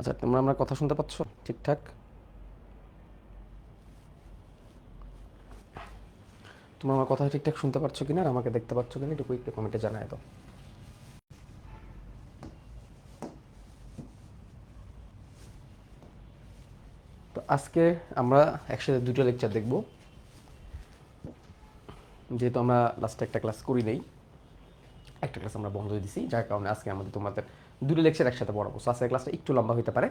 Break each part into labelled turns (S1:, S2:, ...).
S1: আচ্ছা, তোমরা আমার কথা শুনতে পাচ্ছ ঠিকঠাক? তোমরা আমার কথা ঠিকঠাক শুনতে পাচ্ছ কিনা আর আমাকে দেখতে পাচ্ছ কিনা একটু কুইকলি কমেন্টে জানায় দাও। তো আজকে আমরা একসাথে দুটো লেকচার দেখব, যেহেতু আমরা লাস্টে একটা ক্লাস করি নেই, একটা ক্লাস আমরা বন্ধ দিয়েছি, যার কারণে আজকে আমাদের তোমাদের দুটো লেকচার একসাথে পড়াবো। সো আজকের ক্লাসটা একটু লম্বা হতে পারে।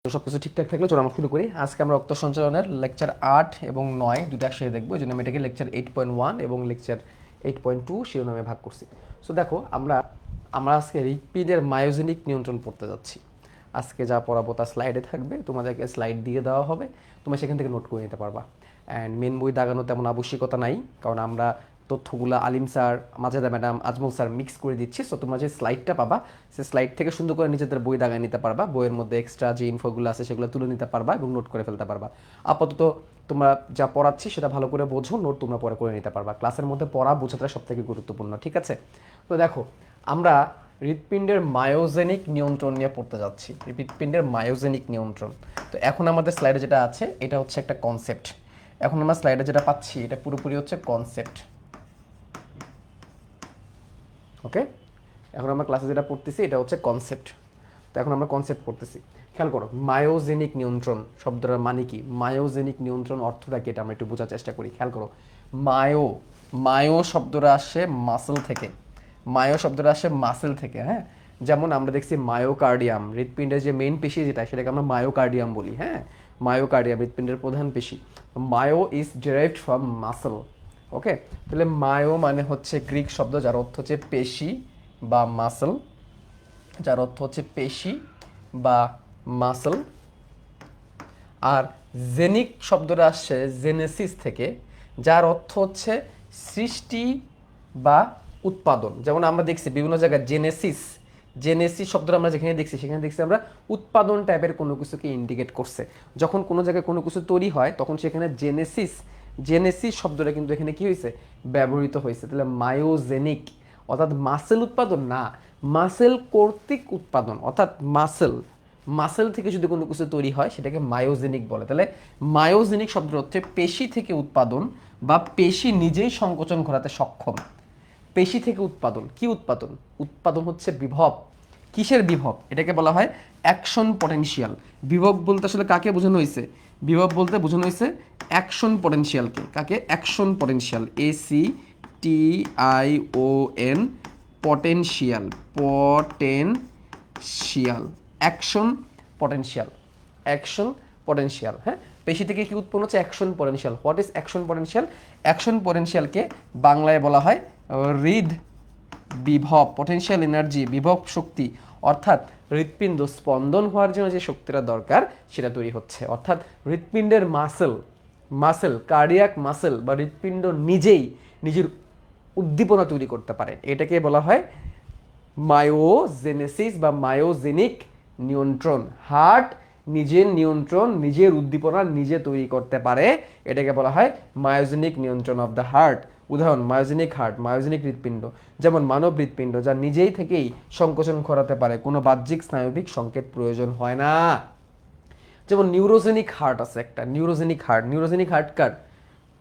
S1: তো সব কিছু ঠিকঠাক থাকলে চলো আমরা শুরু করি। আজকে আমরা রক্ত সঞ্চালনের লেকচার 8 এবং 9 দুটো একসাথে দেখবো, এই জন্য আমি এটাকে লেকচার 8.1 এবং লেকচার 8.2 শিরোনামে ভাগ করছি। সো দেখো, আমরা আমরা আজকে হৃৎপিণ্ডের মায়োজেনিক নিয়ন্ত্রণ পড়তে যাচ্ছি। আজকে যা পড়াবো তা স্লাইডে থাকবে, তোমাদেরকে স্লাইড দিয়ে দেওয়া হবে, তোমরা সেখান থেকে নোট করে নিতে পারবা। অ্যান্ড মেন বই দাগানো তেমন আবশ্যিকতা নাই, কারণ আমরা তথ্যগুলো Alim sir, Majeda madam, Ajmal sir mix করে দিচ্ছি। সো তোমরা যে স্লাইডটা পাবা, সেই স্লাইড থেকে সুন্দর করে নিজেদের বই দাগায় নিতে পারবা, বইয়ের মধ্যে এক্সট্রা যে ইনফোগুলো আছে সেগুলো তুলে নিতে পারবা এবং নোট করে ফেলতে পারবা। আপাতত তোমরা যা পড়াচ্ছি সেটা ভালো করে বোঝো, নোট তোমরা পরে করে নিতে পারবা। ক্লাসের মধ্যে পড়া বোঝাটা সব থেকে গুরুত্বপূর্ণ, ঠিক আছে? তো দেখো, আমরা হৃৎপিণ্ডের মায়োজেনিক নিয়ন্ত্রণ নিয়ে পড়তে যাচ্ছি। হৃৎপিণ্ডের মায়োজেনিক নিয়ন্ত্রণ। তো এখন আমাদের স্লাইডে যেটা আছে এটা হচ্ছে একটা কনসেপ্ট। এখন আমরা স্লাইডে যেটা পাচ্ছি এটা পুরোপুরি হচ্ছে কনসেপ্ট। ওকে, এখন আমরা ক্লাসে যেটা পড়তেছি এটা হচ্ছে কনসেপ্ট। তো এখন আমরা কনসেপ্ট পড়তেছি। খেয়াল করো, মায়োজেনিক নিয়ন্ত্রণ শব্দটার মানে কি, মায়োজেনিক নিয়ন্ত্রণ অর্থটা কি, এটা আমরা একটু বোঝার চেষ্টা করি। খেয়াল করো, মায়ো মায়ো শব্দটা আসে মাসল থেকে। মায়ো শব্দটা আসে মাসেল থেকে, হ্যাঁ। যেমন আমরা দেখছি মায়োকার্ডিয়াম, হৃৎপিণ্ডের যে মেইন পেশি যেটা, সেটাকে আমরা মায়োকার্ডিয়াম বলি, হ্যাঁ। মায়োকার্ডিয়াম হৃৎপিণ্ডের প্রধান পেশি। Myo is derived from muscle. Okay, তাহলে মায়ো মানে হচ্ছে গ্রিক শব্দ যার অর্থ হচ্ছে পেশি বা মাসল, যার অর্থ হচ্ছে পেশি বা মাসল। আর জেনিক শব্দটা আসছে জেনেসিস থেকে, যার অর্থ হচ্ছে সৃষ্টি বা উৎপাদন। যেমন আমরা দেখছি বিভিন্ন জায়গায় জেনেসিস, জেনেসিস শব্দটা আমরা যেখানে দেখছি সেখানে দেখছি আমরা উৎপাদন টাইপের কোনো কিছুকে ইন্ডিকেট করছে। যখন কোনো জায়গায় কোনো কিছু তৈরি হয় তখন সেখানে জেনেসিস, জেনেসিস শব্দটা কিন্তু এখানে কি হয়েছে, ব্যবহৃত হয়েছে। তাহলে মায়োজেনিক অর্থাৎ মাসেল উৎপাদন না, মাসেল কর্তৃক উৎপাদন, অর্থাৎ মাসেল, মাসেল থেকে যদি কোনো কিছু তৈরি হয় সেটাকে মায়োজেনিক বলে। তাহলে মায়োজেনিক শব্দের অর্থে পেশি থেকে উৎপাদন বা পেশি নিজেই সংকোচন ঘটাতে সক্ষম। পেশি থেকে উৎপাদন, কি উৎপাদন? উৎপাদন হচ্ছে বিভব। কিসের বিভব? এটাকে বলা হয় অ্যাকশন পটেনশিয়াল। বিভব বলতে আসলে কাকে বোঝানো হয়েছে? বিভব বলতে বোঝানো হয়েছে অ্যাকশন পটেনশিয়ালকে। কাকে? Action potential, ACTION, potential, potential, action potential, action potential, হ্যাঁ। পেশি থেকে কি উৎপন্ন হচ্ছে? Action potential. What is action potential? Action পটেনশিয়ালকে বাংলায় বলা হয় হৃদ বিভব, পটেনশিয়াল এনার্জি, বিভব শক্তি। অর্থাৎ হৃৎপিণ্ড স্পন্দন হওয়ার জন্য যে শক্তিটা দরকার সেটা তৈরি হচ্ছে। অর্থাৎ হৃৎপিণ্ডের মাসেল, মাসেল কার্ডিয়াক মাসেল বা হৃৎপিণ্ড নিজেই নিজের উদ্দীপনা তৈরি করতে পারে। এটাকে বলা হয় মায়োজেনেসিস বা মায়োজেনিক নিয়ন্ত্রণ। হার্ট নিজের নিয়ন্ত্রণ, নিজের উদ্দীপনা নিজে তৈরি করতে পারে, এটাকে বলা হয় মায়োজেনিক নিয়ন্ত্রণ অফ দ্য হার্ট। উদাহরণ, মায়োজেনিক হার্ট, মায়োজেনিক হৃৎপিণ্ড। যেমন মানব হৃৎপিণ্ড যা নিজেই থেকেই সংকোচন ঘটাতে পারে, কোনো বাহ্যিক স্নায়বিক সংকেত প্রয়োজন হয় না। যেমন নিউরোজেনিক হার্ট আছে একটা, নিউরোজেনিক হার্ট। নিউরোজেনিক হার্ট কার?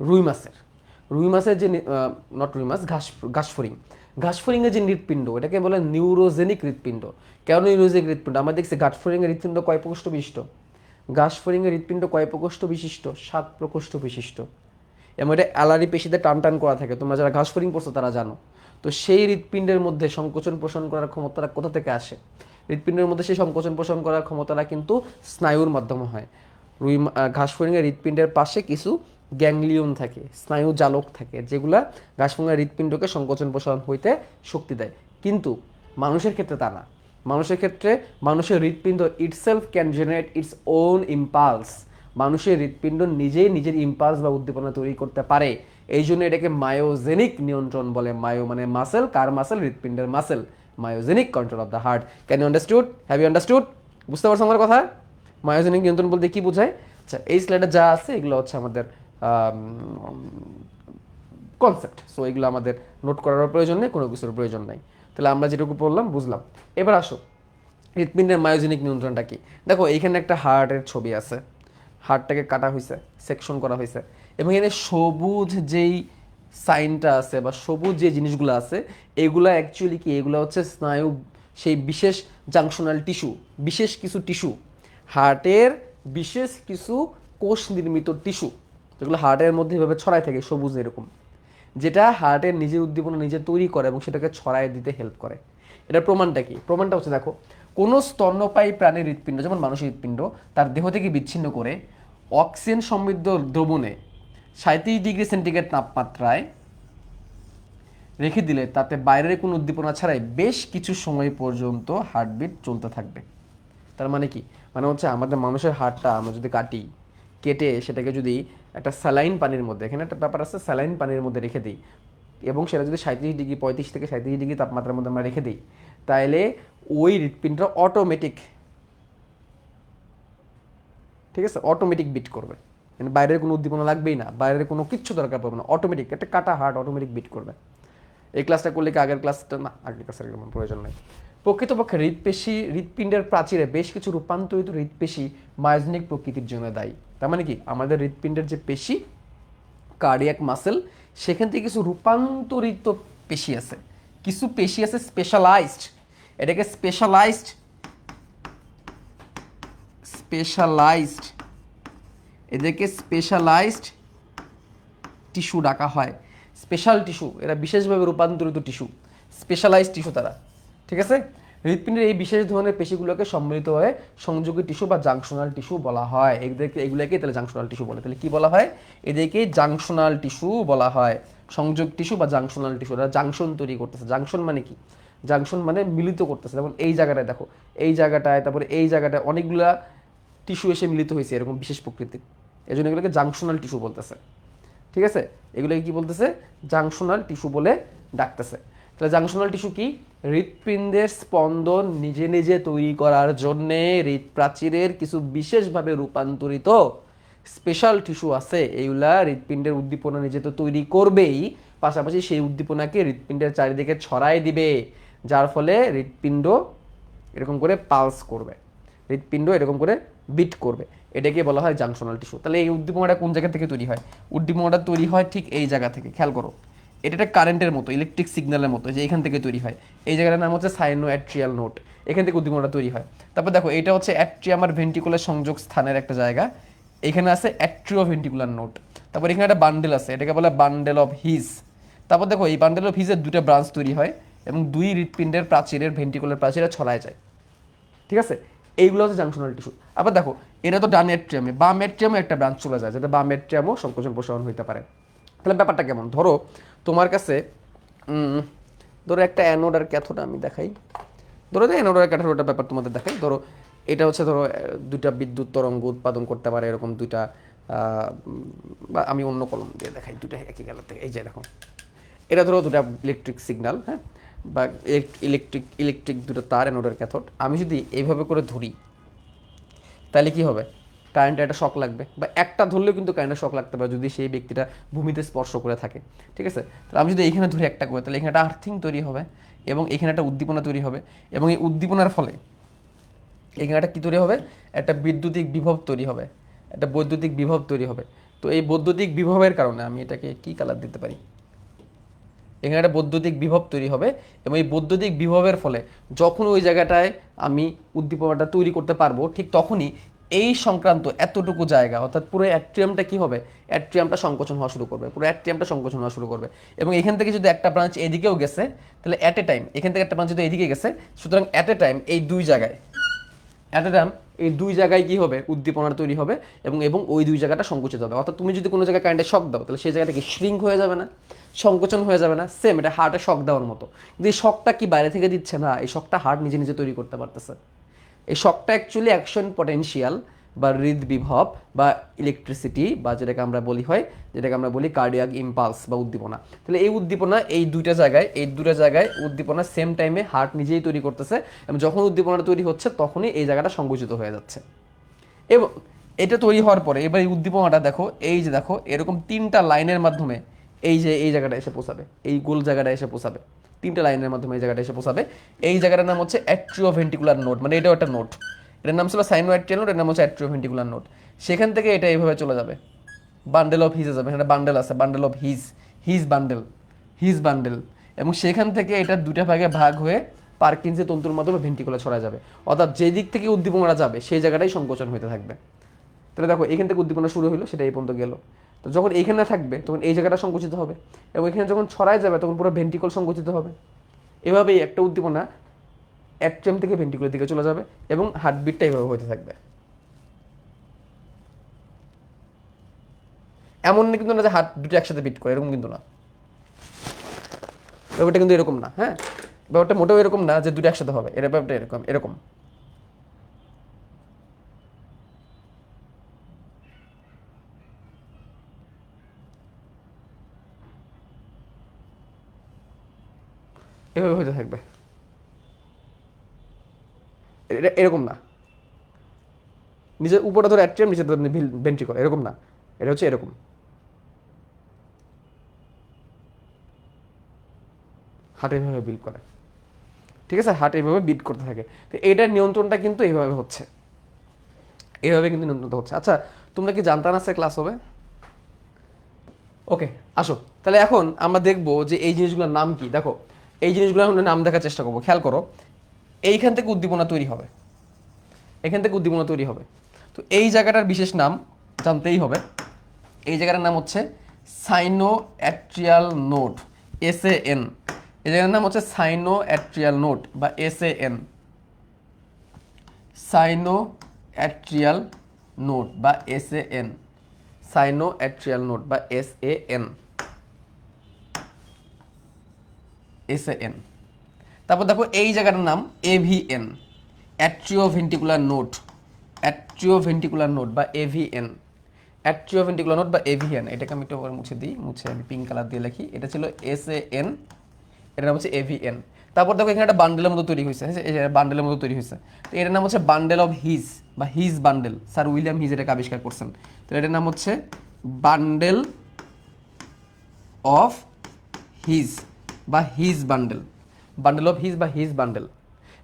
S1: রুই মাছের। রুই মাছের যে নট রুই মাছ, ঘাসফড়িং, ঘাসফড়িংয়ের যে হৃৎপিণ্ড এটাকে বলে নিউরোজেনিক হৃৎপিণ্ড। কেন নিউরোজেনিক হৃৎপিণ্ড? আমরা দেখছি ঘাসফড়িংয়ের হৃৎপিণ্ড কয় প্রকোষ্ঠ বিশিষ্ট? ঘাসফড়িংয়ের হৃৎপিণ্ড কয় প্রকোষ্ঠ বিশিষ্ট? 7 প্রকোষ্ঠ বিশিষ্ট। এবং এটা অ্যালারি পেশিতে টান টান করা থাকে, তোমরা যারা ঘাসফড়িং পড়ছো তারা জানো। তো সেই হৃৎপিণ্ডের মধ্যে সংকোচন পোষণ করার ক্ষমতাটা কোথা থেকে আসে? হৃৎপিণ্ডের মধ্যে সেই সংকোচন পোষণ করার ক্ষমতাটা কিন্তু স্নায়ুর মাধ্যমে হয়। ঘাসফড়িংয়ের হৃৎপিণ্ডের পাশে কিছু গ্যাংলিয়ন থাকে, স্নায়ু জালক থাকে, যেগুলা ঘাসফড়িংয়ের হৃৎপিণ্ডকে সংকোচন পোষণ হইতে শক্তি দেয়। কিন্তু মানুষের ক্ষেত্রে তা না। মানুষের ক্ষেত্রে মানুষের হৃৎপিণ্ড itself can generate its own impulse. মানুষের হৃৎপিণ্ড নিজেই নিজের ইম্পালস বা উদ্দীপনা তৈরি করতে পারে। এই জন্য এটাকে মায়োজেনিক নিয়ন্ত্রণ বলে। মায়ো মানে মাসেল, কার মাসেল? হৃৎপিণ্ডের muscle. Myogenic control of the heart. Can you understood? Have you understood? বুঝতে পারছো আমার কথা? মায়োজেনিক নিয়ন্ত্রণ বলতে কি বোঝায়? আচ্ছা, এই স্লাইডে যা আছে এগুলো হচ্ছে আমাদের কনসেপ্ট। সো এগুলো আমাদের নোট করার প্রয়োজন নেই, কোনো কিছুর প্রয়োজন নাই। তাহলে আমরা যেটুকু পড়লাম বুঝলাম। এবার আসো, হৃৎপিণ্ডের মায়োজেনিক নিয়ন্ত্রণটা কি? দেখো এইখানে একটা হার্টের ছবি আছে, হার্টটাকে কাটা হয়েছে, সেকশন করা হয়েছে, এবং এখানে সবুজ যেই সাইনটা আছে বা সবুজ যে জিনিসগুলো আছে এগুলা অ্যাকচুয়ালি কি, এগুলো হচ্ছে স্নায়ু, সেই বিশেষ জাংশনাল টিস্যু, বিশেষ কিছু টিস্যু, হার্টের বিশেষ কিছু কোষ নির্মিত টিস্যু, যেগুলো হার্টের মধ্যে এভাবে ছড়ায় থাকে সবুজ এরকম, যেটা হার্টের নিজের উদ্দীপনা নিজে তৈরি করে এবং সেটাকে ছড়ায় দিতে হেল্প করে। এটার প্রমাণটা কি? প্রমাণটা হচ্ছে দেখো, কোনো স্তন্যপায়ী প্রাণীর হৃৎপিণ্ড, যেমন মানুষের হৃৎপিণ্ড, তার দেহ থেকে বিচ্ছিন্ন করে অক্সিজেন সমৃদ্ধ দ্রবণে 37°C তাপমাত্রায় রেখে দিলে তাতে বাইরের কোনো উদ্দীপনা ছাড়াই বেশ কিছু সময় পর্যন্ত হার্টবিট চলতে থাকবে। তার মানে কি? মানে হচ্ছে আমাদের মানুষের হার্টটা আমরা যদি কেটে সেটাকে যদি একটা স্যালাইন পানির মধ্যে, এখানে একটা ব্যাপার আছে, স্যালাইন পানির মধ্যে রেখে দিই এবং সেটা যদি 37°, 35 থেকে 37° তাপমাত্রার মধ্যে আমরা রেখে দিই, তাহলে ওই হৃৎপিণ্ডটা অটোমেটিক, ঠিক আছে, অটোমেটিক বিট করবে। মানে বাইরের কোনো উদ্দীপনা লাগবেই না, বাইরের কোনো কিচ্ছু দরকার পড়বে না, অটোমেটিক একটা কাটা হার্ট অটোমেটিক বিট করবে। এই ক্লাসটা করলে কি আগের ক্লাসটা না, আগের ক্লাসের কোনো প্রয়োজন নেই। প্রকৃতপক্ষে হৃৎপিণ্ডের প্রাচীরে বেশ কিছু রূপান্তরিত হৃৎপেশি মায়োজেনিক প্রকৃতির জন্য দায়ী। তার মানে কি, আমাদের হৃৎপিণ্ডের যে পেশি, কার্ডিয়াক মাসেল, সেখান থেকে কিছু রূপান্তরিত পেশি আছে, কিছু পেশি আছে স্পেশালাইজড, এটাকে স্পেশালাইজড স্পেশালাইজড এদেরকে স্পেশালাইজড টিস্যু ডাকা হয়, স্পেশাল টিস্যু, এরা বিশেষভাবে রূপান্তরিত টিস্যু, স্পেশালাইজড টিস্যু তারা, ঠিক আছে। হৃৎপিণ্ডের এই বিশেষ ধরনের পেশিগুলোকে সম্মিলিত হয়ে সংযোগী টিস্যু বা জাংশনাল টিস্যু বলা হয়। এগুলোকে তাহলে জাংশনাল টিস্যু বলে। তাহলে কি বলা হয়? এদেরকে জাংশনাল টিস্যু বলা হয়, সংযোগ টিস্যু বা জাংশনাল টিস্যু। এরা জাংশন তৈরি করতেছে। জাংশন মানে কি? জাংশন মানে মিলিত করতেছে। যেমন এই জায়গাটায় দেখো, এই জায়গাটায়, তারপরে এই জায়গাটায় অনেকগুলা টিস্যু এসে মিলিত হয়েছে এরকম বিশেষ প্রকৃতির, এই জন্য এগুলোকে জাংশনাল টিস্যু বলতেছে, ঠিক আছে। এগুলোকে কি বলতেছে? জাংশনাল টিস্যু বলে ডাকতেছে। তাহলে জাংশনাল টিস্যু কি? হৃৎপিণ্ডের স্পন্দন নিজে নিজে তৈরি করার জন্যে হৃৎপ্রাচীরের কিছু বিশেষভাবে রূপান্তরিত স্পেশাল টিস্যু আছে। এইগুলা হৃৎপিণ্ডের উদ্দীপনা নিজে তো তৈরি করবেই, পাশাপাশি সেই উদ্দীপনাকে হৃৎপিণ্ডের চারিদিকে ছড়াই দিবে, যার ফলে হৃৎপিণ্ড এরকম করে পালস করবে, হৃৎপিণ্ড এরকম করে বিট করবে। এটাকে বলা হয় জাংশনাল টিস্যু। তাহলে এই উদ্দীপনাটা কোন জায়গা থেকে তৈরি হয়? উদ্দীপনাটা তৈরি হয় ঠিক এই জায়গা থেকে। খেয়াল করো, এটা একটা কারেন্টের মতো, ইলেকট্রিক সিগন্যালের মতো, যে এখান থেকে তৈরি হয়। এই জায়গাটার নাম হচ্ছে সাইনো অ্যাট্রিয়াল নোড, এখান থেকে উদ্দীপনাটা তৈরি হয়। তারপর দেখো, এটা হচ্ছে অ্যাট্রিয়াম আর ভেন্ট্রিকুলার সংযোগ স্থানের একটা জায়গা, এখানে আছে অ্যাট্রিও ভেন্ট্রিকুলার নোড। তারপর এখানে একটা বান্ডেল আছে, এটাকে বলে বান্ডেল অফ হিজ। তারপর দেখো, এই বান্ডেল অফ হিজের দুটো ব্রাঞ্চ তৈরি হয় এবং দুই হৃৎপিণ্ডের প্রাচীরের ভেন্ট্রিকুলার প্রাচীরে ছড়ায় যায়, ঠিক আছে। এইগুলো হচ্ছে জাংশনাল টিস্যু। আবার দেখো, এটা তো ডান এট্রিয়ামে, বাম এট্রিয়ামে একটা ব্রাঞ্চ চলে যায়, যেটা বাম এট্রিয়ামও সংকোচন প্রসারণ হইতে পারে। তাহলে ব্যাপারটা কেমন? ধরো তোমার কাছে ধরো একটা অ্যানোড আর ক্যাথোড আমি দেখাই। ধরো যে অ্যানোড আর ক্যাথোডের ব্যাপার তোমাদের দেখাই। ধরো এটা হচ্ছে, ধরো দুইটা বিদ্যুৎ তরঙ্গ উৎপাদন করতে পারে এরকম দুইটা, বা আমি অন্য কলম দিয়ে দেখাই, দুইটা একই গেল থেকে। এই যে দেখো, এটা ধরো দুটা ইলেকট্রিক সিগন্যাল, হ্যাঁ, বা ইলেকট্রিক দুটো তার, অ্যানোডের ক্যাথোড। আমি যদি এইভাবে করে ধরি, তাহলে কি হবে? কারেন্টে একটা শক লাগবে, বা একটা ধরলেও কিন্তু কারেন্টের শক লাগতে পারে যদি সেই ব্যক্তিটা ভূমিতে স্পর্শ করে থাকে, ঠিক আছে। তাহলে আমি যদি এইখানে ধরি একটা করে, তাহলে এখানে একটা আর্থিং তৈরি হবে এবং এখানে একটা উদ্দীপনা তৈরি হবে, এবং এই উদ্দীপনার ফলে এখানে একটা কী তৈরি হবে? একটা বৈদ্যুতিক বিভব তৈরি হবে, একটা বৈদ্যুতিক বিভব তৈরি হবে। তো এই বৈদ্যুতিক বিভবের কারণে আমি এটাকে কি কালার দিতে পারি? এখানে একটা বৈদ্যুতিক বিভব তৈরি হবে, এবং এই বৈদ্যুতিক বিভবের ফলে যখন ওই জায়গাটায় আমি উদ্দীপনাটা তৈরি করতে পারবো, ঠিক তখনই এই সংক্রান্ত এতটুকু জায়গা, অর্থাৎ পুরো অ্যাট্রিয়ামটা কি হবে? অ্যাট্রিয়ামটা সংকোচন হওয়া শুরু করবে, পুরো অ্যাট্রিয়ামটা সংকোচন হওয়া শুরু করবে। এবং এখান থেকে যদি একটা ব্রাঞ্চ এদিকেও গেছে, তাহলে অ্যাট এ টাইম এখান থেকে একটা ব্রাঞ্চ যদি এদিকে গেছে, সুতরাং অ্যাট এ টাইম এই দুই জায়গায়, অ্যাট এ টাইম এই দুই জায়গায় কি হবে? উদ্দীপনাটা তৈরি হবে, এবং ওই দুই জায়গাটা সংকুচিত হবে। অর্থাৎ তুমি যদি কোনো জায়গায় কারেন্টে শক দাও, তাহলে সেই জায়গাটা কি শ্রিঙ্ক হয়ে যাবে না? সংকোচন হয়ে যাবে না? সেম, এটা হার্টে শক দেওয়ার মতো। কিন্তু এই শকটা কি বাইরে থেকে দিচ্ছে না, এই শকটা হার্ট নিজে নিজে তৈরি করতে পারতেছে। এই শকটা অ্যাকচুয়ালি অ্যাকশন পটেনশিয়াল বা হৃদবিভব বা ইলেকট্রিসিটি, বা যেটাকে আমরা বলি কার্ডিয়াক ইম্পালস বা উদ্দীপনা। তাহলে এই উদ্দীপনা এই দুটো জায়গায় উদ্দীপনা সেম টাইমে হার্ট নিজেই তৈরি করতেছে, এবং যখন উদ্দীপনাটা তৈরি হচ্ছে তখনই এই জায়গাটা সংকুচিত হয়ে যাচ্ছে। এবং এটা তৈরি হওয়ার পরে এবার এই উদ্দীপনাটা দেখো, এই যে দেখো এরকম তিনটা লাইনের মাধ্যমে এই যে এই জায়গাটা এসে পৌঁছাবে, এই গোল জায়গাটা এসে পৌঁছাবে, তিনটা লাইনের মাধ্যমে এই জায়গাটা এসে পৌঁছাবে। এই জায়গাটার নাম হচ্ছে অ্যাট্রিওভেন্টিকুলার নোড, মানে এটাও একটা নোড। এটার নাম ছিল সাইনোঅ্যাট্রিয়াল নোড, এর নাম হচ্ছে অ্যাট্রিওভেন্টিকুলার নোড। সেখান থেকে এটা এইভাবে চলে যাবে, বান্ডেল অফ হিজে যাবে, এখানে বান্ডেল আছে, বান্ডেল অফ হিজ বান্ডেল, এবং সেখান থেকে এটা দুটা ভাগে ভাগ হয়ে পার্কিনসে তন্তুর মাধ্যমে ভেন্ট্রিকুলে ছড়া যাবে। অর্থাৎ যে দিক থেকে উদ্দীপনাটা যাবে সেই জায়গাটাই সংকোচন হতে থাকবে। তাহলে দেখো এখান থেকে উদ্দীপনা শুরু হলো, সেটা এই পর্যন্ত গেল। তো যখন এইখানে থাকবে তখন এই জায়গাটা সংকুচিত হবে, এবং এখানে যখন ছড়ায় যাবে তখন পুরো ভেন্ট্রিকল সংকুচিত হবে। এভাবেই একটা উদ্দীপনা অ্যাট্রিয়াম থেকে ভেন্ট্রিকুলের দিকে চলে যাবে, এবং হার্টবিটটা এইভাবে হতে থাকবে। এমন কিন্তু না যে হার্ট দুটো একসাথে বিট করে, এরকম কিন্তু না। ব্যাপারটা কিন্তু এরকম না, হ্যাঁ, ব্যাপারটা মোটেও এরকম না যে দুটো একসাথে হবে, এর ব্যাপারটা এরকম এরকম। এভাবে হতে থাকবে, এটা এরকম না, নিজের উপরে ধরে অ্যাট্রিয়াম, নিচে ধরে ভেন্ট্রিকল, এরকম না, এটা হচ্ছে এরকম। হার্ট এইভাবে বিট করে, ঠিক আছে, হার্ট এইভাবে বিট করতে থাকে। তো এইটার নিয়ন্ত্রণটা কিন্তু এইভাবে হচ্ছে, এইভাবে কিন্তু নিয়ন্ত্রণটা হচ্ছে। আচ্ছা, তোমরা কি জানতা না স্যার ক্লাস হবে? ওকে, আসো তাহলে এখন আমরা দেখবো যে এই জিনিসগুলোর নাম কি। দেখো এই জিনিসগুলো আমরা নাম দেখার চেষ্টা করবো, খেয়াল করো। এইখান থেকে উদ্দীপনা তৈরি হবে, এখান থেকে উদ্দীপনা তৈরি হবে। তো এই জায়গাটার বিশেষ নাম জানতেই হবে। এই জায়গাটার নাম হচ্ছে সাইনো অ্যাট্রিয়াল নোড, SAN। এই জায়গাটার নাম হচ্ছে সাইনো অ্যাট্রিয়াল নোড বা SAN, সাইনো অ্যাট্রিয়াল নোড বা SAN, সাইনো অ্যাট্রিয়াল নোড বা SAN। তারপর দেখো এই জায়গাটার নাম AVN, অ্যাট্রিওভেন্টিকুলার নোড, অ্যাট্রিওভেন্টিকুলার নোড বা AVN, অ্যাট্রিওভেন্টিকুলার নোড বা AVN। এটাকে আমি একটু মুছে দিই, মুছে আমি পিঙ্ক কালার দিয়ে লিখি। এটা ছিল SAN, এটার নাম হচ্ছে AVN। তারপর দেখো এখানে একটা বান্ডেলের মতো তৈরি হয়েছে, হ্যাঁ, এই বান্ডেলের মতো তৈরি হয়েছে। তো এটার নাম হচ্ছে বান্ডেল অফ হিজ বা his bundle. Sir William his এটাকে আবিষ্কার করছেন। তো এটার নাম হচ্ছে বান্ডেল অফ হিজ বা his bundle, bundle of his বা হিজ বান্ডেল।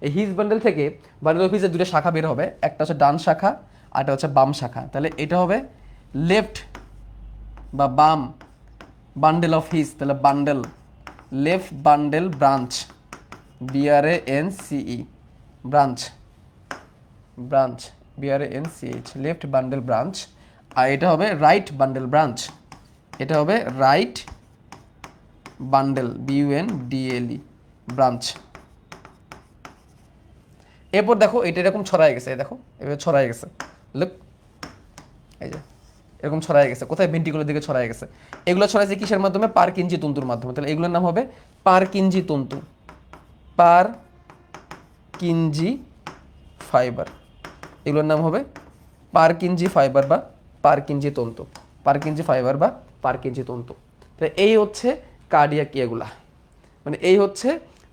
S1: এই হিজ বান্ডেল থেকে বান্ডেল অফ হিজের দুটো শাখা বের হবে, একটা হচ্ছে ডান শাখা আর একটা হচ্ছে বাম শাখা। তাহলে এটা হবে লেফট বা বাম বান্ডেল অফ হিজ, তাহলে bundle, left bundle branch, BRANCE, branch, branch, BRANCH, left bundle branch. আর এটা হবে রাইট বান্ডেল ব্রাঞ্চ, এটা হবে রাইট বান্ডেল, BUNDLE, ব্রাঞ্চ। এরপর দেখো এটা এরকম ছড়ায় গেছে, দেখো এভাবে ছড়ায় গেছে, লুক, এই যে এরকম ছড়ায় গেছে, কোথায় ভেন্ট্রিকুলার দিকে ছড়ায় গেছে। এগুলো ছড়াইছে কিসের মাধ্যমে? পারকিনজি তন্তুর মাধ্যমে। তাহলে এগুলোর নাম হবে পারকিনজি তন্তু, পারকিনজি ফাইবার, এগুলোর নাম হবে পারকিনজি ফাইবার বা পারকিনজি তন্তু, পারকিনজি ফাইবার বা পারকিনজি তন্তু। তাহলে এই হচ্ছে কার্ডিয়াক এগুলা, মানে এই হচ্ছে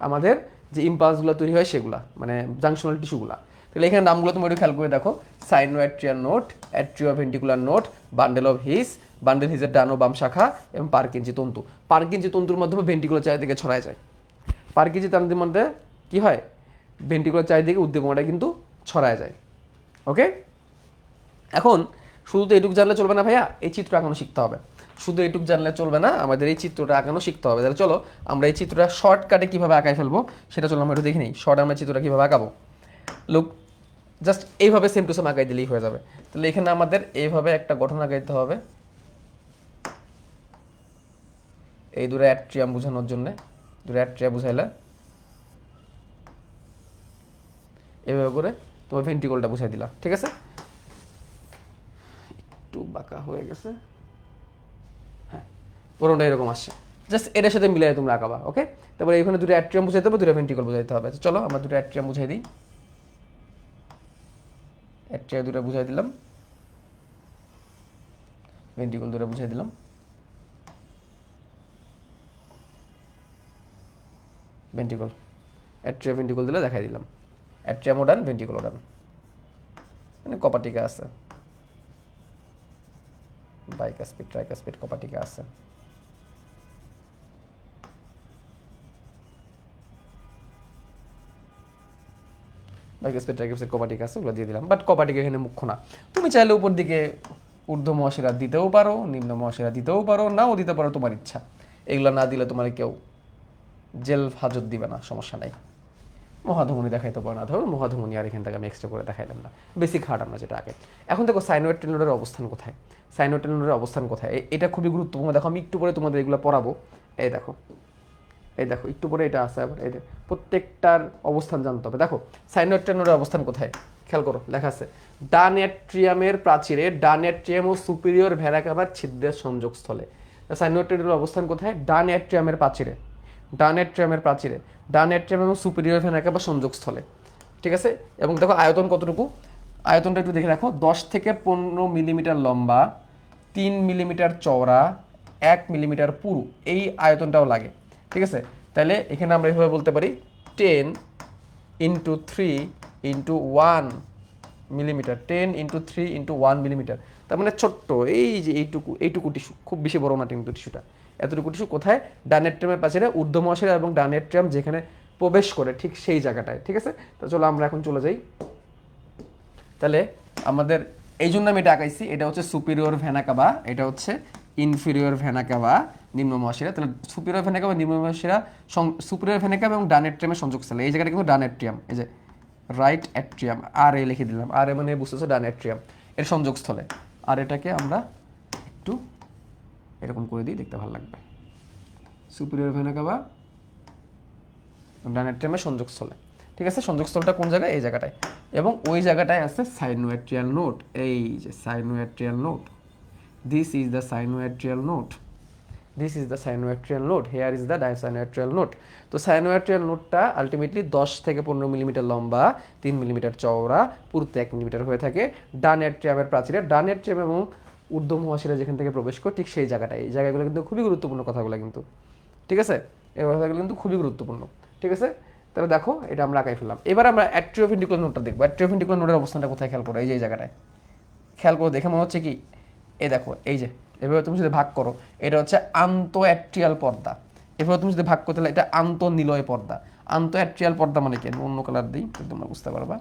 S1: আমাদের যে ইম্পালসগুলো তৈরি হয় সেগুলা, মানে জাংশনাল টিস্যুগুলা। তাহলে এখানে নামগুলো তুমি একটু খেয়াল করে দেখো, sinoatrial node, atrioventricular node, bundle of His, bundle হিজের ডান ও বাম শাখা, এবং পারকিনজি তন্তু। পারকিনজি তন্তুর মাধ্যমে ভেন্ট্রিকুলার চারিদিকে ছড়ায় যায়। পারকিনজি তন্তুর মধ্যে কি হয়? ভেন্ট্রিকুলার চারিদিকে উদ্দীপনাটা কিন্তু ছড়ায় যায়। ওকে, এখন শুধু তো এটুকু জানলে চলবে না ভাইয়া, এই চিত্র আঁকানো শিখতে হবে। শুধু এটুকু জানলে চলবে না, আমাদের এই চিত্রটা আঁকানো শিখতে হবে। তাহলে চলো আমরা এই চিত্রটা শর্টকাটে কীভাবে আঁকাই ফেলবো সেটা চলো আমরা একটু দেখে নিই। শর্ট আমরা চিত্রটা কীভাবে আঁকাবো, লুক, জাস্ট এইভাবে সেম টু সেম আঁকাই দিলেই হয়ে যাবে। তাহলে এখানে আমাদের এইভাবে একটা গঠন আঁকাইতে হবে, এই দূরে অ্যাট্রিয়াম বোঝানোর জন্যে, দূরে অ্যাট্রিয়া বুঝাইলে এইভাবে করে তোমার ভেন্ট্রিকলটা বুঝাই দিলা, ঠিক আছে? একটু বাঁকা হয়ে গেছে, হ্যাঁ, পুরোটা এরকম আসছে। জাস্ট এটার সাথে মিলাই তোমরা আঁকাবা, ওকে? তারপরে এখানে দুটো অ্যাট্রিয়াম বুঝাইতে হবে, দুটো ভেন্ট্রিকল বুঝাইতে হবে। চলো আমরা দুটো অ্যাট্রিয়াম বুঝাই দিই, অ্যাট্রিয়া দুটো বুঝাই দিলাম, ভেন্ট্রিকল দুটো বুঝাই দিলাম। ভেন্ট্রিকল, অ্যাট্রিয়া ভেন্ট্রিকল দিলে দেখাই দিলাম, অ্যাট্রিয়াম ওডান, ভেন্ট্রিকল ওডান, মানে কপাটিকা আছে, বাইকাসপিড, ট্রাইকাসপিড, কপাটিকা আছে। বাইকুস্পেড ট্রাইকুস্পেড কোপাটিক আছে, ওগুলো দিয়ে দিলাম, বাট কোপাটিক এখানে মুখ্য না। তুমি চাইলে উপর দিকে ঊর্ধ্ব মহাশিরা দিতেও পারো, নিম্ন মহাশিরা দিতেও পারো, নাও দিতে পারো, তোমার ইচ্ছা। এগুলো না দিলে তোমার কেউ জেল হাজত দিবে না, সমস্যা নাই। মহাধমনী দেখাইতে পারো না, ধরো মহাধমনী আর এখান থেকে আমি এক্সট্রা করে দেখাইলাম না, বেসিক হার্ট আমরা যেটা আগে। এখন দেখো সাইনোয়েড টেনোডের অবস্থান কোথায়, সাইনোয়েড টেনোডের অবস্থান কোথায়, এটা খুবই গুরুত্বপূর্ণ। দেখো আমি একটু পরে তোমাদের এগুলো পড়াবো। এই দেখো, এই দেখো একটু পরে এটা আছে আবার, এই প্রত্যেকটার অবস্থান জানতে হবে। দেখো সাইনোয়েড টেনোডের অবস্থান কোথায়, খেয়াল করো, লেখা আছে ডান অ্যাট্রিয়ামের প্রাচীরে, ডান অ্যাট্রিয়াম ও সুপিরিয়র ভেনা কাভার ছিদ্রের সংযোগস্থলে। সাইনোয়েড টেনোডের অবস্থান কোথায়, ডান অ্যাট্রিয়ামের প্রাচীরে, ডান অ্যাট্রিয়ামের প্রাচীরে, ডান অ্যাট্রিয়াম এবং সুপিরিয়র ভেনা কাভার সংযোগস্থলে, ঠিক আছে। এবং দেখো আয়তন কতটুকু, আয়তনটা একটু দেখে রাখো, 10 থেকে 15 মিলিমিটার লম্বা, 3 মিলিমিটার চওড়া, 1 মিলিমিটার পুরু, এই আয়তনটাও লাগে, ঠিক আছে। তাহলে এখানে আমরা এভাবে বলতে পারি 10 into 3 into 1 millimetre, 10 into 3 into 1 millimetre. তার মানে ছোট্ট এই যে এইটুকু টিস্যু, খুব বেশি বড় না কিন্তু টিস্যুটা, এতটুকু টিস্যু কোথায়, ডানেট্রিয়ামের পাশে ঊর্ধ্ব মহাশিরা এবং ডানেট্রিয়াম যেখানে প্রবেশ করে ঠিক সেই জায়গাটায়, ঠিক আছে। তো চলো আমরা এখন চলে যাই। তাহলে আমাদের এই জন্য আমি এটা আঁকাইছি, এটা হচ্ছে সুপিরিয়র ভেনা কাভা, এটা হচ্ছে ইনফিরিয়র ভেনা কাভা, নিম্ন মহাশিরা। তাহলে সুপিরিয়র ভেনা কাভা, নিম্ন মহাশিরা, সুপিরিয়র ভেনা কাভা এবং ডানেট্রিয়ামের সংযোগস্থলে, এই জায়গাটা কিন্তু ডানেট্রিয়াম, এই যে রাইট অ্যাট্রিয়াম, আর এ লিখে দিলাম, আর এ মানে বুঝতেছো ডানেট্রিয়াম, এর সংযোগস্থলে। আর এটাকে আমরা একটু এরকম করে দিই, দেখতে ভালো লাগবে, সুপিরিয়র ভেনা কাভা ডানেট্রিয়ামের সংযোগস্থলে, ঠিক আছে। সংযোগস্থলটা কোন জায়গায়, এই জায়গাটায়, এবং ওই জায়গাটায় আছে সাইনোয়াট্রিয়াল নোড, এই যে sinoatrial node, this is the sinoatrial node, this is the sinoatrial node, here is the ডাইসাইনোয়াট্রিয়াল নোড। তো সাইনোয়াট্রিয়াল নোডটা আলটিমেটলি 10 থেকে 15 মিলিমিটার লম্বা, 3 মিলিমিটার চওড়া, পুরুতে 1 মিলিমিটার হয়ে থাকে, ডান অ্যাট্রিয়ামের প্রাচীরে, ডান অ্যাট্রিয়াম এবং ঊর্ধ্ব মহাশিরা যেখান থেকে প্রবেশ করে ঠিক সেই জায়গাটায়। এই জায়গাগুলো কিন্তু খুবই গুরুত্বপূর্ণ কথাগুলো কিন্তু, ঠিক আছে, এই কথাগুলো কিন্তু খুবই গুরুত্বপূর্ণ, ঠিক আছে। তাহলে দেখো এটা আমরা আঁকাই ফেললাম। এবার আমরা অ্যাট্রিওভেন্ট্রিকুলার নোডটা দেখবো। অ্যাট্রিওভেন্ট্রিকুলার নোডের অবস্থানটা কোথায় খেয়াল করো, এই যে এই জায়গাটায় খেয়াল করো, দেখে মনে হচ্ছে কি, এই দেখো এই যে এভাবে তুমি যদি ভাগ করো, এটা হচ্ছে আন্তঃঅ্যাট্রিয়াল পর্দা। এভাবে তুমি যদি ভাগ করতে হলে এটা আন্তঃনিলয় পর্দা। আন্তঃঅ্যাট্রিয়াল পর্দা মানে কি, অন্য কালার দিই তোমরা বুঝতে পারবা।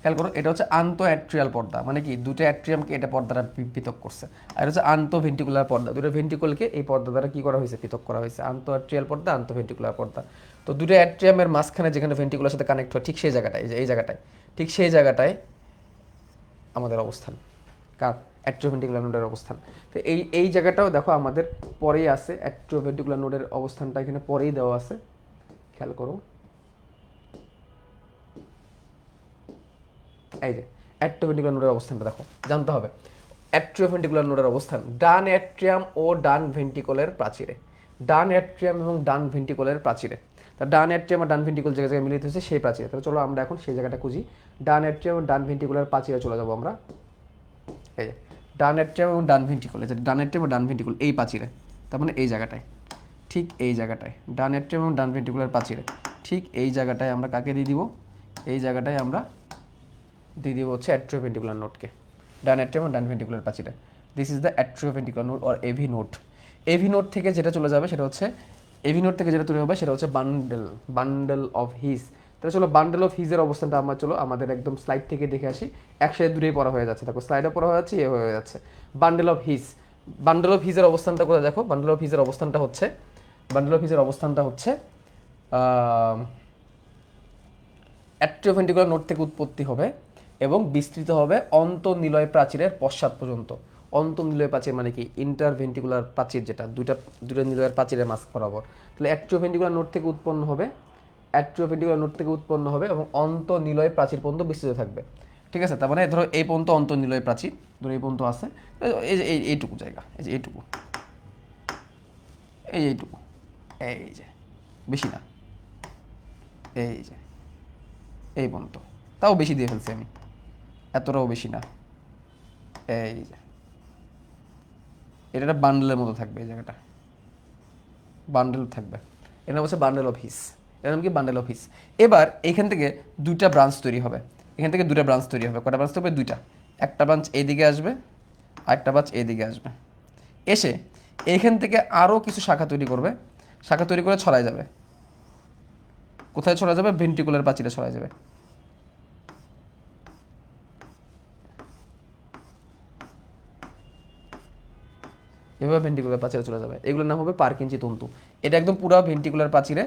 S1: খেয়াল করো, এটা হচ্ছে আন্তঃঅ্যাট্রিয়াল পর্দা, মানে কি দুটো অ্যাট্রিয়ামকে এটা পর্দাটা পৃথক করছে। আর এটা হচ্ছে আন্তঃভেন্ট্রিকুলার পর্দা, দুটো ভেন্ট্রিকলকে এই পর্দা দ্বারা কি করা হয়েছে, পৃথক করা হয়েছে। আন্তঃঅ্যাট্রিয়াল পর্দা, আন্তঃভেন্ট্রিকুলার পর্দা। তো দুটো অ্যাট্রিয়ামের মাঝখানে যেখানে ভেন্ট্রিকুলার সাথে কানেক্ট হয় ঠিক সেই জায়গাটায়, এই জায়গাটায়, ঠিক সেই জায়গাটায় আমাদের অবস্থান, কার, অ্যাট্রিওভেন্ট্রিকুলার নোডের অবস্থান। তো এই জায়গাটাও দেখো আমাদের পরেই আছে, অ্যাট্রিওভেন্ট্রিকুলার নোডের অবস্থানটা এখানে পরেই দেওয়া আছে, খেয়াল করো, এই যে অ্যাট্রিওভেন্ট্রিকুলার নোডের অবস্থানটা দেখো, জানতে হবে। অ্যাট্রিওভেন্ট্রিকুলার নোডের অবস্থান ডান অ্যাট্রিয়াম ও ডান ভেন্ট্রিকলের প্রাচীরে, ডান অ্যাট্রিয়াম এবং ডান ভেন্ট্রিকলের প্রাচীরে। তা ডান অ্যাট্রিয়াম আর ডান ভেন্ট্রিকল যে জায়গায় মিলিত হয়েছে সেই প্রাচীরে। তাহলে চলো আমরা এখন সেই জায়গাটা খুঁজি। ডান অ্যাট্রিয়াম এবং ডান ভেন্ট্রিকুলার প্রাচীরে চলে যাবো আমরা। এই যে ডান অ্যাট্রিয়াম এবং ডান ভেন্ট্রিকল, এই যে ডান অ্যাট্রিয়াম এবং ডান ভেন্ট্রিকল এই প্রাচীরে, তার মানে এই জায়গাটায়, ঠিক এই জায়গাটায় ডান অ্যাট্রিয়াম এবং ডান ভেন্ট্রিকুলার প্রাচীরে, ঠিক এই জায়গাটায় আমরা কাকে দিয়ে দিব, এই জায়গাটায় আমরা দিয়ে দিব হচ্ছে অ্যাট্রিওভেন্ট্রিকুলার নোডকে, ডান অ্যাট্রিয়াম এবং ডান ভেন্ট্রিকুলার প্রাচীরে। This is the atrioventricular node or AV node. AV node থেকে যেটা চলে যাবে সেটা হচ্ছে, এভি নোড থেকে যেটা তৈরি হবে সেটা হচ্ছে বান্ডেল অফ হিস। তাহলে চলো বান্ডেল অফ হিজের অবস্থানটা আমরা চলো আমাদের একদম স্লাইড থেকে দেখে আসি, একসাথে দূরেই পড়া হয়ে যাচ্ছে, দেখো স্লাইডে পড়া হয়ে যাচ্ছে, এ হয়ে যাচ্ছে। Bundle of His, bundle of হিজের অবস্থানটা কোথায় দেখো, বান্ডেল অফ হিজের অবস্থানটা হচ্ছে, বান্ডেল অফ হিজের অবস্থানটা হচ্ছে অ্যাট্রিওভেন্ট্রিকুলার নোড থেকে উৎপত্তি হবে এবং বিস্তৃত হবে অন্তঃনিলয় প্রাচীরের পশ্চাৎ পর্যন্ত। অন্তঃনিলয় প্রাচীর মানে কি, ইন্টারভেন্ট্রিকুলার প্রাচীর, যেটা দুইটা নিলয়ের প্রাচীরের মাঝ বরাবর। তাহলে অ্যাট্রিওভেন্ট্রিকুলার নোড থেকে উৎপন্ন হবে, অ্যাট্রিওভেন্ট্রিকুলার নোড থেকে উৎপন্ন হবে এবং অন্তঃনিলয় প্রাচীর পর্যন্ত বিস্তৃত থাকবে, ঠিক আছে। তার মানে ধরো এই পর্যন্ত অন্তঃনিলয় প্রাচীর, ধরো এই পর্যন্ত আছে, এই যে এইটুকু জায়গা, এই যে এইটুকু, এইটুকু, এই যে বেশি না, এই যে এই পর্যন্ত, তাও বেশি দিয়ে ফেলছি আমি, এতটাও বেশি না, এই যে এটা একটা বান্ডেলের মতো থাকবে, এই জায়গাটা বান্ডেল থাকবে, এর নাম হচ্ছে বান্ডেল অফ হিস, এর নাম কি বান্ডেল অফ হিস। এবার এইখান থেকে দুইটা ব্রাঞ্চ তৈরি হবে, এখান থেকে দুটা ব্রাঞ্চ তৈরি হবে, কটা ব্রাঞ্চ তৈরি হবে, দুইটা, একটা ব্রাঞ্চ এইদিকে আসবে আর একটা ব্রাঞ্চ এইদিকে আসবে, এসে এইখান থেকে আরও কিছু শাখা তৈরি করবে, শাখা তৈরি করে ছড়ায় যাবে, কোথায় ছড়া যাবে? ভেন্ট্রিকুলার প্রাচীরে ছড়া যাবে। এভাবে ভেন্ট্রিকুলার প্রাচীরে চলে যাবে, এগুলোর নাম হবে পার্কিনজি তন্তু। এটা একদম পুরো ভেন্ট্রিকুলার প্রাচীরে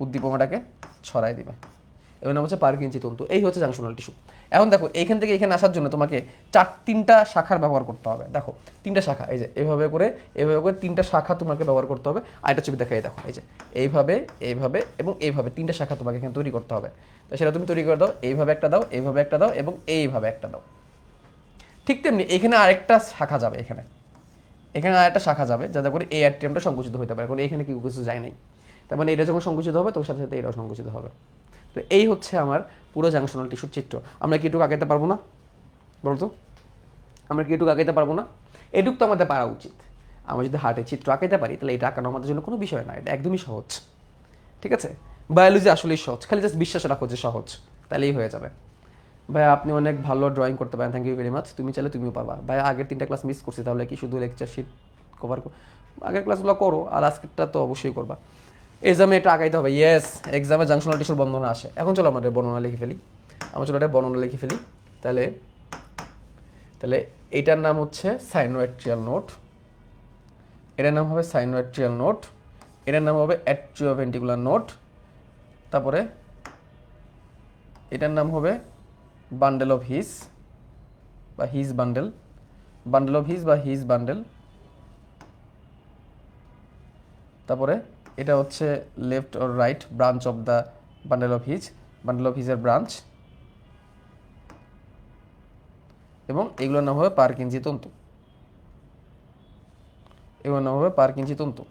S1: উদ্দীপনাটাকে ছড়াই দিবে, এর নাম হচ্ছে পার্কিনজি তন্তু। এই হচ্ছে জাংশনাল টিস্যু। এখন দেখো এইখান থেকে এখানে আসার জন্য তোমাকে তিনটা শাখার ব্যবহার করতে হবে। দেখো তিনটা শাখা, এই যে এভাবে করে তিনটা শাখা তোমাকে ব্যবহার করতে হবে। আরেকটা ছবি দেখাই, দেখো এই যে এইভাবে এইভাবে এবং এইভাবে তিনটা শাখা তোমাকে এখানে তৈরি করতে হবে। তো সেটা তুমি তৈরি করে দাও, এইভাবে একটা দাও, এইভাবে একটা দাও এবং এইভাবে একটা দাও। ঠিক তেমনি এখানে আরেকটা শাখা যাবে, এখানে আরেকটা শাখা যাবে যাতে করে এই অ্যাট্রিয়ামটা সংকুচিত হতে পারে, কারণ এখানে কি কিছু যায় নাই। তার মানে এটা যখন সংকুচিত হবে তোর সাথে সাথে এটাও সংকুচিত হবে। তো এই হচ্ছে আমার পুরো জাংশনাল টিস্যুর চিত্র। আমরা কি এটুকু আগাইতে পারবো না? বলতো আমরা কি এটুকু আগাইতে পারবো না? এটুক তো আমাদের পারা উচিত। আমরা যদি হার্টের চিত্র আঁকাইতে পারি তাহলে এটা আঁকানো আমাদের জন্য কোনো বিষয় না, এটা একদমই সহজ। ঠিক আছে, বায়োলজি আসলেই সহজ, খালি জাস্ট বিশ্বাস রাখো যে সহজ, তাহলেই হয়ে যাবে। ভাই আপনি অনেক ভালো ড্রয়িং করতে পারেন, থ্যাংক ইউ ভেরি মাচ। তুমি চাইলে তুমিও পারবা। ভাই আগের 3টা ক্লাস মিস করছি, তাহলে কি শুধু লেকচার শিট কভার? আগের ক্লাসগুলো করো, আর আজকেরটা তো অবশ্যই করবা। এক্সামে এটা আগাইতে হবে, ইয়েস, এক্সামে জাংশনাল টিস্যুর বর্ণনা আসে। এখন চলো আমাদের বর্ণনা লিখে ফেলি, তাহলে তাহলে এইটার নাম হচ্ছে সাইনোঅ্যাট্রিয়াল নোড, এটার নাম হবে সাইনোঅ্যাট্রিয়াল নোড, এটার নাম হবে অ্যাট্রিওভেন্ট্রিকুলার নোড, তারপরে এটার নাম হবে বান্ডেল অফ হিস বা His bundle, bundle of His বা হিস বান্ডেল। তারপরে এটা হচ্ছে left or right branch of the bundle of হিজের ব্রাঞ্চ, এবং এগুলোর নাম হবে পার্কিনজি তন্তু, এগুলোর নাম হবে পার্কিনজি তন্তু।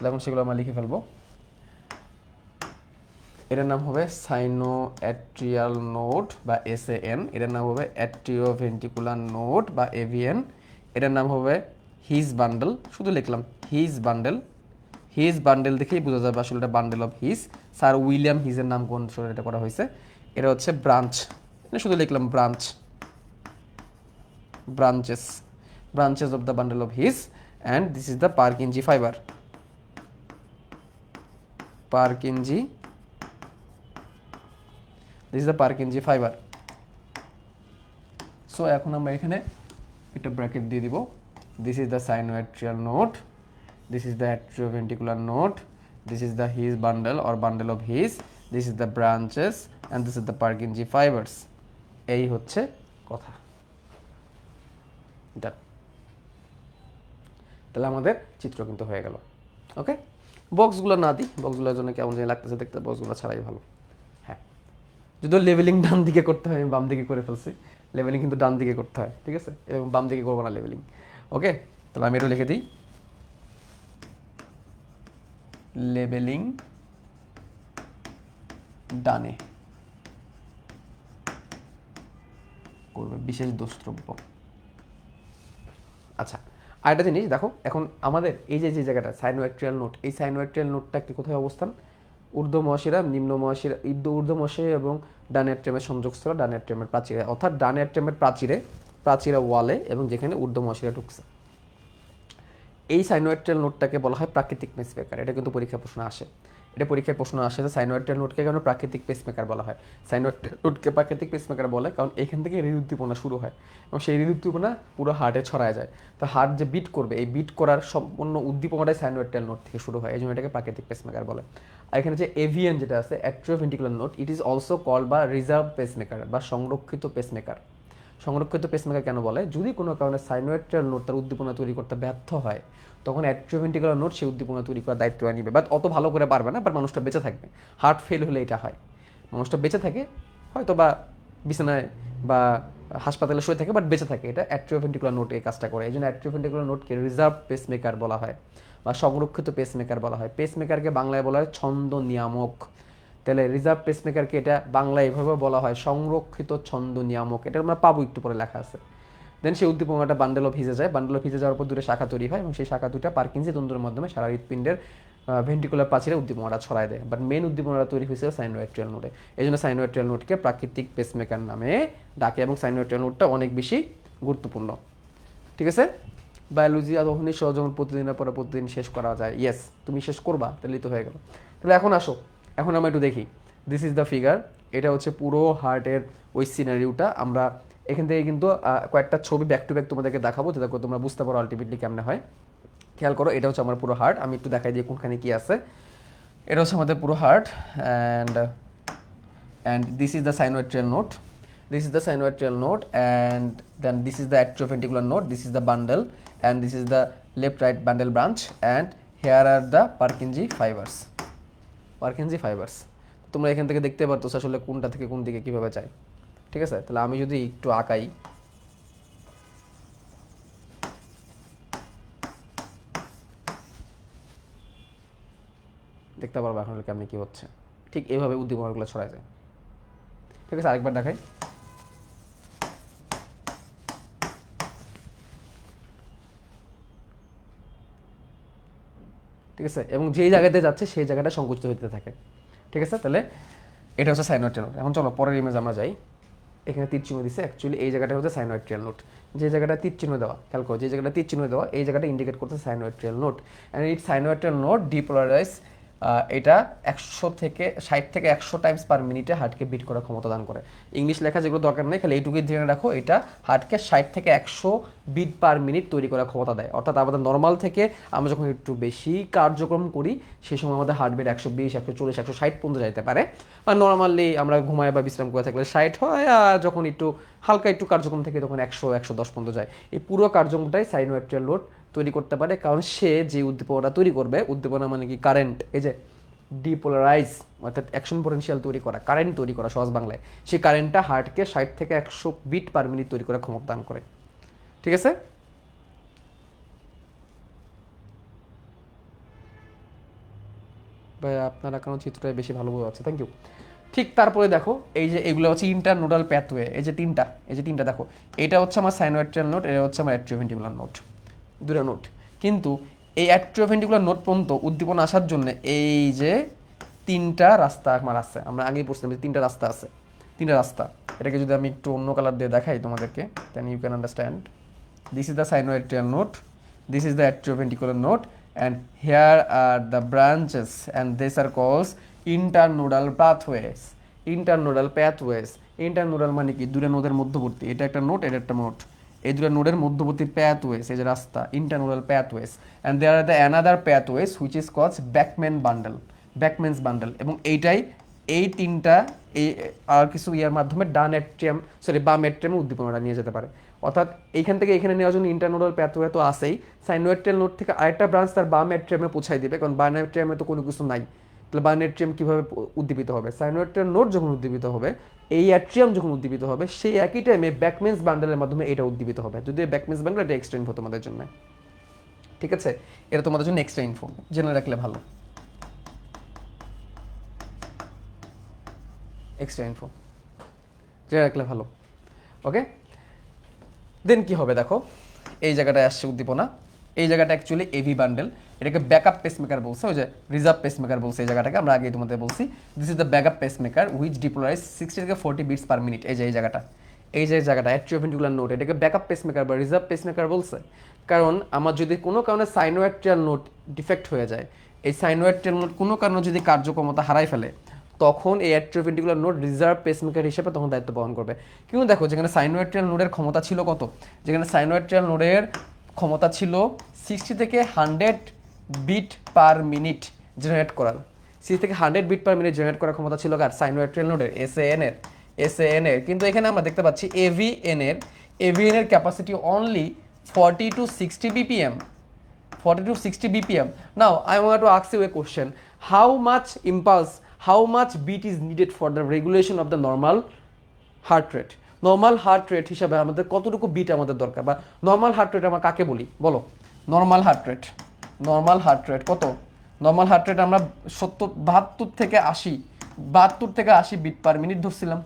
S1: এখন সেগুলো আমরা লিখে ফেলবো। এটার নাম হবে সাইনোঅ্যাট্রিয়াল নোড বা SAN, এটার নাম হবে অ্যাট্রিওভেন্ট্রিকুলার নোড বা AVN, এটার নাম হবে হিজ বান্ডেল, শুধু লিখলাম হিজ বান্ডেল দেখেই বোঝা যাবে আসলে এটা bundle of His. Sir William হিজের নাম কোন এটা করা হয়েছে। এটা হচ্ছে ব্রাঞ্চ, শুধু লিখলাম branches of the bundle of his, and this is the Purkinje fiber. This is the Purkinje fiber. So এখন আমরা এখানে একটা ব্র্যাকেট দিয়ে দিব। This is the sinoatrial node, this is the atrioventricular node, this is the His bundle or bundle of His, this is the branches, and this is the Purkinje fibers. এই হচ্ছে কথা। তাহলে আমাদের চিত্র কিন্তু হয়ে গেল। ওকে, বক্সগুলো না দিই, বক্সগুলোর জন্য কেমন জানি লাগতেছে দেখতে, বক্সগুলো ছাড়াই ভালো। হ্যাঁ, যদিও লেভেলিং ডান দিকে করতে হয়, আমি বাম দিকে করে ফেলছি। লেভেলিং কিন্তু ডান দিকে করতে হয়, ঠিক আছে, এবং বাম দিকে করবো না লেভেলিং। ওকে, তাহলে আমি এটা লিখে দিই, লেবেলিং ডানে করবে, বিশেষ দ্রষ্টব্য। আচ্ছা, আরেকটা জিনিস দেখো, এখন আমাদের এই যে জায়গাটা সাইনোঅ্যাট্রিয়াল নোড, এই সাইনোঅ্যাট্রিয়াল নোডটা একটি কোথায় অবস্থান? ঊর্ধ্ব মহাশিরা, নিম্ন মহাশিরা, ঊর্ধ্ব মহাশিরা এবং ডান অ্যাট্রিয়ামের সংযোগস্থল, ডান অ্যাট্রিয়ামের প্রাচীরে, অর্থাৎ ডান অ্যাট্রিয়ামের প্রাচীরে ওয়ালে, এবং যেখানে ঊর্ধ্ব মহাশিরা ঢুকছে। এই সাইনোঅ্যাট্রিয়াল নোডটাকে বলা হয় প্রাকৃতিক পেসমেকার। এটা কিন্তু পরীক্ষায় প্রশ্ন আসে, যে সাইনোঅ্যাট্রিয়াল নোডকে কেন প্রাকৃতিক পেসমেকার বলা হয়। সাইনোঅ্যাট্রিয়াল নোডকে প্রাকৃতিক পেসমেকার বলে কারণ এখান থেকে হৃদউদ্দীপনা শুরু হয় এবং সেই হৃদউদ্দীপনা পুরো হার্টে ছড়ায় যায়। তো হার্ট যে বিট করবে, এই বিট করার সম্পূর্ণ উদ্দীপনাটাই সাইনোঅ্যাট্রিয়াল নোড থেকে শুরু হয়, এই জন্য এটাকে প্রাকৃতিক পেসমেকার বলে। আর এখানে যে AVN যেটা আছে, atrioventricular node, it is also called বা রিজার্ভ পেসমেকার বা সংরক্ষিত পেসমেকার। সংরক্ষিত পেসমেকার কেন বলে? যদি কোনো কারণে সাইনোঅ্যাট্রিয়াল নোড তার উদ্দীপনা তৈরি করতে ব্যর্থ হয়, তখন অ্যাট্রিওভেন্ট্রিকুলার নোড সেই উদ্দীপনা তৈরি করার দায়িত্ব নিবে, বাট অত ভালো করে পারবে না, বাট মানুষটা বেঁচে থাকবে। হার্ট ফেল হলে এটা হয়, মানুষটা বেঁচে থাকে, হয়তো বা বিছানায় বা হাসপাতালে শুয়ে থাকে, বাট বেঁচে থাকে। এটা অ্যাট্রিওভেন্ট্রিকুলার নোড এই কাজটা করে, এই জন্য অ্যাট্রিওভেন্ট্রিকুলার নোডকে রিজার্ভ পেসমেকার বলা হয় বা সংরক্ষিত পেসমেকার বলা হয়। পেসমেকারকে বাংলায় বলা হয় ছন্দ নিয়ামক। তাহলে রিজার্ভ পেসমেকারকে এটা বাংলায় এভাবে বলা হয় সংরক্ষিত ছন্দ নিয়ামক। এটা আমরা পাবো একটু পরে, লেখা আছে। দেন সেই উদ্দীপনাটা বান্ডেল অফ হিজে যায়, বান্ডেল অফ হিজে যাওয়ার পর দুটো শাখা তৈরি হয় এবং সেই শাখা দুটা পার্কিনজি তন্তুর মাধ্যমে সারা হৃৎপিণ্ডের ভেন্ট্রিকুলার প্রাচীরে উদ্দীপনাটা ছড়ায় দেয়। বাট মেন উদ্দীপনাটা তৈরি হয়েছে সাইনোঅ্যাট্রিয়াল নোডে, এই জন্য সাইনোঅ্যাট্রিয়াল নোডকে প্রাকৃতিক পেসমেকার নামে ডাকে এবং সাইনোঅ্যাট্রিয়াল নোডটা অনেক বেশি গুরুত্বপূর্ণ। ঠিক আছে, বায়োলজি তখনই সহজ যখন প্রতিদিনের পরে প্রতিদিন শেষ করা যায়। ইয়েস, তুমি শেষ করবা, তাহলেই তো হয়ে গেল। তাহলে এখন আসো, এখন আমরা একটু দেখি। দিস ইজ দ্য ফিগার, এটা হচ্ছে পুরো হার্টের ওই সিনারিওটা। আমরা এখান থেকে কিন্তু কয়েকটা ছবি ব্যাক টু ব্যাক তোমাদেরকে দেখাবো, যাতে করে তোমরা বুঝতে পারো আলটিমেটলি কেমনে হয়। খেয়াল করো, এটা হচ্ছে আমার পুরো হার্ট, আমি একটু দেখাই দিই কোনখানে কি আছে। এটা হচ্ছে আমাদের পুরো heart, and this is the sinoatrial node. This is the sinoatrial node, and then this is the atrioventricular node. This is the bundle, and this is the left right bundle branch, and here are the Purkinje fibers. Purkinje fibers. তোমরা এখান থেকে দেখতে পারতো আসলে কোনটা থেকে কোন দিকে কিভাবে যায়। ঠিক আছে, তাহলে আমি যদি একটু আঁকাই, দেখতে পারবো এখন কেমনি কি হচ্ছে। ঠিক এইভাবে উদ্দীপনাগুলো ছড়ায় যায়। ঠিক আছে, আরেকবার দেখাই। ঠিক আছে, এবং যেই জায়গাতে যাচ্ছে সেই জায়গাটা সংকুচিত হতে থাকে। ঠিক আছে, তাহলে এটা হচ্ছে সাইনোয়াইট্রিয়াল নোড। এখন চলো পরের ইমেজ আমরা যাই। এখানে তীর চিহ্ন দিচ্ছে, অ্যাকচুয়ালি এই জায়গাটা হচ্ছে সাইনোয়াইট্রিয়াল নোড। যে জায়গাটা তীর চিহ্ন দেওয়া, খেয়াল করো, যে জায়গাটা তীর চিহ্ন দেওয়া এই জায়গাটা ইন্ডিকেট করছে সাইনোয়াইট্রিয়াল নোড। অ্যান্ড ইট সাইনোয়াইট্রিয়াল নোড ডিপোলারাইজ, এটা 100 থেকে 60 থেকে 100 টাইমস পার মিনিটে হার্টকে বিট করার ক্ষমতা দান করে। ইংলিশ লেখা যেগুলো দরকার নেই, খালি এইটুকুই জেনে রাখো, এটা হার্টকে 60 থেকে 100 বিট পার মিনিট তৈরি করার ক্ষমতা দেয়। অর্থাৎ আমাদের নর্মাল থেকে আমরা যখন একটু বেশি কার্যক্রম করি সেই সময় আমাদের হার্টবিট 120, 140, 160 পর্যন্ত যাইতে পারে। আর নর্মালি আমরা ঘুমায় বা বিশ্রাম করে থাকলে 60 হয়, আর যখন একটু হালকা একটু কার্যক্রম থেকে তখন 100, 110 পর্যন্ত যায়। এই পুরো কার্যক্রমটাই সাইনোয়াইট্রিয়াল নোড তৈরি করতে পারে, কারণ সে যে উদ্দীপনাটা তৈরি করবে, উদ্দীপনা মানে কি কারেন্ট, এই যে ডিপোলারাইজ অর্থাৎ অ্যাকশন পোটেনশিয়াল তৈরি করা, কারেন্ট তৈরি করা সহজ বাংলায়, সেই কারেন্টটা হার্টকে 60 থেকে 100 বিট পার মিনিট তৈরি করার ক্ষমতা দান করে। ঠিক আছে, ভাই আপনার আঁকানো চিত্রটা বেশি ভালো বোঝা যাচ্ছে, থ্যাংক ইউ। ঠিক তারপরে দেখো, এই যে এগুলো হচ্ছে ইন্টারনোডাল প্যাথওয়ে, এই যে তিনটা দেখো, এটা হচ্ছে আমার সাইনোয়াইট্রিয়াল নোড, এটা হচ্ছে আমার অ্যাট্রিওভেন্ট্রিকুলার নোড, দুটো নোড। কিন্তু এই অ্যাট্রিওভেন্ট্রিকুলার নোড পর্যন্ত উদ্দীপনা আসার জন্য এই যে তিনটা রাস্তা আমার আছে, আমরা আগেই বলছিলাম যে তিনটা রাস্তা আছে, তিনটা রাস্তা। এটাকে যদি আমি একটু অন্য কালার দিয়ে দেখাই তোমাদেরকে, then you can understand. This is the sinoatrial node, this is the atrioventricular node, and here are the branches, and these are called internodal pathways. Internodal pathways, internodal মানে কি, দুটো নোডের মধ্যবর্তী, এটা একটা নোড, এটা একটা নোড, এই দুটো নোডের মধ্যবর্তী pathways, এই যে রাস্তা, internodal pathways, and there are the another pathways which is called Beckman's bundle, এবং এইটাই এই তিনটা এই আর কিছু ইয়ার মাধ্যমে বাম অ্যাট্রিয়ামে উদ্দীপনাটা নিয়ে যেতে পারে। অর্থাৎ এইখান থেকে এখানে নেওয়ার জন্য ইন্টারনোডাল প্যাথওয়ে তো আছেই, সাইনোয়াইট্রিয়াল নোড থেকে আরেকটা ব্রাঞ্চ তার বাম অ্যাট্রিয়ামে পৌঁছাই দিবে, কারণ বাম অ্যাট্রিয়ামে তো কোনো কিছু নাই। তাহলে বাম অ্যাট্রিয়াম কীভাবে উদ্দীপিত হবে? সাইনোয়াইট্রিয়াল নোড যখন উদ্দীপিত হবে, এই অ্যাট্রিয়াম যখন উদ্দীপিত হবে, সেই একই টাইমে ব্যাকমেন্স বান্ডেলের মাধ্যমে এটা উদ্দীপিত হবে। যদি ব্যাকমেন্স বান্ডেল, এটা এক্সট্রা ইনফো তোমাদের জন্য। ঠিক আছে, এটা তোমাদের জন্য এক্সট্রা ইনফো, জেনে রাখলে ভালো, এক্সট্রা ইনফো জেনে রাখলে ভালো। ওকে, দেন কি হবে দেখো, এই জায়গাটায় আসছে উদ্দীপনা, এই জায়গাটা অ্যাকচুয়ালি এভি বান্ডেল, এটাকে ব্যাকআপ পেসমেকার বলছে, ওই যে রিজার্ভ পেসমেকার বলছে এই জায়গাটাকে, আমরা আগে তোমাদের বলছি। This is the backup pacemaker which deployers 60 থেকে 40 বিটস পার মিনিট। এই যে এই জায়গাটা, এই যে জায়গাটা অ্যাট্রিওভেন্ট্রিকুলার নোড, এটাকে ব্যাকআপ পেসমেকার বা রিজার্ভ পেসমেকার বলছে, কারণ আমার যদি কোনো কারণে সাইনোয়াইট্রিয়াল নোড ডিফেক্ট হয়ে যায়, এই সাইনোয়াইট্রিয়াল নোড কোনো কারণে যদি কার্যক্ষমতা হারাই ফেলে, তখন এই অ্যাট্রিওভেন্ট্রিকুলার নোড রিজার্ভ পেসমেকার হিসেবে তখন দায়িত্ব পালন করবে। কিন্তু দেখো, যেখানে সাইনোয়াইট্রিয়াল নোডের ক্ষমতা ছিল কত, যেখানে সাইনোয়াইট্রিয়াল নোডের ক্ষমতা ছিল 60 থেকে 100 বিট পার মিনিট জেনারেট করার, 60 থেকে 100 বিট পার মিনিট জেনারেট করার ক্ষমতা ছিল কার? সাইনোয়াইট্রিয়াল নোডের, এসএএন এর। কিন্তু এখানে আমরা দেখতে পাচ্ছি এভিএন এর capacity only 40 to 60 BPM, 40 to 60 BPM. Now, I want to ask you a question. How much impulse, how much beat is needed for the regulation of the normal heart rate? Normal heart rate হিসাবে আমাদের কতটুকু bit আমাদের দরকার, বা normal heart rate আমরা কাকে বলি বলো? নর্মাল হার্ট রেট কত? নর্মাল হার্ট রেট আমরা 72 থেকে 80 বিট পার মিনিট ধরছিলাম,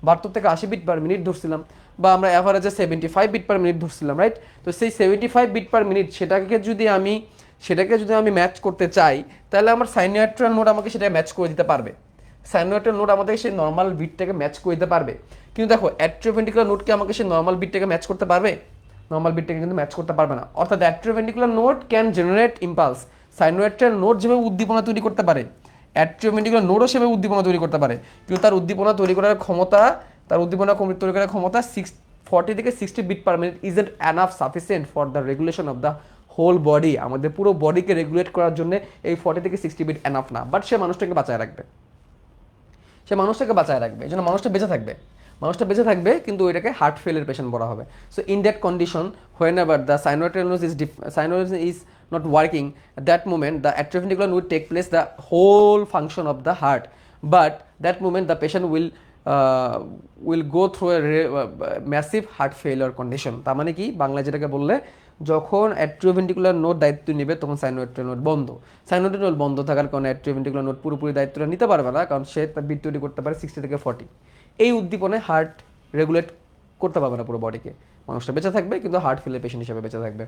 S1: 72 থেকে 80 বিট পার মিনিট ধরছিলাম, বা আমরা অ্যাভারেজে 75 বিট পার মিনিট ধরছিলাম, রাইট? তো সেই 75 বিট পার মিনিট সেটাকে যদি আমি ম্যাচ করতে চাই, তাহলে আমার সাইনোয়াইট্রিয়াল নোড আমাকে সেটা ম্যাচ করে দিতে পারবে, সাইনোয়াইট্রিয়াল নোড আমাদের সেই নর্মাল বিটটাকে ম্যাচ করে দিতে পারবে। কিন্তু দেখো, অ্যাট্রিওভেন্ট্রিকুলার নোড কি আমাকে সেই নর্মাল বিটটাকে ম্যাচ করতে পারবে? নর্মাল বিটটাকে কিন্তু ম্যাচ করতে পারবে না। অর্থাৎ atrioventricular node can generate impulse, sinoatrial node যেভাবে উদ্দীপনা তৈরি করতে পারে, অ্যাট্রিওভেন্ট্রিকুলার নোডও সেভাবে উদ্দীপনা তৈরি করতে পারে, কিন্তু তার উদ্দীপনা তৈরি করার ক্ষমতা, তার উদ্দীপনা তৈরি করার ক্ষমতা 40 থেকে 60 beat per minute isn't enough sufficient for the regulation of the whole body. আমাদের পুরো বডিকে রেগুলেট করার জন্য এই 40 থেকে 60 বিট এনাফ না, বাট সে মানুষটাকে বাঁচায় রাখবে, সে মানুষটাকে বাঁচায় রাখবে, এই জন্য মানুষটা বেঁচে থাকবে, মানুষটা বেঁচে থাকবে, কিন্তু ওইটাকে হার্ট ফেলের পেশেন্ট বলা হবে। So in that condition whenever the sinoatrial node is not working, at that moment the atrioventricular would take place the whole function of the heart, but that moment the patient will go through a massive heart failure condition। তার মানে কি, বাংলা যেটাকে বললে, যখন atrioventricular node দায়িত্ব নেবে তখন সাইনোয়াট্রিয়াল node বন্ধ, সাইনোয়াট্রিয়াল নোড বন্ধ থাকার কারণে অ্যাট্রিওভেন্ট্রিকুলার নোড পুরোপুরি দায়িত্বটা নিতে পারবে না, কারণ সে তার বিট তৈরি করতে পারে 60 থেকে 40। এই উদ্দীপনায় হার্ট রেগুলেট করতে পারবে না পুরো বডিকে, মানুষটা বেঁচে থাকবে কিন্তু হার্ট ফেলের পেশেন্ট হিসেবে বেঁচে থাকবে,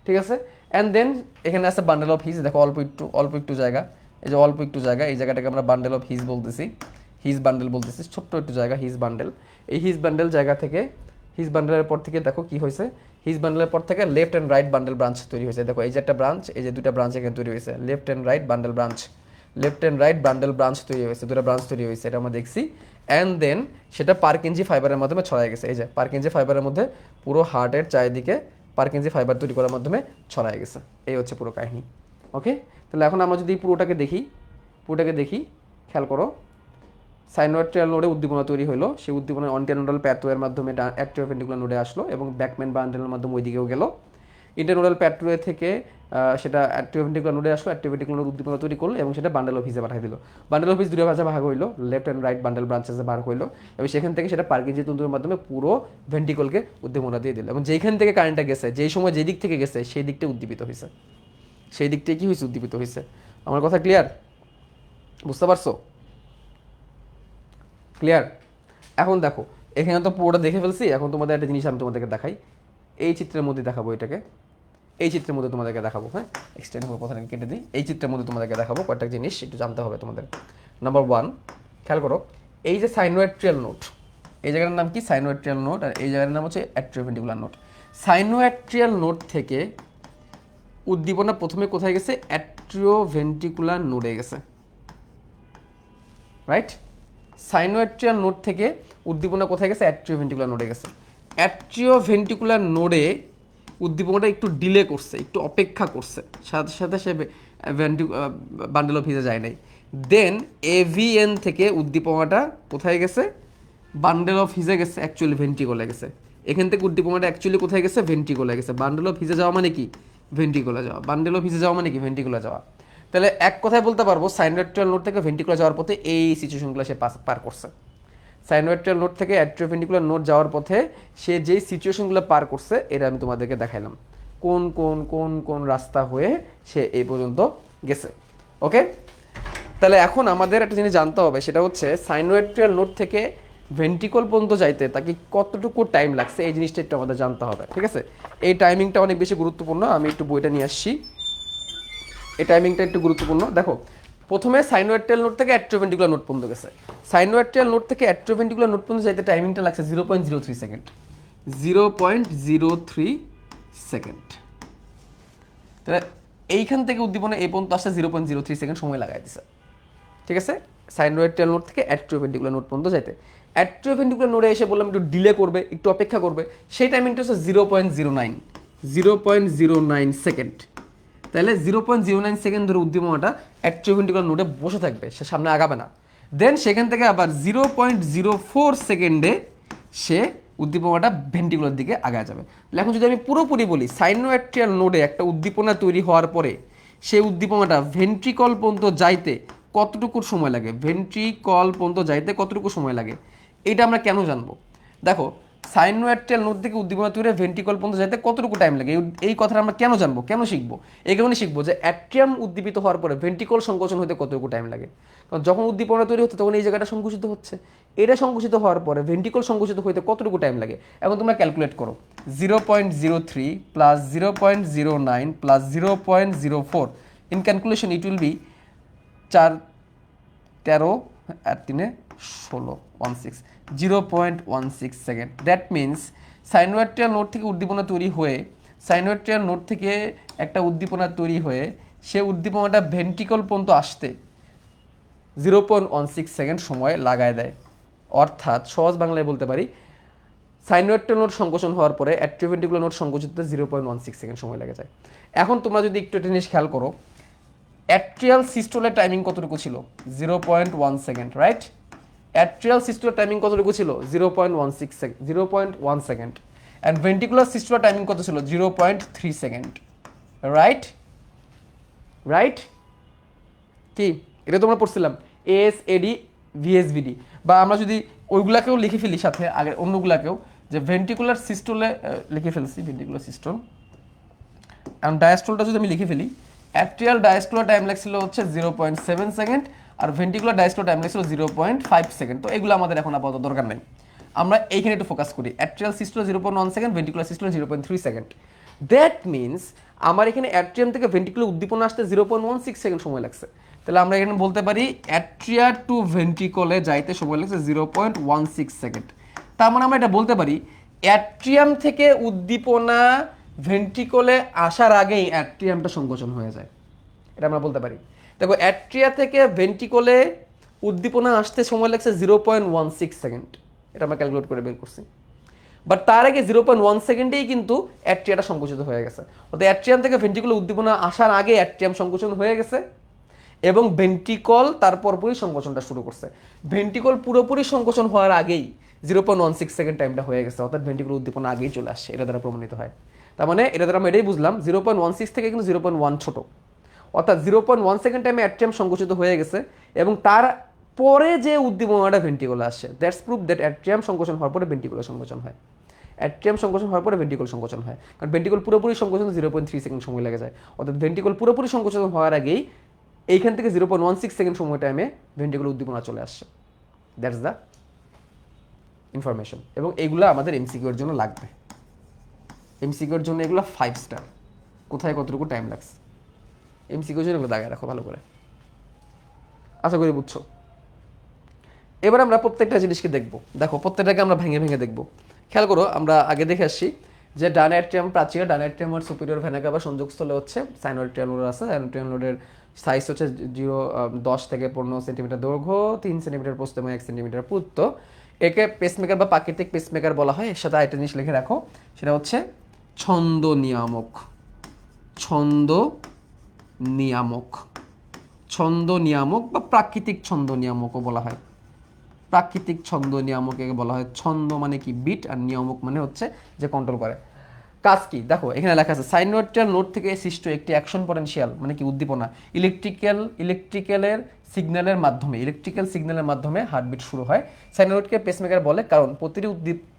S1: ঠিক আছে। অ্যান্ড দেন এখানে আছে বান্ডেল অফ হিজ, দেখো অল্প একটু জায়গা, এই যে অল্প একটু জায়গা, এই জায়গাটাকে আমরা বান্ডেল অফ হিজ বলতেছি, হিজ বান্ডেল বলতেছি, ছোট্ট একটু জায়গা হিজ বান্ডেল। এই হিজ বান্ডেল জায়গা থেকে, হিজ বান্ডেলের পর থেকে দেখো কি হয়েছে, হিজ বান্ডেলের পর থেকে left and right bundle branch তৈরি হয়েছে। দেখো এই যে একটা ব্রাঞ্চ, এই যে দুটা ব্রাঞ্চ এখানে তৈরি হয়েছে, left and right bundle branch, left and right bundle branch তৈরি হয়েছে, দুটো ব্রাঞ্চ তৈরি হয়েছে, এটা আমরা দেখছি। অ্যান্ড দেন সেটা পার্কিনজি ফাইবারের মাধ্যমে ছড়ায় গেছে, এই যে পার্কিনজি ফাইবারের মধ্যে পুরো হার্টের চারিদিকে পার্কিনজি ফাইবার তৈরি করার মাধ্যমে ছড়ায় গেছে। এই হচ্ছে পুরো কাহিনী। ওকে, তাহলে এখন আমরা যদি পুরোটাকে দেখি, খেয়াল করো, সাইনোয়াট্রিয়াল নোডে উদ্দীপনা তৈরি হলো, সেই উদ্দীপনা অন্টিনোডাল প্যাথওয়ের মাধ্যমে অ্যাট্রিওভেন্ট্রিকুলার নোডে আসলো এবং ব্যাকম্যান বান্ডেলের মাধ্যমে ওইদিকেও গেল। ইন্টারনোডাল প্যাথওয়ে থেকে সেটা অ্যাট্রিওভেন্ট্রিকুলার নোডে আসলো, অ্যাট্রিওভেন্ট্রিকুলার নোড উদ্দীপনা তৈরি করলো এবং সেটা বান্ডেল অফ হিজে পাঠিয়ে দিল। বান্ডেল অফ হিজ দুটো ভাগে ভাগ হইলো, লেফট অ্যান্ড রাইট বান্ডেল ব্রাঞ্চেসে ভাগ হইলো এবং সেখান থেকে সেটা পার্কিনজি তন্তুর মাধ্যমে পুরো ভেন্ট্রিকলকে উদ্দীপনা দিয়ে দিল এবং যেখান থেকে কারেন্টটা গেছে, যেই সময় যেই দিক থেকে গেছে সেই দিকটা উদ্দীপিত হয়েছে, সেই দিকটাই কি হয়েছে, উদ্দীপিত হয়েছে। আমার কথা ক্লিয়ার, বুঝতে পারছো? ক্লিয়ার? এখন দেখো এখানে তো পুরোটা দেখে ফেলছি, এখন তোমাদের একটা জিনিস আমি তোমাদেরকে দেখাই, এই চিত্রের মধ্যে দেখাবো এটাকে, এই চিত্রের মধ্যে তোমাদেরকে দেখাবো, হ্যাঁ এক্সটেন্ড করে কথাটাকে কেটে দিই, এই চিত্রের মধ্যে তোমাদেরকে দেখাবো কয়েকটা জিনিস একটু জানতে হবে তোমাদের। নাম্বার 1, খেয়াল করো, এই যে সাইনোয়াট্রিয়াল নোড, এই জায়গাটার নাম কি, সাইনোয়াট্রিয়াল নোড, আর এই জায়গাটার নাম হচ্ছে অ্যাট্রিওভেন্ট্রিকুলার নোড। সাইনোয়াট্রিয়াল নোড থেকে উদ্দীপনা প্রথমে কোথায় গেছে, অ্যাট্রিওভেন্ট্রিকুলার নোডে গেছে, রাইট? সাইনোয়াট্রিয়াল নোড থেকে উদ্দীপনা কোথায় গেছে, অ্যাট্রিওভেন্ট্রিকুলার নোডে গেছে। অ্যাট্রিওভেন্ট্রিকুলার নোডে উদ্দীপনাটা একটু ডিলে করছে, একটু অপেক্ষা করছে, সাথে সাথে সে বান্ডেল অফ হিজে যায় নাই। দেন এভিএন থেকে উদ্দীপনাটা কোথায় গেছে, বান্ডেল অফ হিজে গেছে, অ্যাকচুয়ালি ভেন্ট্রিকলে গেছে। এখান থেকে উদ্দীপনাটা অ্যাকচুয়ালি কোথায় গেছে, ভেন্ট্রিকলে গেছে। বান্ডেল অফ হিজে যাওয়া মানে কি, ভেন্ট্রিকলে যাওয়া। বান্ডেল অফ হিজে যাওয়া মানে কি, ভেন্ট্রিকলে যাওয়া। তাহলে এক কথায় বলতে পারবো সাইনোয়াট্রিয়াল নোড থেকে ভেন্ট্রিকুলার যাওয়ার পথে এই সিচুয়েশনগুলো সে পার করছে। সাইনোয়াট্রিয়াল নোড থেকে অ্যাট্রিওভেন্ট্রিকুলার নোড যাওয়ার পথে সে যেই সিচুয়েশনগুলো পার করছে এটা আমি তোমাদেরকে দেখাইলাম, কোন কোন কোন কোন রাস্তা হয়ে সে এই পর্যন্ত গেছে। ওকে, তাহলে এখন আমাদের একটা জিনিস জানতে হবে, সেটা হচ্ছে সাইনোয়াট্রিয়াল নোড থেকে ভেন্ট্রিকল পর্যন্ত যাইতে তাকে কতটুকু টাইম লাগছে, এই জিনিসটা একটু আমাদের জানতে হবে, ঠিক আছে? এই টাইমিংটা অনেক বেশি গুরুত্বপূর্ণ, আমি একটু বইটা নিয়ে আসছি, এই টাইমিংটা একটু গুরুত্বপূর্ণ। দেখো প্রথমে সাইনোয়াট্রিয়াল নোড থেকে অ্যাট্রিওভেন্ট্রিকুলার নোড পর্যন্ত গেছে, সাইনোয়াট্রিয়াল নোড থেকে অ্যাট্রিওভেন্ট্রিকুলার নোড পর্যন্ত যাইতে টাইমিংটা লাগছে 0.03 সেকেন্ড, 0.03 সেকেন্ড। তাহলে এইখান থেকে উদ্দীপনা এই পর্যন্ত আসতে 0.03 সেকেন্ড সময় লাগাই দিছে, ঠিক আছে? সাইনোয়াট্রিয়াল নোড থেকে অ্যাট্রিওভেন্ট্রিকুলার নোড পর্যন্ত যাইতে অ্যাট্রিওভেন্ট্রিকুলার নোডে এসে বললাম একটু ডিলে করবে, একটু অপেক্ষা করবে, সেই টাইমিংটা হচ্ছে 0.09 সেকেন্ড। তাহলে 0.09 সেকেন্ড ধরে উদ্দীপনাটা অ্যাট্রিওভেন্ট্রিকুলার নোডে বসে থাকবে, সে সামনে আগাবে না। দেন সেখান থেকে আবার 0.04 সেকেন্ডে সে উদ্দীপনাটা ভেন্ট্রিকুলার দিকে আগায় যাবে। তাহলে এখন যদি আমি পুরোপুরি বলি, সাইনোয়াট্রিয়াল নোডে একটা উদ্দীপনা তৈরি হওয়ার পরে সেই উদ্দীপনাটা ভেন্ট্রিকল পর্যন্ত যাইতে কতটুকু সময় লাগে, ভেন্ট্রিকল পর্যন্ত যাইতে কতটুকু সময় লাগে, এটা আমরা কেন জানবো? দেখো সাইনোয়াট্রিয়াল নোড থেকে উদ্দীপনা তৈরি ভেন্ট্রিকল পর্যন্ত যাইতে কতটুকু টাইম লাগে, এই কথাটা আমরা কেন জানবো, কেন শিখবো? এই কারণে শিখবো যে অ্যাট্রিয়াম উদ্দীপিত হওয়ার পরে ভেন্ট্রিকল সংকোচন হতে কতটুকু টাইম লাগে। কারণ যখন উদ্দীপনা তৈরি হচ্ছে তখন এই জায়গাটা সংকুচিত হচ্ছে, এটা সংকুচিত হওয়ার পরে ভেন্ট্রিকল সংকুচিত হতে কতটুকু টাইম লাগে। এখন তোমরা ক্যালকুলেট করো, 0.03 plus 0.09 plus 0.04, in calculation it will be 4, 13 আর 3 0.16 second. That means sinoatrial node থেকে উদ্দীপনা তৈরি হয়ে সাইনোয়াট্রিয়াল নোড থেকে একটা উদ্দীপনা তৈরি হয়ে সে উদ্দীপনাটা ভেন্ট্রিকল পর্যন্ত আসতে 0.16 সেকেন্ড সময় লাগায় দেয়। অর্থাৎ সহজ বাংলায় বলতে পারি সাইনোয়াট্রিয়াল নোড সংকোচন হওয়ার পরে অ্যাট্রিওভেন্ট্রিকুলার নোড সংকোচিত 0.16 সেকেন্ড সময় লেগে যায়। এখন তোমরা যদি একটু একটা জিনিস খেয়াল করো, অ্যাট্রিয়াল সিস্টোলের টাইমিং কতটুকু ছিল? 0.1 সেকেন্ড, রাইট? অ্যাট্রিয়াল সিস্টোলের টাইমিং কতটুকু ছিল? 0.1 সেকেন্ড। অ্যান্ড ভেন্ট্রিকুলার সিস্টোলের টাইমিং কত ছিল? 0.3 সেকেন্ড, রাইট? রাইট কি এটা তোমরা পড়ছিলাম এস এডি ভিএসভিডি, বা আমরা যদি ওইগুলাকেও লিখে ফেলি সাথে আগে অন্যগুলাকেও, যে ভেন্ট্রিকুলার সিস্টোলে লিখে ফেলছি ভেন্ট্রিকুলার সিস্টোল, এবং ডায়াস্টোলটা যদি আমি লিখে ফেলি, অ্যাট্রিয়াল ডায়াস্টোলার টাইম লাগছিল হচ্ছে 0.7 সেকেন্ড, আর ভেন্ট্রিকুলার ডায়াস্টোলার টাইম লাগছিল 0.5 সেকেন্ড। তো এগুলো আমাদের এখন আপাতত দরকার নেই, আমরা এইখানে একটু ফোকাস করি। Atrial systole 0.1 second, ventricular systole 0.3 second. That means আমার এখানে অ্যাট্রিয়াম থেকে ভেন্ট্রিকুলার উদ্দীপনা আসতে 0.16 সেকেন্ড সময় লাগছে। তাহলে আমরা এখানে বলতে পারি অ্যাট্রিয়া টু ভেন্ট্রিকলে যাইতে সময় লাগছে 0.16 সেকেন্ড। তার মানে আমরা এটা বলতে পারি অ্যাট্রিয়াম থেকে উদ্দীপনা ভেন্ট্রিকলে আসার আগেই অ্যাট্রিয়ামটা সংকোচন হয়ে যায়, এটা আমরা বলতে পারি। দেখো অ্যাট্রিয়া থেকে ভেন্ট্রিকলে উদ্দীপনা আসতে সময় লাগছে 0.16 সেকেন্ড, এটা আমরা ক্যালকুলেট করে বের করছি। বাট তার আগে 0.1 সেকেন্ডেই কিন্তু অ্যাট্রিয়াটা সংকুচিত হয়ে গেছে। অর্থাৎ অ্যাট্রিয়াম থেকে ভেন্ট্রিকল উদ্দীপনা আসার আগে অ্যাট্রিয়াম সংকোচন হয়ে গেছে এবং ভেন্ট্রিকল তার পরপরই সংকোচনটা শুরু করছে। ভেন্ট্রিকল পুরোপুরি সংকোচন হওয়ার আগেই 0.16 সেকেন্ড টাইমটা হয়ে গেছে, অর্থাৎ ভেন্ট্রিকল উদ্দীপনা আগেই চলে আসছে, এটা দ্বারা প্রমাণিত হয়। তার মানে এটা দ্বারা আমরা এটাই বুঝলাম 0.16 থেকে কিন্তু 0.1 ছোট, অর্থাৎ 0.1 সেকেন্ড টাইমে অ্যাট্রিয়াম সংকুচিত হয়ে গেছে এবং তার পরে যে উদ্দীপনাটা ভেন্ট্রিকলে আসছে, দ্যাটস প্রুফ দ্যাট অ্যাট্রিয়াম সংকোচন হওয়ার পরে ভেন্ট্রিকুলার সংকোচন হয়। অ্যাট্রিয়াম সংকোচন হওয়ার পরে ভেন্ট্রিকল সংকোচন হয়, কারণ ভেন্ট্রিকল পুরোপুরি সংকোচন 0.3 সেকেন্ড সময় লেগে যায়। অর্থাৎ ভেন্ট্রিকল পুরোপুরি সংকোচন হওয়ার আগেই এইখান থেকে 0.16 সেকেন্ড সময় টাইমে ভেন্ট্রিকল উদ্দীপনা চলে আসছে। That's the information. এবং এইগুলো আমাদের এমসিকিউর জন্য লাগবে, এমসিকিউর জন্য এগুলো 5 স্টার। কোথায় কতটুকু টাইম লাগছে এমসিকিউর জন্য এগুলো দাগায় রাখো ভালো করে, আশা করি বুঝছো। এবার আমরা প্রত্যেকটা জিনিসকে দেখবো, দেখো প্রত্যেকটাকে আমরা ভেঙে ভেঙে দেখবো। খেয়াল করো, আমরা আগে দেখে আসছি যে ডান অ্যাট্রিয়াম প্রাচীর, ডান অ্যাট্রিয়াম আর সুপিরিয়র ভেনা কাভা সংযোগস্থলে হচ্ছে সাইনোয়াট্রিয়াল নোড আছে। সাইনোয়াট্রিয়াল নোডের সাইজ হচ্ছে 10 থেকে 15 সেন্টিমিটার দৈর্ঘ্য, 3 সেন্টিমিটার প্রস্থ এবং 1 সেন্টিমিটার পুত্ত। একে পেসমেকার বা প্রাকৃতিক পেসমেকার বলা হয়। এর সাথে আরেকটা জিনিস লিখে রাখো, সেটা হচ্ছে ছন্দ নিয়ামক। ছন্দ নিয়ামক, ছন্দ নিয়ামক বা প্রাকৃতিক ছন্দ নিয়ামকও বলা হয়। প্রাকৃতিক ছন্দ নিয়ামকে বলা হয়। ছন্দ মানে কি? বিট, আর নিয়ামক মানে হচ্ছে যে কন্ট্রোল করে। কাজ কি দেখো, এখানে লেখা আছে সাইনোয়াট্রিয়াল নোড থেকে সৃষ্ট একটি অ্যাকশন পটেনশিয়াল মানে কি উদ্দীপনা ইলেকট্রিক্যাল সিগন্যালের মাধ্যমে হার্টবিট শুরু হয়। সাইনোয়াটকে পেসমেকার বলে কারণ প্রতিটি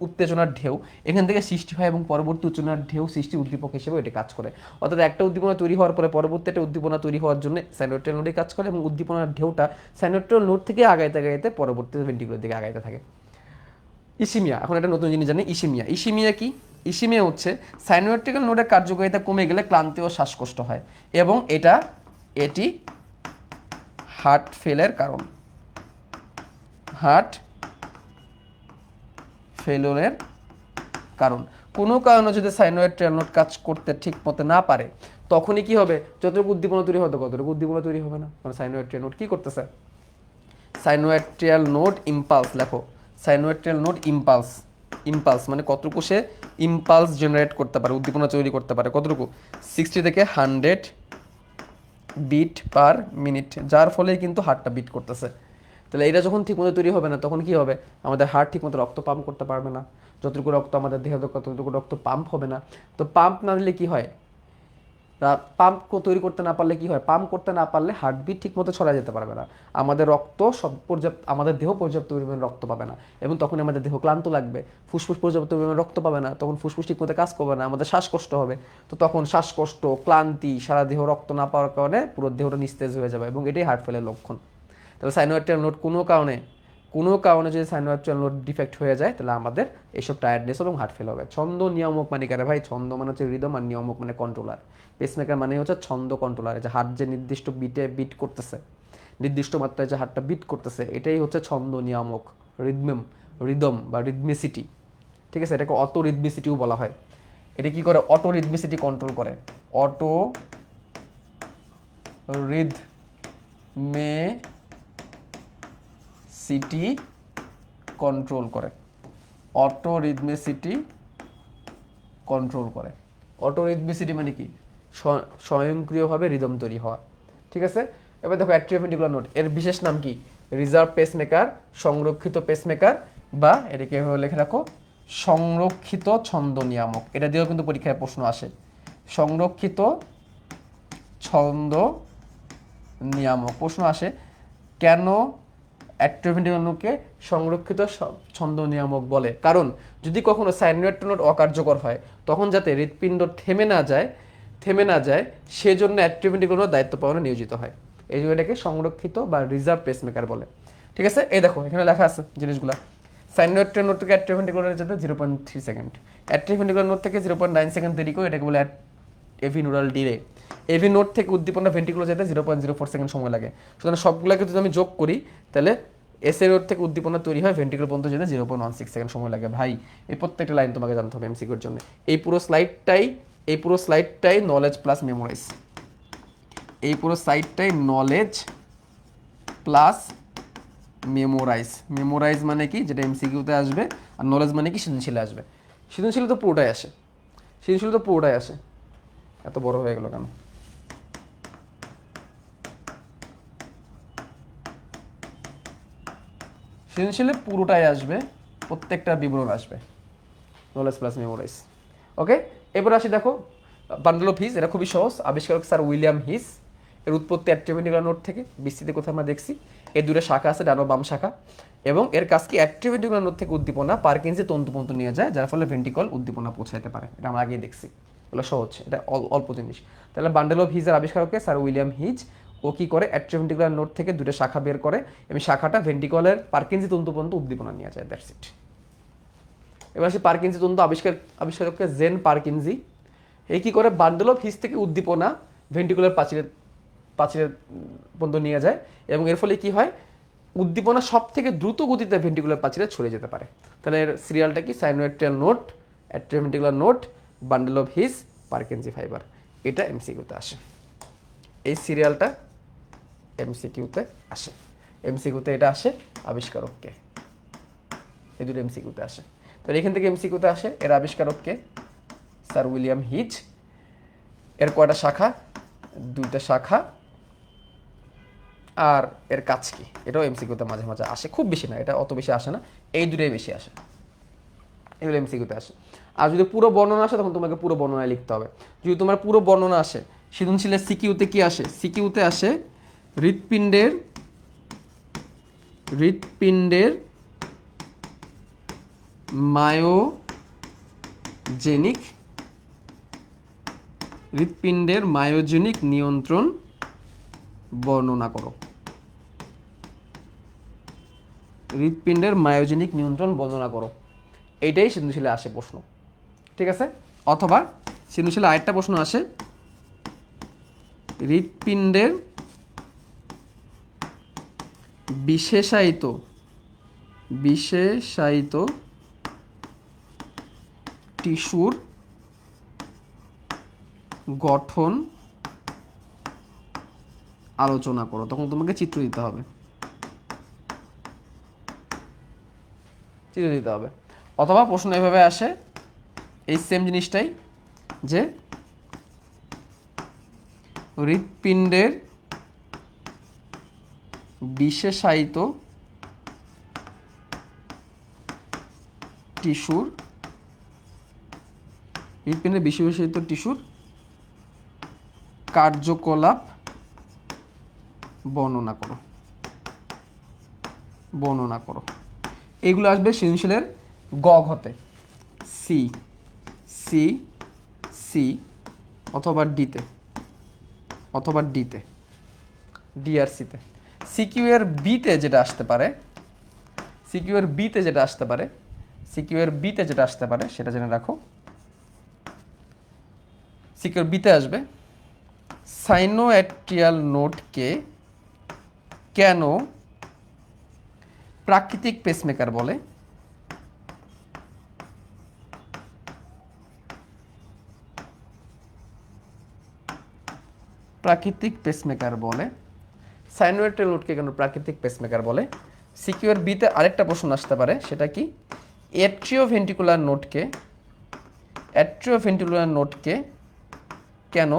S1: উত্তেজনার ঢেউ এখান থেকে সৃষ্টি হয় এবং পরবর্তী উত্তেজনার ঢেউ সৃষ্টি উদ্দীপক হিসেবে এটি কাজ করে। অর্থাৎ একটা উদ্দীপনা তৈরি হওয়ার পরে পরবর্তী একটা উদ্দীপনা তৈরি হওয়ার জন্য সাইনোয়াট্রিয়াল নোডে কাজ করে এবং উদ্দীপনার ঢেউটা সাইনোয়াট্রিয়াল নোড থেকে আগাইতে পরবর্তী ভেন্ট্রিকুলার দিকে আগাইতে থাকে। ইসিমিয়া, এখন একটা নতুন জিনিস জানি, ইসিমিয়া কি? ইসিমিয়া হচ্ছে সাইনোয়াট্রিক্যাল নোডের কার্যকারিতা কমে গেলে ক্লান্তি ও শ্বাসকষ্ট হয় এবং এটি হার্ট ফেলের কারণ। হার্ট ফেলিওরের কারণ। কোনো কারণে যদি সাইনোয়াট্রিয়াল নোড কাজ করতে ঠিক মতো না পারে তখনই কি হবে? যতটুকু উদ্দীপনা তৈরি হতো কতটুকু উদ্দীপনা তৈরি হবে না, কারণ সাইনোয়াট্রিয়াল নোড কি করতেছে? সাইনোয়াট্রিয়াল নোড ইম্পালস, লেখো সাইনোয়াট্রিয়াল নোড ইম্পালস মানে কতটুকু সে ইম্পালস জেনারেট করতে পারে, উদ্দীপনা তৈরি করতে পারে কতটুকু? 60 থেকে 100 বিট পার মিনিট, যার ফলে কিন্তু হার্টটা বিট করতেছে। তাহলে এটা যখন ঠিকমতো তৈরি হবে না তখন কি হবে? আমাদের হার্ট ঠিকমতো রক্ত পাম্প করতে পারবে না, যতটুকু রক্ত আমাদের দেহে দরকার ততটুকু রক্ত পাম্প হবে না। তো পাম্প না দিলে কি হয়? পাম্প তৈরি করতে না পারলে কি হয়? পাম্প করতে না পারলে হার্টবিট ঠিক মতো ছড়া যেতে পারবে না, আমাদের রক্ত আমাদের দেহ পর্যাপ্ত পরিমাণ রক্ত পাবে না এবং তখন আমাদের দেহ ক্লান্ত লাগবে, ফুসফুস পর্যাপ্ত পরিমাণ রক্ত পাবে না, তখন ফুসফুস ঠিক মতো কাজ করবে না, আমাদের শ্বাসকষ্ট হবে। তো তখন শ্বাসকষ্ট, ক্লান্তি, সারা দেহ রক্ত না পাওয়ার কারণে পুরো দেহটা নিস্তেজ হয়ে যাবে এবং এটাই হার্ট ফেলের লক্ষণ। তাহলে সাইনোয়াট্রিয়াল নোড কোনো কারণে যদি সাইনোয়াট্রিয়াল নোড ডিফেক্ট হয়ে যায় তাহলে আমাদের এইসব টায়ার্ডনেস এবং হার্ট ফেল হবে। ছন্দ নিয়ামক মানে কারে ভাই? ছন্দ মানে হচ্ছে রিদম, আর নিয়ামক মানে কন্ট্রোলার। পেসমেকার মানে হচ্ছে ছন্দ কন্ট্রোলার, যে হার্ট যে নির্দিষ্ট বিটে বিট করতেছে নির্দিষ্ট মাত্রায় যে হার্টটা বিট করতেছে, এটাই হচ্ছে ছন্দ নিয়ামক, রিদম বা রিদমিসিটি। ঠিক আছে, এটাকে অটো রিদমিসিটিও বলা হয়। এটা কি করে? অটো রিদমিসিটি কন্ট্রোল করে। অটো রিদমেসিটি কন্ট্রোল করে। অটো রিদমেসিটি কন্ট্রোল করে। অটো রিদমিসিটি মানে কি? স্বয়ংক্রিয়ভাবে রিদম তৈরি হওয়া। ঠিক আছে, এবার দেখো অ্যাট্রিওভেন্ট্রিকুলার নোট, এর বিশেষ নাম কি? রিজার্ভ পেসমেকার, সংরক্ষিত পেসমেকার, বা এটাকে লিখে রাখো সংরক্ষিত ছন্দ নিয়ামক। এটা দিয়েও কিন্তু পরীক্ষায় প্রশ্ন আসে। সংরক্ষিত ছন্দ নিয়ামক প্রশ্ন আসে। কেন অ্যাট্রিওভেন্ট্রিকুলার নোটকে সংরক্ষিত ছন্দ নিয়ামক বলে? কারণ যদি কখনো সাইনুয়েট নোট অকার্যকর হয়, তখন যাতে হৃৎপিণ্ড থেমে না যায় সেজন্য অ্যাট্রিওভেন্ট্রিকুলার নোট দায়িত্ব পালনে নিয়োজিত হয়। এই জন্য এটাকে সংরক্ষিত বা রিজার্ভ পেসমেকার বলে। ঠিক আছে, এই দেখো এখানে লেখা আছে জিনিসগুলো। সাইনুয়েট নোট থেকে অ্যাট্রিওভেন্ট্রিকুলার যেতে 0.3 সেকেন্ড, অ্যাট্রিওভেন্ট্রিকুলার নোট থেকে 0.9 সেকেন্ড দেরি করে, এটাকে বলে AV neural delay. AV node থেকে উদ্দীপনা ভেন্ট্রিকুলার যেতে 0.04 সেকেন্ড সময় লাগে। সুতরাং সবগুলোকে যদি আমি যোগ করি, তাহলে এস এ নোট থেকে উদ্দীপনা তৈরি হয়, ভেন্ট্রিকুলার পর্যন্ত যেতে 0.16 সেকেন্ড সময় লাগে। ভাই, এই প্রত্যেকটা লাইন তোমাকে জানতে হবে এমসিকিউর জন্য। এই পুরো স্লাইডটাই নলেজ প্লাস মেমোরাইজ। এই পুরো সাইডটাই নলেজ প্লাস মেমোরাইজ মানে কি? যেটা এমসিকিউতে আসবে। আর নলেজ মানে কি? সৃজনশীলে আসবে। সৃজনশীলে তো পুরোটাই আসে। এত বড় হয়ে গেল কেন? সৃজনশীলে পুরোটাই আসবে, প্রত্যেকটা বিবরণ আসবে, নলেজ প্লাস মেমোরাইজ। ওকে, এবার আসি দেখো বান্ডেল অফ হিস। এটা খুবই সহজ, আবিষ্কারক স্যার উইলিয়াম হিস। এর উৎপত্তি অ্যাট্রিওভেন্ট্রিকুলার নোট থেকে, বিস্তৃতি কোথায় আমরা দেখছি। এর দুটো শাখা আছে, ডান ও বাম শাখা, এবং এর কাজ কি? অ্যাট্রিওভেন্ট্রিকুলার নোট থেকে উদ্দীপনা পারকিনসি তন্তু পর্যন্ত নিয়ে যায়, যার ফলে ভেন্ট্রিকল উদ্দীপনা পৌঁছাতে পারে। এটা আমরা আগেই দেখছি, এগুলো সহজ, এটা অল্প জিনিস। তাহলে বান্ডেল অফ হিজের আবিষ্কারকে স্যার উইলিয়াম হিজ। ও কি করে? অ্যাট্রিওভেন্ট্রিকুলার নোট থেকে দুটো শাখা বের করে, এবং শাখাটা ভেন্ট্রিকলের পারকিনসি তন্তু পর্যন্ত উদ্দীপনা নিয়ে যায়। That's it. এবার সে পারকিনসি তন্তু আবিষ্কারককে জেন পারকিনজি। এই কি করে? বান্ডেল অফ হিস থেকে উদ্দীপনা ভেন্ট্রিকুলার পাঁচিলের পর্যন্ত নিয়ে যায়, এবং এর ফলে কি হয়? উদ্দীপনা সব থেকে দ্রুত গতিতে ভেন্ট্রিকুলার পাঁচিলে ছড়িয়ে যেতে পারে। তাহলে এর সিরিয়ালটা কি? Sinoatrial node, atrioventricular node, bundle of His, Purkinje fibre. এটা এমসিকিউতে আসে। এই সিরিয়ালটা এমসিকিউতে আসে। এমসিকিউতে এটা আসে আবিষ্কারককে, এই দুটো এমসিকিউতে আসে। তো এখান থেকে এমসিকিউতে আসে এর আবিষ্কারককে স্যার উইলিয়াম হিজ। এর কয়টা শাখা? দুইটা শাখা। আর এর কাজ কি? এটাও এমসিকিউতে মাঝে মাঝে আসে, খুব বেশি না, এটা অত বেশি আসে না, এই দুটোই বেশি আসে, এগুলো এমসিকিউতে আসে। আর যদি পুরো বর্ণনা আসে, তখন তোমাকে পুরো বর্ণনায় লিখতে হবে। যদি তোমার পুরো বর্ণনা আসে, সৃজনশীলের সিকিউতে কি আসে? সিকিউতে আসে হৃৎপিণ্ডের মায়োজেনিক নিয়ন্ত্রণ বর্ণনা করো। হৃৎপিণ্ডের মায়োজেনিক নিয়ন্ত্রণ বর্ণনা করো, এইটাই সৃজনশীলে আসে প্রশ্ন। ঠিক আছে, অথবা সৃজনশীলে আরেকটা প্রশ্ন আসে, হৃৎপিণ্ডের বিশেষায়িত টিস্যুর গঠন আলোচনা করো। তখন তোমাকে চিত্র দিতে হবে, অথবা প্রশ্ন এভাবে আসে, এই সেম জিনিসটাই, যে হৃৎপিণ্ডের বিশেষায়িত টিস্যুর কার্যকলাপ বর্ণনা করো। এইগুলো আসবে সৃজনশীলের গ ঘতে, সি অথবা ডিতে, ডিআরসিতে। সিকিউ এর বিতে যেটা আসতে পারে, সেটা জেনে রাখো। সিকিউর বিতে আসবে সাইনোঅ্যাট্রিয়াল নোটকে কেন প্রাকৃতিক পেসমেকার বলে? প্রাকৃতিক পেসমেকার বলে। সাইনুয়েটের নোটকে কেন প্রাকৃতিক পেসমেকার বলে? সিকিউর বিতে আরেকটা প্রশ্ন আসতে পারে, সেটা কি অ্যাট্রিওভেন্ট্রিকুলার নোটকে কেন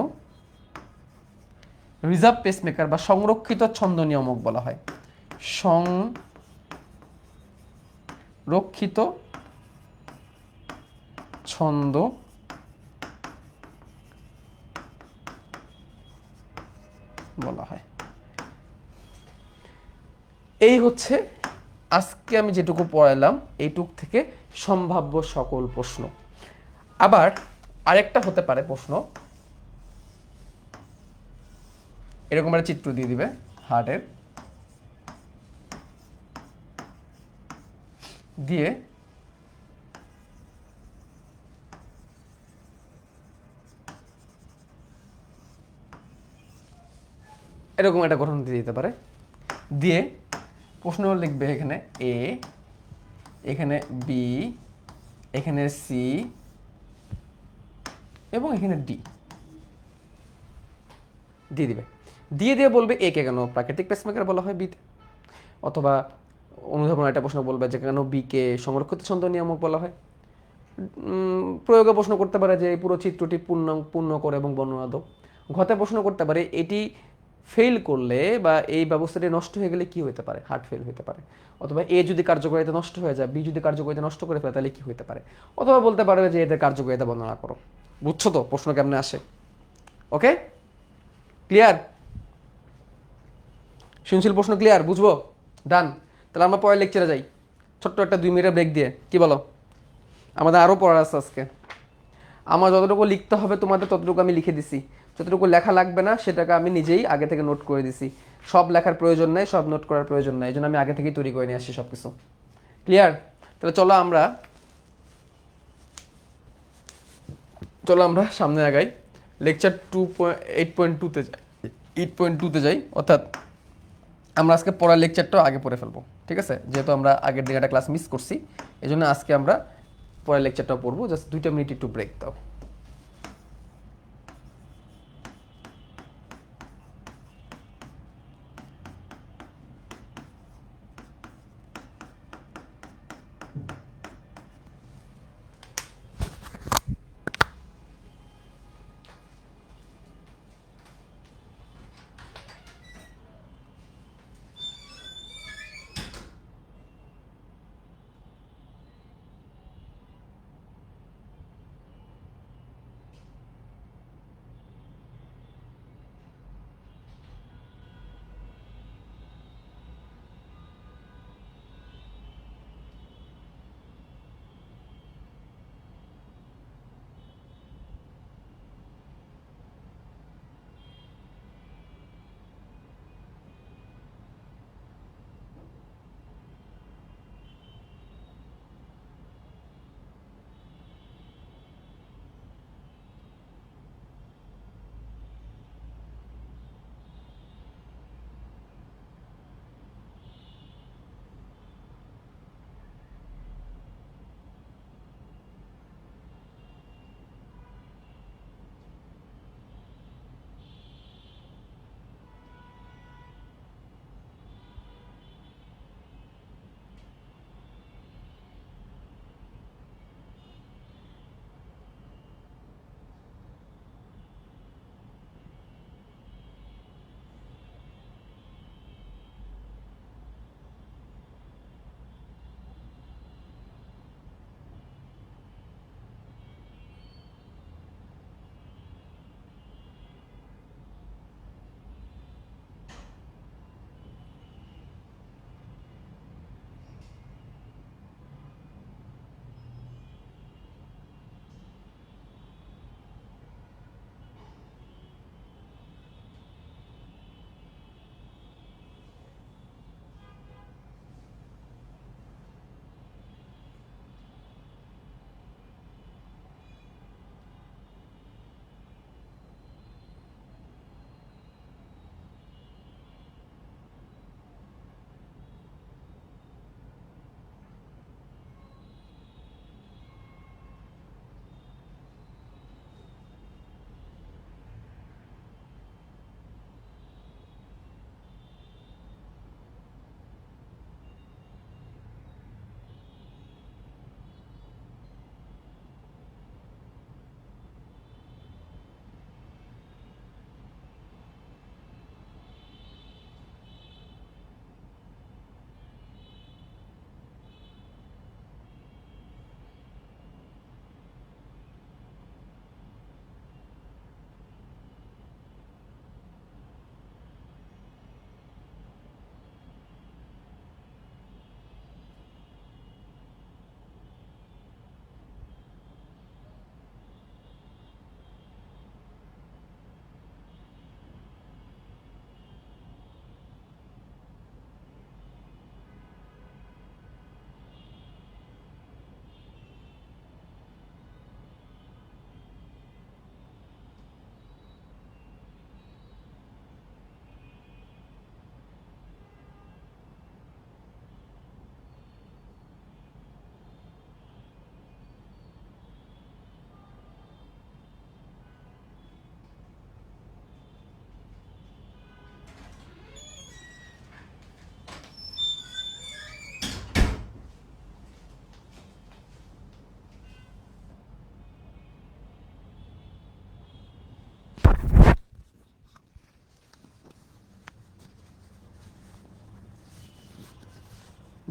S1: রিজার্ভ পেসমেকার বা সংরক্ষিত ছন্দ নিয়ামক বলা হয়? সংরক্ষিত ছন্দ বলা হয়। এই হচ্ছে আজকে আমি যেটুকু পড়াইলাম, এইটুক থেকে সম্ভাব্য সকল প্রশ্ন। আবার আরেকটা হতে পারে প্রশ্ন, এরকম একটা চিত্র দিয়ে দিবে হার্টের, দিয়ে এরকম একটা গঠন দিয়ে দিতে পারে, দিয়ে প্রশ্ন লিখবে এখানে এ, এখানে বি, এখানে সি এবং এখানে ডি দিয়ে দিবে। দিয়ে বলবে এ কে কেন প্রাকৃতিক পেসমেকার বলা হয় বিতে, অথবা অনুধাবন একটা প্রশ্ন বলবে যে কেন বি কে সংরক্ষিত ছন্দ নিয়ামক বলা হয়। প্রয়োগে প্রশ্ন করতে পারে যে এই পুরো চিত্রটি পূর্ণ করে এবং বর্ণনা দাও। ঘতে প্রশ্ন করতে পারে এটি ফেল করলে বা এই ব্যবস্থাটি নষ্ট হয়ে গেলে কি হতে পারে, হার্ট ফেল হতে পারে। অথবা এ যদি কার্যকারিতা নষ্ট হয়ে যায়, বি যদি কার্যকারিতা নষ্ট করে ফেলে তাহলে কি হতে পারে। অথবা বলতে পারবে যে এদের কার্যকারিতা বর্ণনা করো। বুঝছো তো প্রশ্ন কেমনে আসে? ওকে, ক্লিয়ার? শুনছিল প্রশ্ন ক্লিয়ার, বুঝবো? ডান। তাহলে আমরা পরের লেকচারে যাই, ছোট্ট একটা 2 মিনিটের ব্রেক দিয়ে, কি বলো? আমাদের আরও পড়ার আছে আজকে। আমার যতটুকু লিখতে হবে তোমাদের ততটুকু আমি লিখে দিছি, যতটুকু লেখা লাগবে না সেটাকে আমি নিজেই আগে থেকে নোট করে দিছি। সব লেখার প্রয়োজন নেই, সব নোট করার প্রয়োজন নেই, এই জন্য আমি আগে থেকেই তৈরি করে নিয়ে আসছি সব কিছু। ক্লিয়ার? তাহলে চলো আমরা সামনে আগাই, লেকচার 8.2-তে যাই। 8.2-তে যাই, অর্থাৎ আমরা আজকে পড়ার লেকচারটাও আগে পড়ে ফেলবো, ঠিক আছে? যেহেতু আমরা আগের দিন একটা ক্লাস মিস করছি, এই জন্য আজকে আমরা পরের লেকচারটাও পড়বো। জাস্ট 2টা মিনিট একটু ব্রেক দাও।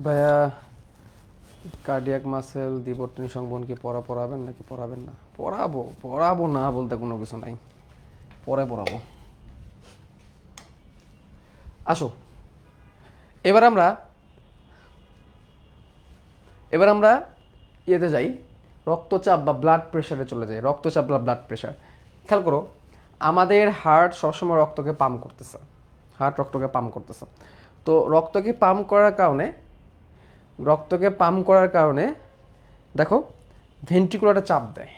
S1: ভাইয়া কার্ডিয়াক মাসেল দিবর্তনী সংবহন কি পড়াবেন নাকি পড়াবেন না? পড়াবো না বলতে কোনো কিছু নাই, পড়াবো। আসো এবার আমরা ইয়েতে যাই, রক্তচাপ বা ব্লাড প্রেশারে চলে যাই। রক্তচাপ বা ব্লাড প্রেশার, খেয়াল করো আমাদের হার্ট সবসময় রক্তকে পাম্প করতেছে। তো রক্তকে পাম্প করার কারণে দেখো ভেন্ট্রিকুলারটা চাপ দেয়,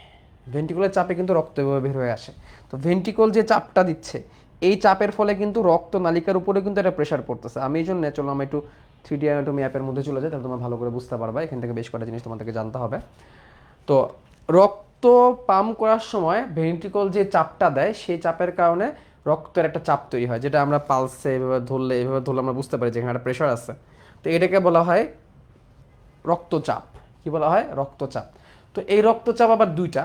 S1: ভেন্ট্রিকুলার চাপে কিন্তু রক্ত এভাবে বের হয়ে আসে। তো ভেন্ট্রিকল যে চাপটা দিচ্ছে, এই চাপের ফলে কিন্তু রক্ত নালিকার উপরে কিন্তু একটা প্রেশার পড়তেছে। আমি এই জন্য চলো আমরা একটু 3D অ্যানাটমি অ্যাপের মধ্যে চলে যাই, তাহলে তোমরা ভালো করে বুঝতে পারবা। এখান থেকে বেশ কটা জিনিস তোমাদেরকে জানতে হবে। তো রক্ত পাম্প করার সময় ভেন্ট্রিকল যে চাপটা দেয়, সেই চাপের কারণে রক্তের একটা চাপ তৈরি হয়, যেটা আমরা পালসে এভাবে ধরলে আমরা বুঝতে পারি যে এখানে একটা প্রেশার আছে। তো এটাকে বলা হয় রক্তচাপ। কি বলা হয়? রক্তচাপ। তো এই রক্তচাপ আবার দুইটা,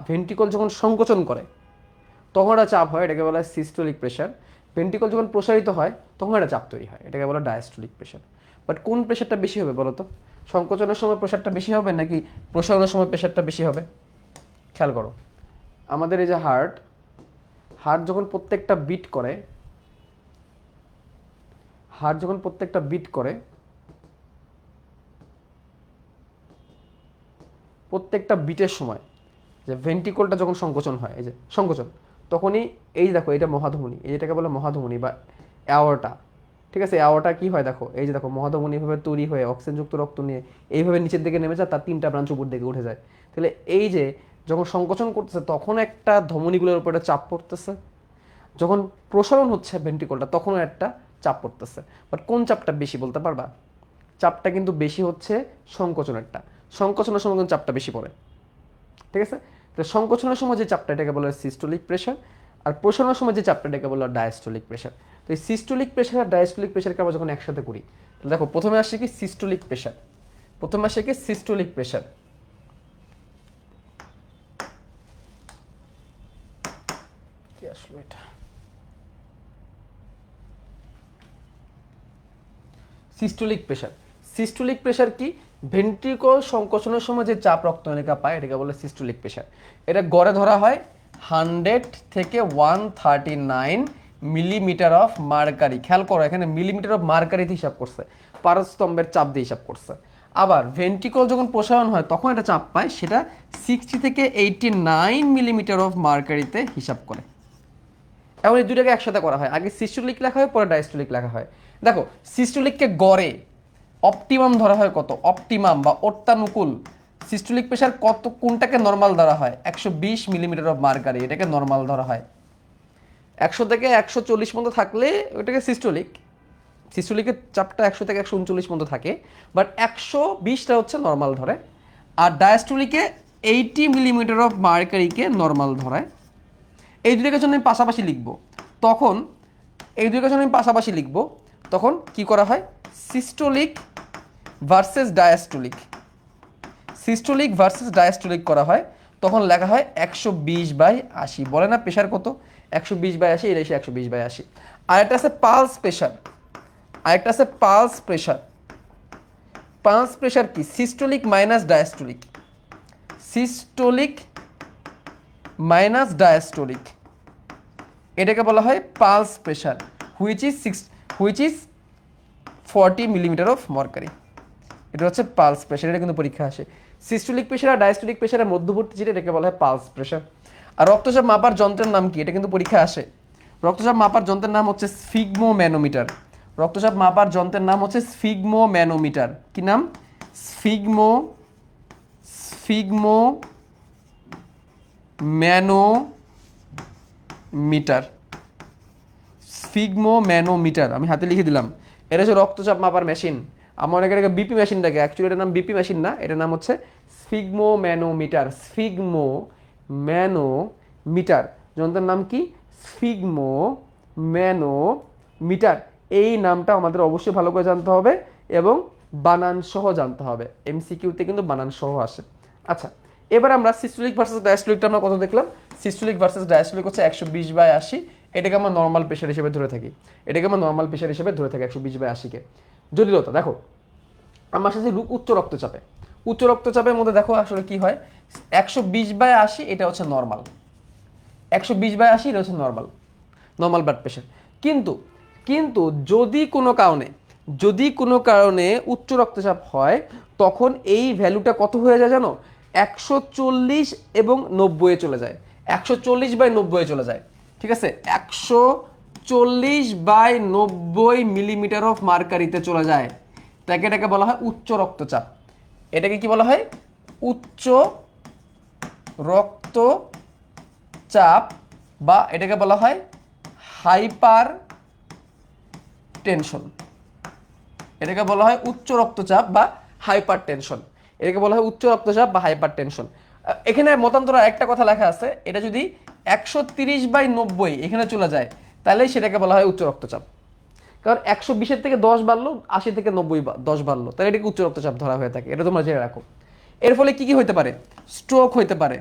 S1: ভেন্ট্রিকল যখন সংকোচন করে তখন একটা চাপ হয়, এটাকে বলা হয় সিস্টোলিক প্রেশার। ভেন্ট্রিকল যখন প্রসারিত হয় তখন একটা চাপ তৈরি হয়, এটাকে বলা ডায়াস্টোলিক প্রেশার। বাট কোন প্রেশারটা বেশি হবে বলো তো? সংকোচনের সময় প্রেশারটা বেশি হবে নাকি প্রসারণের সময় প্রেশারটা বেশি হবে? খেয়াল করো, আমাদের এই যে হার্ট যখন প্রত্যেকটা বিট করে, প্রত্যেকটা বিটের সময় যে ভেন্ট্রিকলটা যখন সংকোচন হয়, এই যে সংকোচন, তখনই এই দেখো এটা মহাধমনী, এটাকে বলে মহাধমনী বা অ্যাওর্টা। ঠিক আছে, অ্যাওর্টা কি হয় দেখো, এই যে দেখো মহাধমনী এভাবে তৈরি হয়ে অক্সিজেনযুক্ত রক্ত নিয়ে এইভাবে নিচের দিকে নেমে যায়, তার 3টা ব্রাঞ্চ উপর দিকে উঠে যায়। তাহলে এই যে যখন সংকোচন করতেছে তখন একটা ধমনীগুলোর উপর একটা চাপ পড়তেছে, যখন প্রসারণ হচ্ছে ভেন্ট্রিকলটা তখনও একটা চাপ পড়তেছে। বাট কোন চাপটা বেশি বলতে পারবা? চাপটা কিন্তু বেশি হচ্ছে সংকোচনেরটা। সংকোচনের সময় কিন্তু চাপটা বেশি পড়ে। ঠিক আছে, তো সংকোচনের সময় যে চাপটা, এটাকে বলা হয় সিস্টোলিক প্রেশার, আর প্রসারণের সময় যে চাপটা, এটাকে বলা হয় ডায়াস্টোলিক প্রেশার। তো এই সিস্টোলিক প্রেশার আর ডায়াস্টোলিক প্রেশারকে আমরা যখন একসাথে করি, তাহলে দেখো প্রথমে আসে কি সিস্টোলিক প্রেশার। কি আসলো এটা? সিস্টোলিক প্রেশার কি? ভেন্ট্রিকল সংকোচনের সময় যে চাপ রক্তনালিকা পায়, এটাকে বলে সিস্টোলিক প্রেশার। এটা গড়ে ধরা হয় 100 থেকে 139 মিলিমিটার অফ মার্কারি। খেয়াল করো এখানে মিলিমিটার অফ মার্কারিতে হিসাব করছে, পারস্তম্ভের চাপ দিয়ে হিসাব করছে। আবার ভেন্ট্রিকল যখন প্রসারণ হয় তখন এটা চাপ পায়, সেটা 60 থেকে 89 মিলিমিটার অফ মার্কারিতে হিসাব করে। এখন এই দুটাকে একসাথে করা হয়, আগে সিস্টোলিক লেখা হয় পরে ডায়াস্টোলিক লেখা হয়। দেখো সিস্টোলিককে গড়ে অপটিমাম ধরা হয় কত? অপটিমাম বা অত্যানুকূল সিস্টোলিক প্রেশার কত, কোনটাকে নর্মাল ধরা হয়? 120 মিলিমিটার অফ মার্কারি, এটাকে নর্মাল ধরা হয়। 100 থেকে 140 পর্যন্ত থাকলে ওইটাকে সিস্টোলিকের চাপটা 100 থেকে 139 পর্যন্ত থাকে, বাট 120টা হচ্ছে নর্মাল ধরে। আর ডায়াস্টোলিকে 80 মিলিমিটার অফ মার্কারিকে নর্মাল ধরায়। এই দুটোকে যখন আমি পাশাপাশি লিখবো তখন কি করা হয়? সিস্টোলিক ভার্সেস ডায়াস্টোলিক করা হয়, তখন লেখা হয় 120/80। বলে না প্রেশার কত? 120/80, এটা এসে 120/80। আরেকটা আছে পালস প্রেশার। পালস প্রেশার কি? সিস্টোলিক মাইনাস ডায়াস্টোলিক, এটাকে বলা হয় pulse pressure, which is 40 millimetre of mercury. এটা হচ্ছে পালস প্রেশার, এটা কিন্তু পরীক্ষা আসে। সিস্টোলিক প্রেশার আর ডায়াস্টোলিক প্রেশারের মধ্যবর্তী যেটা, এটাকে বলা হয় পালস প্রেশার। আর রক্তচাপ মাপার যন্ত্রের নাম কি? এটা কিন্তু পরীক্ষা আসে। রক্তচাপ মাপার যন্ত্রের নাম হচ্ছে স্ফিগমোম্যানোমিটার। কি নাম? স্ফিগমোম্যানোমিটার। আমি হাতে লিখে দিলাম। এটা হচ্ছে রক্তচাপ মাপার মেশিন। আমার অনেকে এটাকে বিপি মেশিন ডাকে, অ্যাকচুয়ালি এটার নাম বিপি মেশিন না, এটার নাম হচ্ছে স্ফিগমোম্যানোমিটার। যন্ত্রের নাম কি? স্ফিগমোম্যানোমিটার। এই নামটা আমাদের অবশ্যই ভালো করে জানতে হবে এবং বানান সহ জানতে হবে, এমসিকিউতে কিন্তু বানান সহ আসে। আচ্ছা, এবার আমরা সিস্টোলিক ভার্সেস ডায়াস্টোলিকটা আমরা কত দেখলাম? সিস্টোলিক ভার্সেস ডায়াস্টোলিক হচ্ছে 120/80, এটাকে আমরা নর্মাল প্রেশার হিসেবে ধরে থাকি। 120/80কে জটিলতা দেখো, আমরা আসলে উচ্চ রক্তচাপে। উচ্চ রক্তচাপের মধ্যে দেখো আসলে কি হয়, 120/80 এটা হচ্ছে নর্মাল, 120/80 এটা হচ্ছে নর্মাল, নর্মাল ব্লাড প্রেশার। কিন্তু কিন্তু যদি কোনো কারণে উচ্চ রক্তচাপ হয়, তখন এই ভ্যালুটা কত হয়ে যায় জানো, 140 এবং 90 চলে যায়, 140/90 চলে যায়। ঠিক আছে, 140/90 মিলিমিটার অফ মার্কারিতে চলে যায়। এটাকে বলা হয় উচ্চ রক্তচাপ। এটাকে কি বলা হয়, উচ্চ রক্তচাপ, বা এটাকে বলা হয় হাইপার টেনশন। এটাকে বলা হয় উচ্চ রক্তচাপ বা হাইপার টেনশন। এটাকে বলা হয় উচ্চ রক্তচাপ বা হাইপার টেনশন। এখানে মতান্তরে একটা কথা লেখা আছে, এটা যদি 130/90 এখানে চলে যায়, তাহলে সেটাকে বলা হয় উচ্চ রক্তচাপ। কারণ 120-এর থেকে 10 বাড়লো, 80 থেকে 90 10 বাড়লো, তাহলে এটাকে উচ্চ রক্তচাপ ধরা হয়ে থাকে। এটা তোমরা জেনে রাখো। এর ফলে কি কি হতে পারে, স্ট্রোক হইতে পারে,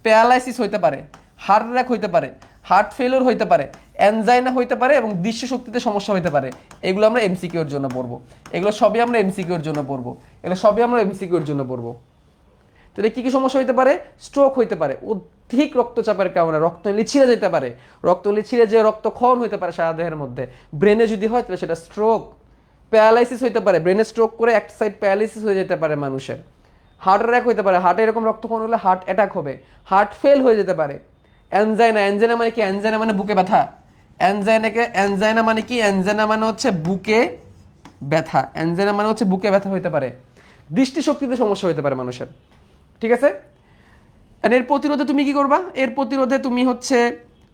S1: প্যারালাইসিস হইতে পারে, হার্ট অ্যাটাক হইতে পারে, হার্ট ফেলিওর হইতে পারে, অ্যানজাইনা হইতে পারে, এবং দৃষ্টিশক্তিতে সমস্যা হইতে পারে। এগুলো আমরা এমসিকিউর জন্য পড়বো, এগুলো সবই আমরা এমসিকিউর জন্য পড়বো, এগুলো সবই আমরা এমসিকিউর জন্য পড়বো। তাহলে কি কি সমস্যা হইতে পারে, স্ট্রোক হইতে পারে, অধিক রক্তচাপের কারণে রক্তনলী ছিঁড়ে যেতে পারে, রক্তনলী ছিঁড়ে যে রক্তক্ষরণ হইতে পারে সারা দেহের মধ্যে, ব্রেনে যদি হয় তাহলে সেটা স্ট্রোক। প্যারালাইসিস হইতে পারে, ব্রেনে স্ট্রোক করে একটা সাইড প্যারালাইসিস হয়ে যেতে পারে মানুষের। হার্ট অ্যাটাক হইতে পারে, হার্টে এরকম রক্তক্ষরণ হলে হার্ট অ্যাটাক হবে, হার্ট ফেল হয়ে যেতে পারে। অ্যানজাইনা, অ্যানজাইনা মানে কি, অ্যানজাইনা মানে বুকে ব্যথা। অ্যানজাইনা মানে কি, অ্যানজাইনা মানে হচ্ছে বুকে ব্যথা, অ্যানজাইনা মানে হচ্ছে বুকে ব্যথা হইতে পারে। দৃষ্টিশক্তিতে সমস্যা হইতে পারে মানুষের। ঠিক আছে, এর প্রতিরোধে তুমি কি করবা, এর প্রতিরোধে তুমি হচ্ছে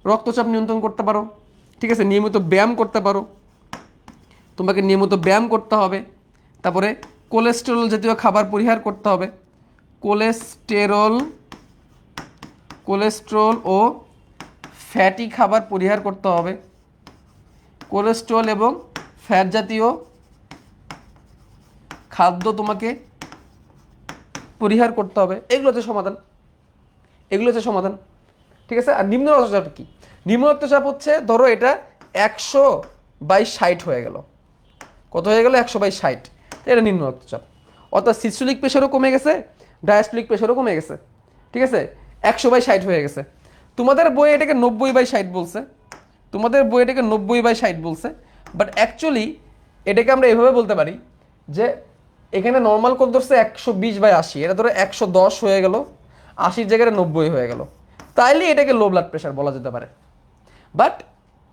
S1: রক্তচাপ নিয়ন্ত্রণ করতে পারো। ঠিক আছে, নিয়মিত ব্যায়াম করতে পারো, তোমাকে নিয়মিত ব্যায়াম করতে হবে। তারপরে কোলেস্টেরল জাতীয় খাবার পরিহার করতে হবে, কোলেস্টেরল ও ফ্যাটি খাবার পরিহার করতে হবে, কোলেস্টেরল এবং ফ্যাট জাতীয় খাদ্য তোমাকে পরিহার করতে হবে। এগুলো হচ্ছে সমাধান, এগুলো হচ্ছে সমাধান। ঠিক আছে, আর নিম্ন রক্তচাপ কি, নিম্ন রক্তচাপ হচ্ছে ধরো এটা 100/60 হয়ে গেল, কত হয়ে গেল, 100/60, এটা নিম্ন রক্তচাপ। অর্থাৎ সিস্টোলিক প্রেশারও কমে গেছে, ডায়াস্টোলিক প্রেশারও কমে গেছে। ঠিক আছে, 100/60 হয়ে গেছে। তোমাদের বইয়ে এটাকে 90/60 বলছে, তোমাদের বইয়ে এটাকে 90/60 বলছে, বাট অ্যাকচুয়ালি এটাকে আমরা এভাবে বলতে পারি যে এখানে নর্মাল কোড ধরছে 120/80, এটা ধরো 110 হয়ে গেল, 80 জায়গায় 90 হয়ে গেল, তাইলে এটাকে লো ব্লাড প্রেশার বলা যেতে পারে। But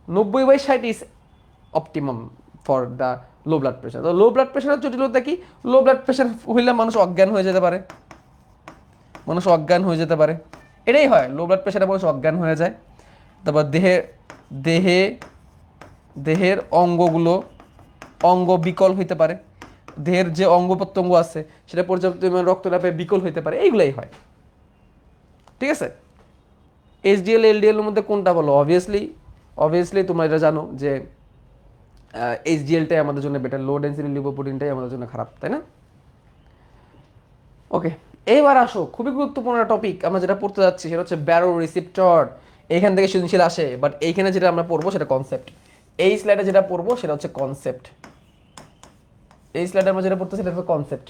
S1: 90/60 is optimum for the low blood pressure. তো লো ব্লাড প্রেশারের জটিলতা কি, লো ব্লাড প্রেশার হইলে মানুষ অজ্ঞান হয়ে যেতে পারে, মানুষ অজ্ঞান হয়ে যেতে পারে, এটাই হয়, লো ব্লাড প্রেশারে মানুষ অজ্ঞান হয়ে যায়। তারপর দেহে দেহের অঙ্গ বিকল হইতে পারে, দেহের যে অঙ্গ প্রত্যঙ্গ আছে সেটা পর্যাপ্ত পরিমাণ রক্ত না পেয়ে বিকল হইতে পারে, এইগুলাই হয়। ঠিক আছে, এইচডিএল এলডিএল এর মধ্যে কোনটা বলো, অবভিয়াসলি তোমরা এটা জানো যে এইচডিএলটাই আমাদের জন্য বেটার, লো ডেন্সিটি লিপোপ্রোটিনটাই আমাদের জন্য খারাপ, তাই না? ওকে, এইবার আসো খুবই গুরুত্বপূর্ণ টপিক আমরা যেটা পড়তে যাচ্ছি, সেটা হচ্ছে ব্যারো রিসিপ্টর। এইখান থেকে সৃজনশীল আসে, বাট এইখানে যেটা আমরা পড়বো সেটা কনসেপ্ট। এই স্লাইডে যেটা পড়বো সেটা হচ্ছে কনসেপ্ট, এই স্লাইডে আমরা যেটা পড়তে সেটা হচ্ছে কনসেপ্ট।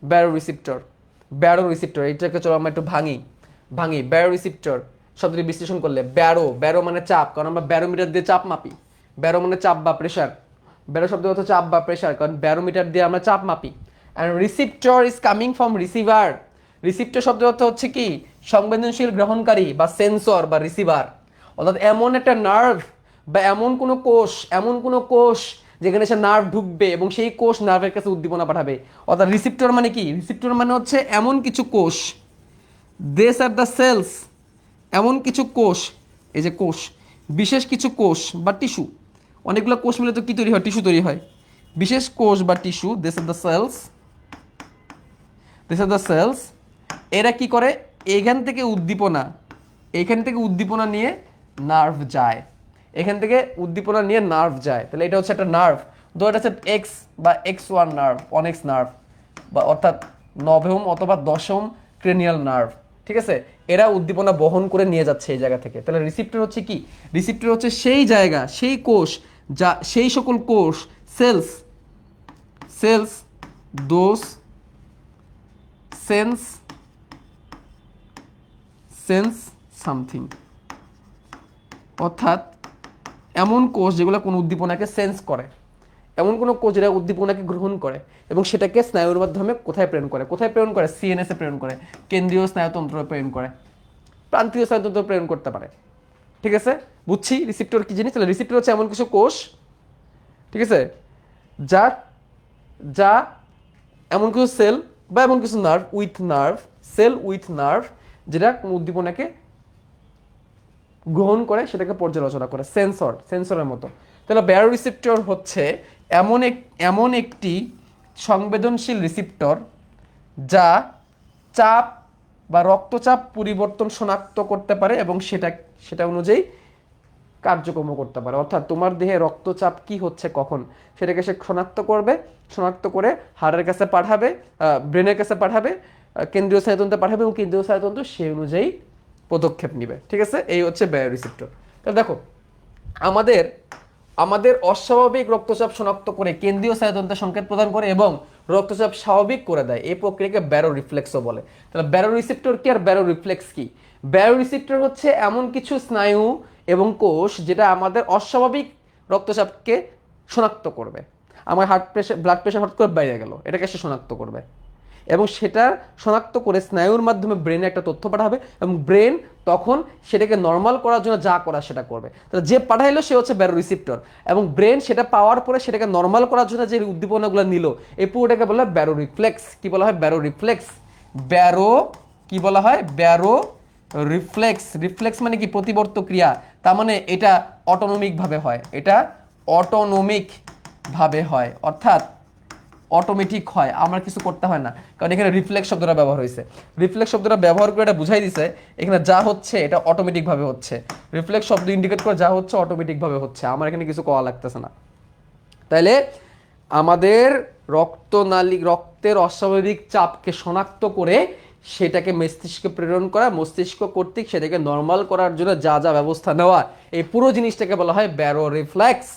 S1: ব্যারো রিসিপ্টর এইটাকে চলো আমরা একটু ভাঙি। ব্যারো রিসিপ্টর শব্দটি বিশ্লেষণ করলে, ব্যারো মানে চাপ, কারণ আমরা ব্যারোমিটার দিয়ে চাপ মাপি। ব্যারো মানে চাপ বা প্রেশার, ব্যারো শব্দ হচ্ছে চাপ বা প্রেশার, কারণ ব্যারোমিটার দিয়ে আমরা চাপ মাপি। And receptor is coming from receiver. Receptor শব্দ অর্থ হচ্ছে কি, সংবেদনশীল গ্রহণকারী বা সেন্সর বা রিসিভার। অর্থাৎ এমন একটা নার্ভ বা এমন কোনো কোষ যেখানে সে নার্ভ ঢুকবে এবং সেই কোষ নার্ভের কাছে উদ্দীপনা পাঠাবে। অর্থাৎ রিসিপ্টর মানে কি, রিসিপ্টর মানে হচ্ছে এমন কিছু কোষ, দেস আর দ্য সেলস, এমন কিছু কোষ, এই যে কোষ, বিশেষ কিছু কোষ বা টিস্যু, অনেকগুলো কোষ মিলে তো কি তৈরি হয়, টিস্যু তৈরি হয়। বিশেষ কোষ বা টিস্যু, দিস আর দ্য সেলস, এরা কি করে, এইখান থেকে উদ্দীপনা নিয়ে নার্ভ যায়, তাহলে এটা হচ্ছে একটা নার্ভ, ধরো এটা হচ্ছে এক্স বা X1 নার্ভ, অনেক্স নার্ভ, বা অর্থাৎ নবম অথবা দশম ক্রেনিয়াল নার্ভ। ঠিক আছে, এরা উদ্দীপনা বহন করে নিয়ে যাচ্ছে এই জায়গা থেকে। তাহলে রিসিপ্টর হচ্ছে কি, রিসিপ্টর হচ্ছে সেই জায়গা, সেই কোষ, যা সেই সকল কোষ, সেলস দোজ সেন্স সামথিং, অর্থাৎ এমন কোষ যেগুলো কোনো উদ্দীপনাকে সেন্স করে, এমন কোনো কোষ যেটা উদ্দীপনাকে গ্রহণ করে এবং সেটাকে স্নায়ুর মাধ্যমে কোথায় প্রেরণ করে, সিএনএস এ প্রেরণ করে, কেন্দ্রীয় স্নায়ুতন্ত্র প্রেরণ করে, প্রান্তীয় স্নায়ুতন্ত্র প্রেরণ করতে পারে। ঠিক আছে, বুঝছি রিসিপ্টর কি জিনিস। তাহলে রিসিপ্টর হচ্ছে এমন কিছু কোষ, ঠিক আছে, যা যা এমন কিছু সেল বা এমন কিছু সেল উইথ নার্ভ যেটা কোনো উদ্দীপনাকে গ্রহণ করে সেটাকে পর্যালোচনা করে, সেন্সরের মতো। তাহলে ব্যারোরিসেপ্টর হচ্ছে এমন একটি সংবেদনশীল রিসিপ্টর যা চাপ বা রক্তচাপ পরিবর্তন শনাক্ত করতে পারে এবং সেটা অনুযায়ী কার্যক্রম করতে পারে। অর্থাৎ তোমার দেহে রক্তচাপ কি হচ্ছে কখন সেটাকে সে শনাক্ত করে হাড়ের কাছে পাঠাবে, ব্রেনের কাছে পাঠাবে, কেন্দ্রীয় স্নায়ুতন্ত্রে পাঠাবে এবং কেন্দ্রীয় স্নায়ুতন্ত্র সেই অনুযায়ী পদক্ষেপ নিবে। ঠিক আছে, এই হচ্ছে বায়োরিসেপ্টর। তাহলে দেখো আমাদের অস্বাভাবিক রক্তচাপ শনাক্ত করে কেন্দ্রীয় স্নায়ুতন্ত্রে সংকেত প্রদান করে এবং রক্তচাপ স্বাভাবিক করে দেয়, এই প্রক্রিয়াকে ব্যারোরিফ্লেক্সও বলে। তাহলে ব্যারোরিসেপ্টর কি আর ব্যারোরিফ্লেক্স কি? ব্যারোরিসেপ্টর হচ্ছে এমন কিছু স্নায়ু এবং কোষ যেটা আমাদের অস্বাভাবিক রক্তচাপকে শনাক্ত করবে। আমার ব্লাড প্রেশার হঠাৎ করে বাইরে গেল, এটাকে সে শনাক্ত করবে এবং সেটা শনাক্ত করে স্নায়ুর মাধ্যমে ব্রেনে একটা তথ্য পাঠাবে এবং ব্রেন তখন সেটাকে নর্মাল করার জন্য যা করা সেটা করবে। তাহলে যে পাঠাইলো সে হচ্ছে ব্যারোরিসেপ্টর এবং ব্রেন সেটা পাওয়ার পরে সেটাকে নর্মাল করার জন্য যে উদ্দীপনাগুলো নিল, এই পুরোটাকে বলা হয় ব্যারোরিফ্লেক্স। কি বলা হয়? ব্যারোরিফ্লেক্স। কি বলা হয়? রিফ্লেক্স মানে কি? প্রতিবর্ত ক্রিয়া। তার মানে এটা অটোনমিক ভাবে হয়, অর্থাৎ অটোমেটিক হয়, আমার কিছু করতে হয় না। কারণ এখানে রিফ্লেক্স শব্দটা ব্যবহার হয়েছে। রিফ্লেক্স শব্দটা ব্যবহার করে এটা বুঝাই দিছে এখানে যা হচ্ছে এটা অটোমেটিক ভাবে হচ্ছে। রিফ্লেক্স শব্দ ইন্ডিকেট করে যা হচ্ছে অটোমেটিক ভাবে হচ্ছে, আমার এখানে কিছু করা লাগতেছে না। তাইলে আমাদের রক্তের অস্বাভাবিক চাপকে শনাক্ত করে সেটাকে মস্তিষ্কে প্রেরণ করা, মস্তিষ্ক কর্তৃক সেটাকে নর্মাল করার জন্য যা যা ব্যবস্থা নেওয়া, এই পুরো জিনিসটাকে বলা হয় ব্যারোরিফ্লেক্স।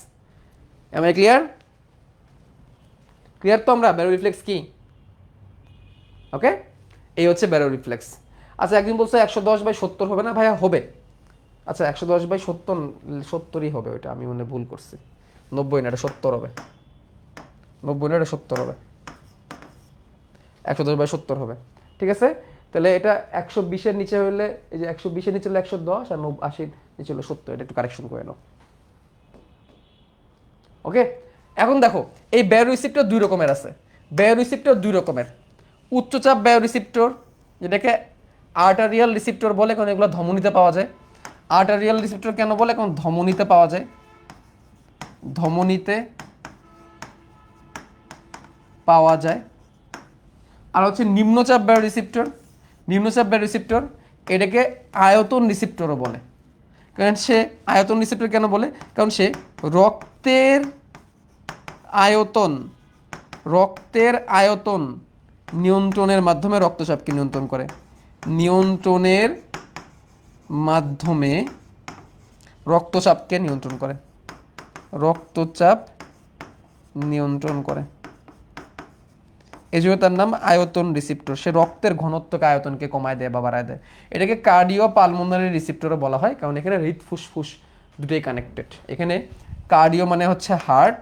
S1: M I clear? তো আমরা ব্যারোরিফ্লেক্স কি? ওকে, এই হচ্ছে ব্যারোরিফ্লেক্স। আচ্ছা, একদিন বলছে 110/70 হবে না ভাইয়া? হবে। আচ্ছা, 110/70ই হবে, ওইটা আমি মনে ভুল করছি। 90 না, এটা 70 হবে। 90 না, এটা 70 হবে। 110/70 হবে। ঠিক আছে, তাহলে এটা 120-এর নিচে হলে, এই যে 120-এর নিচে হলে 110 আর 80-র নিচে হলে 70, এটা একটু কারেকশন করে নাও। ওকে, এখন দেখো এই বায়োরিসেপ্টর দুই রকমের আছে। উচ্চচাপ বায়োরিসেপ্টর, যেটাকে আর্টারিয়াল রিসেপ্টর বলে, কারণ এগুলো ধমনীতে পাওয়া যায়। আর্টারিয়াল রিসেপ্টর কেন বলে? কারণ ধমনীতে পাওয়া যায়, আর হচ্ছে নিম্নচাপ বায়োরিসেপ্টর, এটাকে আয়তন রিসেপ্টরও বলে। কারণ সে আয়তন রিসেপ্টর কেন বলে? কারণ সে রক্তের আয়তন নিয়ন্ত্রণের মাধ্যমে রক্তচাপকে নিয়ন্ত্রণ করে। রক্তচাপ নিয়ন্ত্রণ করে, এই জন্য তার নাম আয়তন রিসেপ্টর। সে রক্তের ঘনত্বকে, আয়তনকে কমায় দেয় বা বাড়ায় দেয়। এটাকে কার্ডিও পালমোনারি রিসেপ্টরও বলা হয়, কারণ এখানে হৃদ ফুসফুস দুটোই কানেক্টেড। এখানে কার্ডিও মানে হচ্ছে হার্ট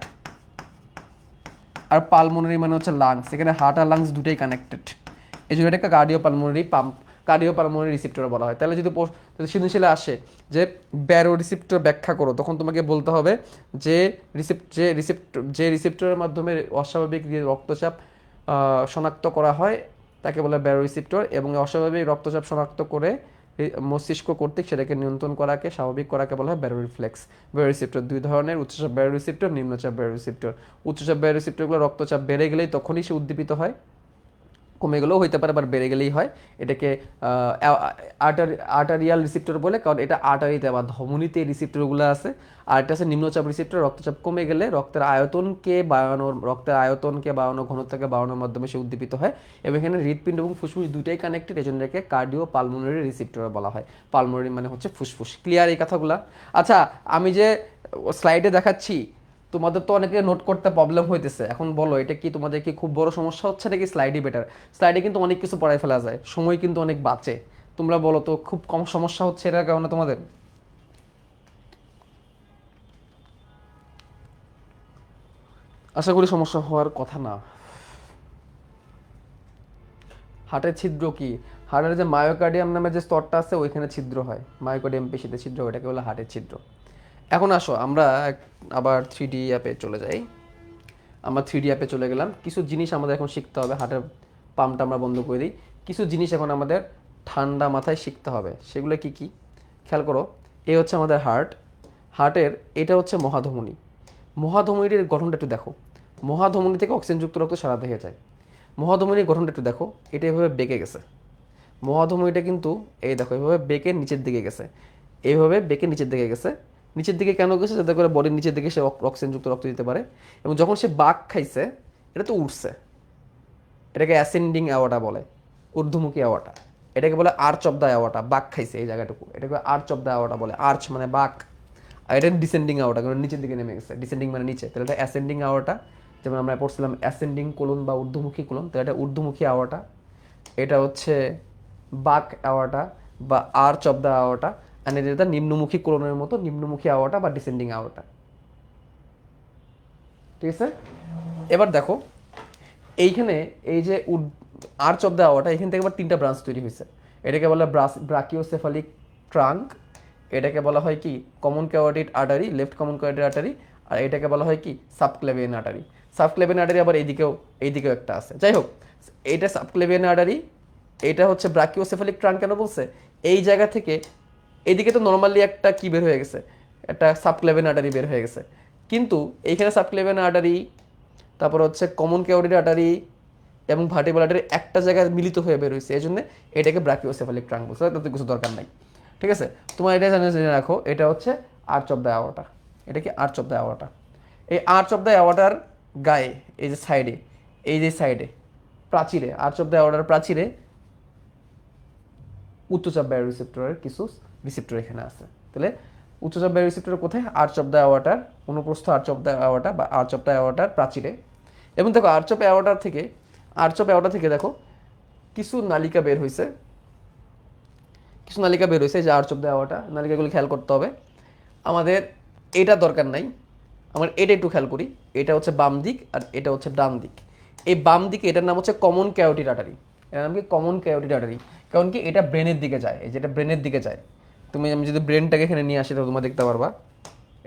S1: আর পালমোনারি মানে হচ্ছে লাংস। এখানে হার্ট আর লাংস দুটোই কানেক্টেড, এই জন্য এটাকে কার্ডিও পালমোনারি রিসেপ্টর বলা হয়। তাহলে যদি সৃজনশীলে আসে যে ব্যারো রিসেপ্টর ব্যাখ্যা করো, তখন তোমাকে বলতে হবে যে রিসেপ্টরের মাধ্যমে অস্বাভাবিক রক্তচাপ শনাক্ত করা হয় তাকে বলে ব্যারোরিসেপ্টর, এবং অস্বাভাবিক রক্তচাপ শনাক্ত করে মস্তিষ্ক কর্তৃক সেটাকে নিয়ন্ত্রণ করাকে, স্বাভাবিক করাকে বলা হয় ব্যারোরিফ্লেক্স। ব্যারোরিসেপ্টর দুই ধরনের, উচ্চচাপ ব্যারোরিসেপ্টর, নিম্নচাপ ব্যারোরিসেপ্টর। উচ্চচাপ ব্যারোরিসেপ্টরগুলো রক্তচাপ বেড়ে গেলেই তখনই সে উদ্দীপিত হয়, কমে গেলেও হইতে পারে, আবার বেড়ে গেলেই হয়। এটাকে আর্টারিয়াল রিসেপ্টর বলে, কারণ এটা আর্টারিতে বা ধমনীতে রিসেপ্টরগুলো আছে। আর এটা হচ্ছে নিম্নচাপ রিসেপ্টর, রক্তচাপ কমে গেলে রক্তের আয়তনকে বাড়ানো, ঘনত্বকে বাড়ানোর মাধ্যমে সে উদ্দীপিত হয়। এবং এখানে হৃৎপিণ্ড এবং ফুসফুস দুইটাই কানেক্টেড, এই জন্য এটাকে কার্ডিও পালমোনারি রিসেপ্টর বলা হয়। পালমোনারি মানে হচ্ছে ফুসফুস। ক্লিয়ার এই কথাগুলা? আচ্ছা, আমি যে স্লাইডে দেখাচ্ছি তোমাদের তো অনেকে নোট করতে প্রবলেম হইতেছে, এখন বলো এটা কি তোমাদের কি খুব বড় সমস্যা হচ্ছে নাকি স্লাইডই বেটার? স্লাইডে কিন্তু অনেক কিছু পড়ায় ফেলা যায়, সময় কিন্তু অনেক বাঁচে। তোমরা বলো তো খুব কম সমস্যা হচ্ছে এটার কারণে তোমাদের? আশা করি সমস্যা হওয়ার কথা না। হার্টের ছিদ্র কি? হার্টের যে মায়োকার্ডিয়াম নামে যে স্তরটা আছে ওইখানে ছিদ্র হয়, মায়োকার্ডিয়াম পেশিতে ছিদ্র হয়, এটাকে বলে হার্টের ছিদ্র। এখন আসো আমরা আবার 3D অ্যাপে চলে যাই। আমরা 3D অ্যাপে চলে গেলাম, কিছু জিনিস আমাদের এখন শিখতে হবে। হার্টের পাম্পটা আমরা বন্ধ করে দিই, কিছু জিনিস এখন আমাদের ঠান্ডা মাথায় শিখতে হবে। সেগুলো কি কি খেয়াল করো। এই হচ্ছে আমাদের হার্ট, হার্টের এটা হচ্ছে মহাধমনী। মহাধমনীর গঠনটা একটু দেখো, মহাধমনী থেকে অক্সিজেনযুক্ত রক্ত সারা দেহে যায়। মহাধমনীর গঠনটা একটু দেখো, এটা এভাবে বেঁকে গেছে। মহাধমনীটা কিন্তু এই দেখো এইভাবে বেঁকে নিচের দিকে গেছে, এইভাবে বেঁকে নিচের দিকে গেছে। নিচের দিকে কেন গেছে? যাতে করে বডির নিচের দিকে সে অক্সিজেনযুক্ত রক্ত দিতে পারে। এবং যখন সে বাঘ খাইছে, এটা তো উঠছে, এটাকে অ্যাসেন্ডিং অ্যাওয়াটা বলে, ঊর্ধ্বমুখী অ্যাওয়াটা। এটাকে বলে আর্চ অফ দ্য অ্যাওয়াটা, বাঘ খাইছে এই জায়গাটুকু, এটাকে আর্চ অফ দ্য অ্যাওয়াটা বলে। আর্চ মানে বাঘ, আর এটা ডিসেন্ডিং অ্যাওয়াটা, কারণ নিচের দিকে নেমে গেছে। ডিসেন্ডিং মানে নিচে, তাহলে এটা অ্যাসেন্ডিং অ্যাওয়াটা। যেমন আমরা পড়ছিলাম অ্যাসেন্ডিং কোলন বা ঊর্ধ্বমুখী কোলন, তাহলে এটা ঊর্ধ্বমুখী অ্যাওয়াটা। এটা হচ্ছে বাক অ্যাওয়াটা বা আর্চ অফ দ্য অ্যাওয়াটা। অ্যান্ড এটা নিম্নমুখী কোলনের মতো নিম্নমুখী অ্যাওয়াটা বা ডিসেন্ডিং অ্যাওয়াটা। ঠিক আছে, এবার দেখো এইখানে এই যে আর্চ অফ দ্য অ্যাওয়াটা, এখান থেকে আবার তিনটা ব্রাঞ্চ তৈরি হয়েছে। এটাকে বলা ব্রাকিওসেফালিক ট্রাঙ্ক, এটাকে বলা হয় কি common carotid artery, left common carotid artery, আর এটাকে বলা হয় কি সাবক্লেভিয়ান আর্টারি। সাবক্লেভিয়ান আর্টারি আবার এইদিকেও একটা আছে। যাই হোক, এইটা সাবক্লেভিয়ান আর্টারি, এটা হচ্ছে ব্রাকিওসেফালিক ট্রাঙ্ক। কেন বলছে? এই জায়গা থেকে এইদিকে তো নর্মালি একটা কি বের হয়ে গেছে, একটা সাবক্লেভিয়ান আর্টারি বের হয়ে গেছে, কিন্তু এইখানে সাবক্লেভিয়ান আর্টারি, তারপর হচ্ছে কমন ক্যারোটিড আর্টারি এবং ভার্টিব্রাল আর্টারি একটা জায়গায় মিলিত হয়ে বের হয়েছে, এই জন্য এটাকে ব্রাকিওসেফালিক ট্রাঙ্ক বলছে। তাতে কিছু দরকার নাই, ঠিক আছে? তোমার এটা জেনে রাখো, এটা হচ্ছে আর্চ অফ দ্য অ্যাওয়াটা। এটা কি আর্চ অফ দ্য অ্যাওয়াটা। এই আর্চ অফ দ্য অ্যাওয়াটার গায়ে এই যে সাইডে, এই যে সাইডে প্রাচীরে, আর্চ অফ দ্য অ্যাওয়াটার প্রাচীরে উচ্চচাপ বায়ু রিসেপ্টরের কিছু রিসেপ্টর এখানে আছে। তাহলে উচ্চচাপ বায়ু রিসেপ্টর কোথায়? আর্চ অফ দ্য অ্যাওয়াটার অনুপ্রস্থ আর্চ অফ দ্য অ্যাওয়াটা বা আর্চ অফ দ্য অ্যাওয়াটার প্রাচীরে। এবং দেখো আর্চ অফ অ্যাওয়াটা থেকে দেখো কিছু নালিকা বের হয়েছে, কিছু নালিকা বের হয়েছে যে আর্চ অফ দ্য অ্যাওয়াটা। নালিকাগুলো খেয়াল করতে হবে আমাদের, এটা দরকার নাই, আমার এটা একটু খেয়াল করি। এটা হচ্ছে বাম দিক আর এটা হচ্ছে ডান দিক। এই বাম দিকে এটার নাম হচ্ছে কমন ক্যারোটিড আর্টারি, এটার নাম কি কমন ক্যারোটিড আর্টারি। কারণ কি এটা ব্রেনের দিকে যায়, এই যেটা ব্রেনের দিকে যায়। আমি যদি ব্রেনটাকে এখানে নিয়ে আসি তাহলে তোমরা দেখতে পারবা,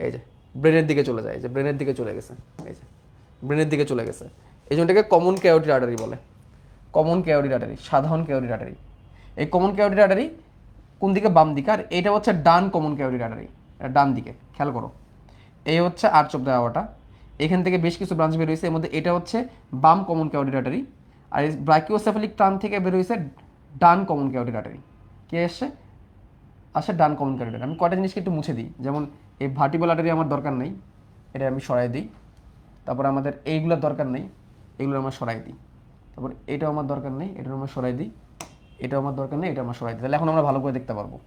S1: এই যে ব্রেনের দিকে চলে যায়, এই যে ব্রেনের দিকে চলে গেছে, এই যে ব্রেনের দিকে চলে গেছে। এই জন্য এটাকে কমন ক্যারোটিড আর্টারি বলে, কমন ক্যারোটিড আর্টারি, সাধারণ ক্যারোটিড আর্টারি। এই কমন ক্যারোটিড আর্টারি কোন দিকে? বাম দিকে। আর এটা হচ্ছে ডান কমন ক্যারোটিড আর্টারি, এটা ডান দিকে, খেয়াল করো। এই হচ্ছে আর্চ অফ দ্য অ্যাওয়াটা, এখান থেকে বেশ কিছু ব্রাঞ্চ বের হয়েছে, এর মধ্যে এটা হচ্ছে বাম কমন ক্যারোটিড আর্টারি। আর এই ব্রাকিওসেফালিক ট্রাঙ্ক থেকে বের হয়েছে ডান কমন ক্যারোটিড আর্টারি। কে আসে ডান কমন ক্যারোটিড আর্টারি। আমি কয়টা জিনিসকে একটু মুছে দিই, যেমন এই ভার্টিবল আর্টারি আমার দরকার নেই, এটা আমি সরাই দিই। তারপর আমাদের এইগুলোর দরকার নেই, এগুলো আমরা সরাই দিই। তারপর এটাও আমার দরকার নেই, এটাও আমরা সরাই দিই। এটাও আমার দরকার নেই, এটা আমরা সরাই দিই। তাহলে এখন আমরা ভালো করে দেখতে পারবো।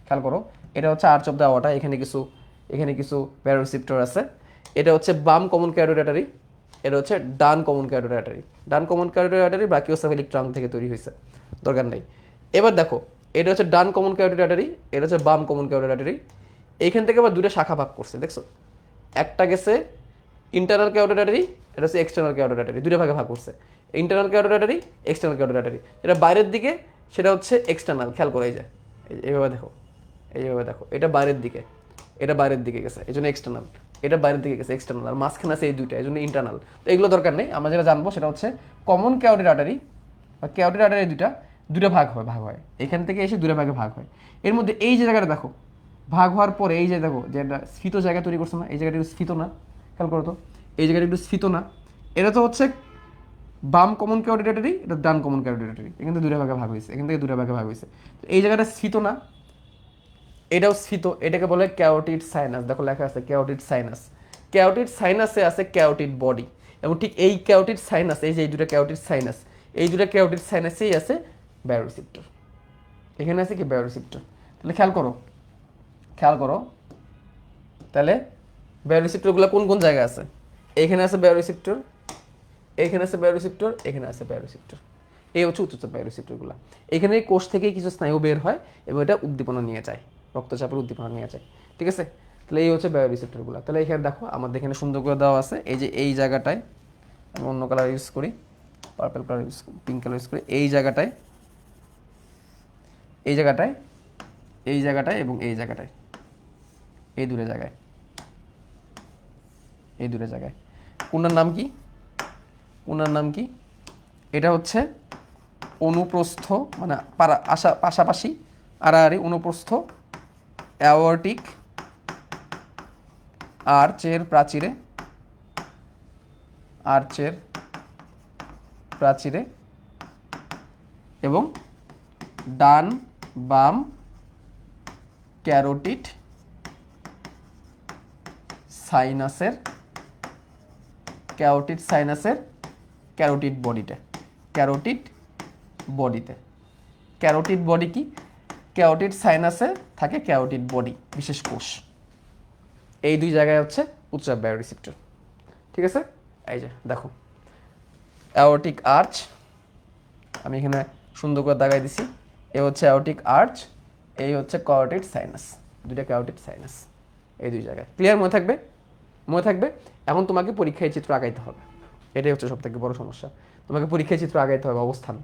S1: খেয়াল করো, এটা হচ্ছে আর্চ অফ দ্য অ্যাওয়াটা, এখানে কিছু ব্যারোরিসেপ্টর আছে। এটা হচ্ছে বাম কমন ক্যারোটিড আর্টারি, এটা হচ্ছে ডান কমন ক্যারোটিড আর্টারি। ডান common carotid artery brachiocephalic trunk থেকে তৈরি হয়েছে, দরকার নেই। এবার দেখো, এটা হচ্ছে ডান কমন ক্যারোটিড আর্টারি, এটা হচ্ছে বাম কমন ক্যারোটিড আর্টারি। এইখান থেকে আবার দুটো শাখা ভাগ করছে, দেখছো? একটা গেছে ইন্টারনাল ক্যারোটিড আর্টারি, এটা হচ্ছে এক্সটার্নাল ক্যারোটিড আর্টারি, দুটো ভাগে ভাগ করছে। Internal carotid artery, external carotid artery. এটা বাইরের দিকে, সেটা হচ্ছে এক্সটার্নাল। খেয়াল করে এই যে এইভাবে দেখো, এইভাবে দেখো, এটা বাইরের দিকে, এটা বাইরের দিকে গেছে, এই জন্য এক্সটার্নাল। এটা বাইরের দিকে গেছে এক্সটার্নাল, আর মাঝখানে আছে এই দুইটা, এই জন্য ইন্টারনাল। তো এগুলো দরকার নেই, আমরা যেটা জানবো সেটা হচ্ছে কমন ক্যারোটিড আর্টারি বা ক্যারোটিড আর্টারি দুটো ভাগ হয় এখান থেকে এসে দুটো ভাগে ভাগ হয়। এর মধ্যে এই যে জায়গাটা দেখো, ভাগ হওয়ার পরে এই যে দেখো যে একটা স্ফীত জায়গা তৈরি করছে না, এই জায়গাটা একটু স্ফীত না, খেয়াল করো তো, এই জায়গাটা একটু স্ফীত না। এটা তো হচ্ছে বাম কমন ক্যারোটিড আর্টারি, এটা ডান কমন ক্যারোটিড আর্টারি, এখান থেকে দুটো ভাগে ভাগ হয়েছে, এখান থেকে দুটো ভাগে ভাগ হয়েছে। তো এই জায়গাটা স্ফীত না, এটাও স্ফীত, এটাকে বলে ক্যারোটিড সাইনাস। দেখো লেখা আছে ক্যারোটিড সাইনাস। ক্যারোটিড সাইনাসে আছে ক্যারোটিড বডি, এবং ঠিক এই ক্যারোটিড সাইনাস, এই যে এই দুটো ক্যারোটিড সাইনাস, এই দুটো ক্যারোটিড সাইনাসেই আছে বায়োরিসেপ্টর। এখানে আছে কি বায়োরিসেপ্টর। তাহলে খেয়াল করো, তাহলে বায়োরিসেপ্টরগুলো কোন কোন জায়গায় আছে? এখানে আছে বায়োরিসেপ্টর, এখানে আছে বায়োরিসেপ্টর, এখানে আছে বায়োরিসেপ্টর। এই হচ্ছে উচ্চচাপ বায়োরিসেপ্টরগুলো। এখানে কোষ থেকে কিছু স্নায়ু বের হয় এবং এটা উদ্দীপনা নিয়ে যায়, রক্তচাপের উদ্দীপনা নিয়ে যায়। ঠিক আছে, তাহলে এই হচ্ছে বায়োরিসেপ্টরগুলো। তাহলে এখানে দেখো আমাদের এখানে সুন্দর করে দেওয়া আছে, এই যে এই জায়গাটায় আমি অন্য কালার ইউজ করি, পার্পল কালার ইউজ করি, পিঙ্ক কালার ইউজ করি, এই জায়গাটায়, এই জায়গাটায়, এই জায়গাটায় এবং এই জায়গাটায়, এই দূরে জায়গায়, এই দূরে জায়গায়। কোনটার নাম কি? কোনটার নাম কি? এটা হচ্ছে অনুপ্রস্থ, মানে পাশাপাশি আড়াআড়ি অনুপ্রস্থ অ্যাওর্টিক আর্চের প্রাচীরে, আর্চের প্রাচীরে এবং ডান বাম ক্যারোটিড সাইনাসের, ক্যারোটিড সাইনাসের ক্যারোটিড বডিতে, ক্যারোটিড বডিতে। ক্যারোটিড বডি কি? ক্যারোটিড সাইনাসে থাকে ক্যারোটিড বডি, বিশেষ কোষ। এই দুই জায়গায় হচ্ছে উচ্চচাপ বায়োরিসেপ্টর। ঠিক আছে, এই যে দেখো অ্যাওর্টিক আর্চ, আমি এখানে সুন্দর করে দাগাই দিছি। এ হচ্ছে অ্যাওর্টিক আর্চ, এই হচ্ছে ক্যারোটিড সাইনাস, দুইটা ক্যারোটিড সাইনাস এই দুই জায়গায়। ক্লিয়ার? মনে থাকবে? মনে থাকবে। এখন তোমাকে পরীক্ষায় চিত্র আঁকাইতে হবে, এটাই হচ্ছে সবথেকে বড় সমস্যা। তোমাকে পরীক্ষায় চিত্র আঁকাইতে হবে, অবস্থান।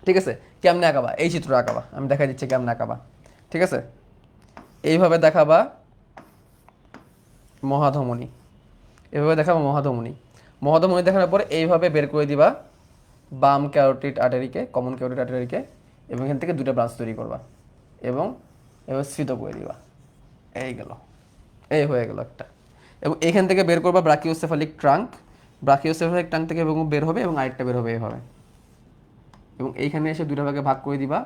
S1: ঠিক আছে, কেমনে আঁকাবা? এই চিত্র আঁকাবা, আমি দেখা দিচ্ছি কেমনে আঁকাবা। ঠিক আছে, এইভাবে দেখাবা মহাধমনী, এভাবে দেখাবা মহাধমনী। মহাধমনী দেখানোর পরে এইভাবে বের করে দিবা বাম ক্যারোটিড আর্টারিকে, কমন ক্যারোটিড আর্টারিকে, এবং এখান থেকে দুটো ব্রাঞ্চ তৈরি করবা এবং এবার স্ফীত করে দিবা। এই গেল, এই হয়ে গেল একটা। এবং এখান থেকে বের করবা ব্রাকিওসেফালিক ট্রাঙ্ক, ব্রাকিওসেফালিক ট্রাঙ্ক থেকে এবং বের হবে এবং আরেকটা বের হবে এইভাবে, এবং এইখানে এসে দুটো ভাগে ভাগ করে দিবা।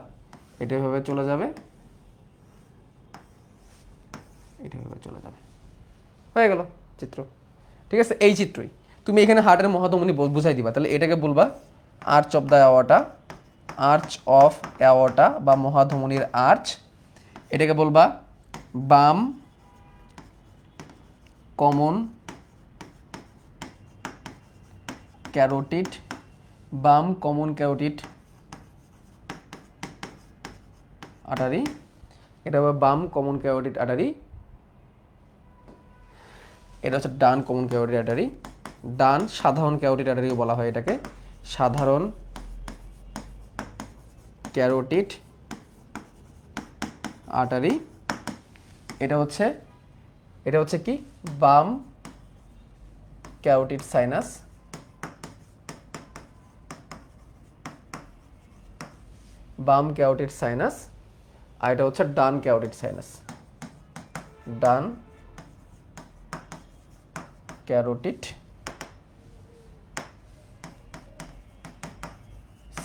S1: এটা এভাবে চলে যাবে, এটা এভাবে চলে যাবে, হয়ে গেল চিত্র। ঠিক আছে, এই চিত্রই তুমি এখানে হার্টের মহাধমনী বুঝাই দিবা। তাহলে এটাকে বলবা arch of the aorta, arch of aorta বা মহাধমনীর আর্চ। এটাকে বলবা বাম কমন ক্যারোটিড, বাম কমন ক্যারোটিড আর্টারি। এটা হবে বাম কমন ক্যারোটিড আর্টারি, এটা হচ্ছে ডান কমন ক্যারোটিড আর্টারি। ডান সাধারণ ক্যারোটিড আর্টারিও বলা হয় এটাকে, সাধারণ ক্যারোটিড আর্টারি। এটা হচ্ছে কি? বাম ক্যারোটিড সাইনাস, বাম ক্যারোটিড সাইনাস। আর এটা হচ্ছে ডান ক্যারোটিড সাইনাস, ডান ক্যারোটিড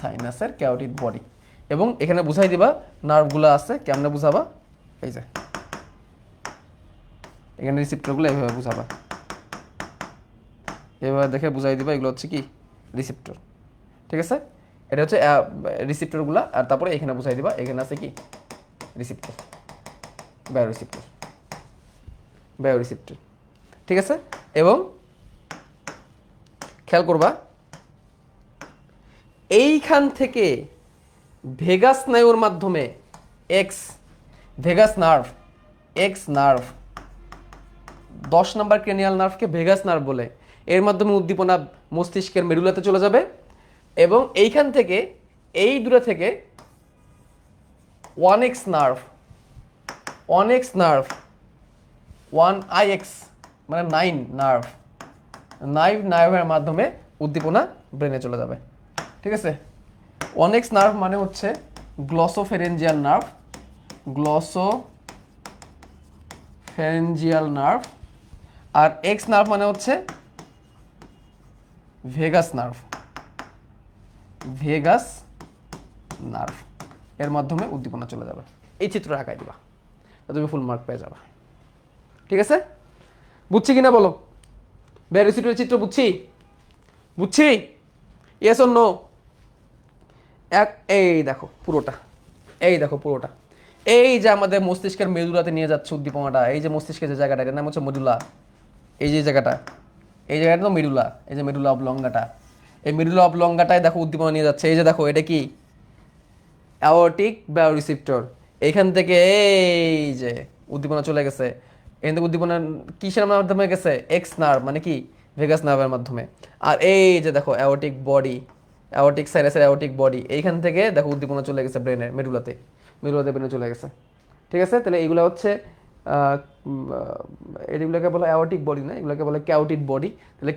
S1: সাইনাসের ক্যারোটিড বডি। এবং এখানে বুঝাই দিবা নার্ভগুলো আছে, কেমনে বুঝাবা? এই যে এখানে রিসেপ্টরগুলো এভাবে বুঝাবা, এভাবে দেখে বুঝাই দিবা এগুলো হচ্ছে কি? রিসেপ্টর। ঠিক আছে, এটা হচ্ছে রিসেপ্টরগুলো। আর তারপরে এখানে বুঝাই দিবা এখানে আছে কি? রিসেপ্টর, বায়োরিসেপ্টর, বায়োরিসেপ্টর। ঠিক আছে, এবং খেয়াল করবা এইখান থেকে ভেগাস স্নায়ুর মাধ্যমে ভেগাস নার্ভ, এক্স নার্ভ, 10 নম্বর ক্রেনিয়াল নার্ভকে ভেগাস নার্ভ বলে, এর মাধ্যমে উদ্দীপনা মস্তিষ্কের মেরুলাতে চলে যাবে। এবং এইখান থেকে এই দূরে থেকে 1x nerve, 1x nerve, 1IX মানে 9 নার্ভ, 9 নার্ভের মাধ্যমে উদ্দীপনা ব্রেনে চলে যাবে। ঠিক আছে, 1x নার্ভ মানে হচ্ছে গ্লসোফেরেঞ্জিয়াল নার্ভ, গ্লসোফেরেঞ্জিয়াল নার্ভ। আর এক্স নার্ভ মানে হচ্ছে ভেগাস নার্ভ, ভেগাস নার্ভ, এর মাধ্যমে উদ্দীপনা চলে যাবে। এই চিত্র আঁকাই দিবা, তুমি ফুল মার্ক পেয়ে যাবে। ঠিক আছে, বুঝছি কিনা বলো? বায়োরিসেপ্টরের চিত্র বুঝছি? বুঝছি? Yes or no? এই দেখো পুরোটা, এই দেখো পুরোটা, এই যে আমাদের মস্তিষ্কের মেরুলাতে নিয়ে যাচ্ছে উদ্দীপনাটা, এই যে মস্তিষ্কের যে জায়গাটা, এটার নাম হচ্ছে মেডুলা। এই যে জায়গাটা, এই জায়গাটা তো মেডুলা, এই যে মেডুলা অবলঙ্গাটা, এই মেডুলা অবলঙ্গাটায় দেখো উদ্দীপনা নিয়ে যাচ্ছে। এই যে দেখো এটা কি, অ্যাওর্টিক বায়োরিসেপ্টর। এইখান থেকে এই যে উদ্দীপনা চলে গেছে, এখান থেকে উদ্দীপনা কিসের মাধ্যমে গেছে, এক্স নার্ভ মানে কি ভেগাস নার্ভের মাধ্যমে। আর এই যে দেখো অ্যাওর্টিক বডি, অ্যাওর্টিক সাইনাসের অ্যাওর্টিক বডি, এইখান থেকে দেখো উদ্দীপনা চলে গেছে ব্রেনের মেডুলাতে, মেডুলাতে ব্রেনে চলে গেছে। ঠিক আছে, তাহলে এইগুলো হচ্ছে এগুলোকে বলে অ্যাওর্টিক বডি না, এগুলোকে বলে ক্যাওটিড বডি। তাহলে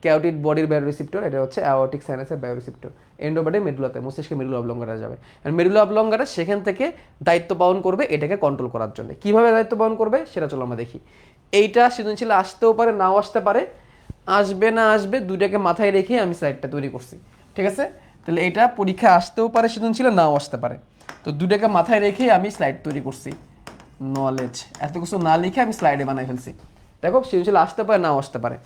S1: ক্যাওটিড বডির বায়োরিসেপ্টর, এটা হচ্ছে অ্যাওর্টিক সাইনাসের বায়োরিসেপ্টর। এন্ডোবডি মেডুলাতে, মস্তিষ্কে মেডুলা অবলঙ্গাটা যাবে। আর মেডুলা অবলঙ্গাটা সেখান থেকে দায়িত্ব পালন করবে এটাকে কন্ট্রোল করার জন্য। কিভাবে দায়িত্ব পালন করবে সেটা চলো আমরা দেখি। এইটা সৃজনশীল আসতেও পারে, নাও আসতে পারে। আসবে না আসবে দুইটাকে মাথায় রেখে আমি স্লাইডটা তৈরি করছি। ঠিক আছে, তাহলে এটা পরীক্ষা আসতেও পারে সৃজনশীল, নাও আসতে পারে। তো দুইটাকে মাথায় রেখে আমি স্লাইড তৈরি করছি। নলেজ এত কিছু না লিখে আমি স্লাইডে বানাই ফেলছি। দেখো সৃজনশীল আসতে পারে, নাও আসতে পারে।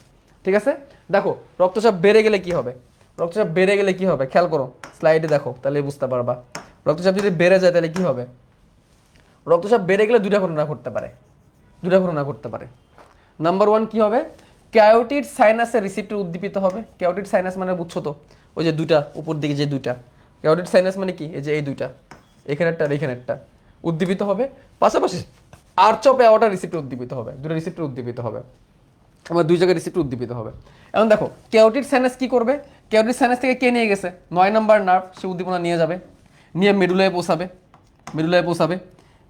S1: ঠিক আছে, দেখো রক্তচাপ বেড়ে গেলে কি হবে, রক্তচাপ বেড়ে গেলে কি হবে খেয়াল করো, স্লাইডে দেখো তাহলে বুঝতে পারবা। রক্তচাপ যদি বেড়ে যায় তাহলে কি হবে, রক্তচাপ বেড়ে গেলে দুটা ঘটনা ঘটতে পারে, দুটা ঘটনা ঘটতে পারে। নাম্বার ওয়ান কি হবে, ক্যারোটিড সাইনাসের রিসেপ্টর উদ্দীপিত হবে। ক্যারোটিড সাইনাস মানে বুঝছো তো, ওই যে দুইটা উপর দিকে যে দুইটা, ক্যারোটিড সাইনাস মানে কি, এই যে এই দুইটা, এখানে একটা আর এখানে একটা উদ্দীপিত হবে। পাশাপাশি আর্চ অফ অ্যাওর্টা রিসেপ্টর উদ্দীপিত হবে, দুটো রিসেপ্টর উদ্দীপিত হবে, আমার দুই জায়গায় রিসেপ্টর উদ্দীপিত হবে। এখন দেখো ক্যারোটিড সাইনাস কি করবে, ক্যারোটিড সাইনাস থেকে কে নিয়ে গেছে, 9 নম্বর নার্ভ, সে উদ্দীপনা নিয়ে যাবে, নিয়ে মেডুলায় পৌঁছাবে, মেডুলায় পৌঁছাবে।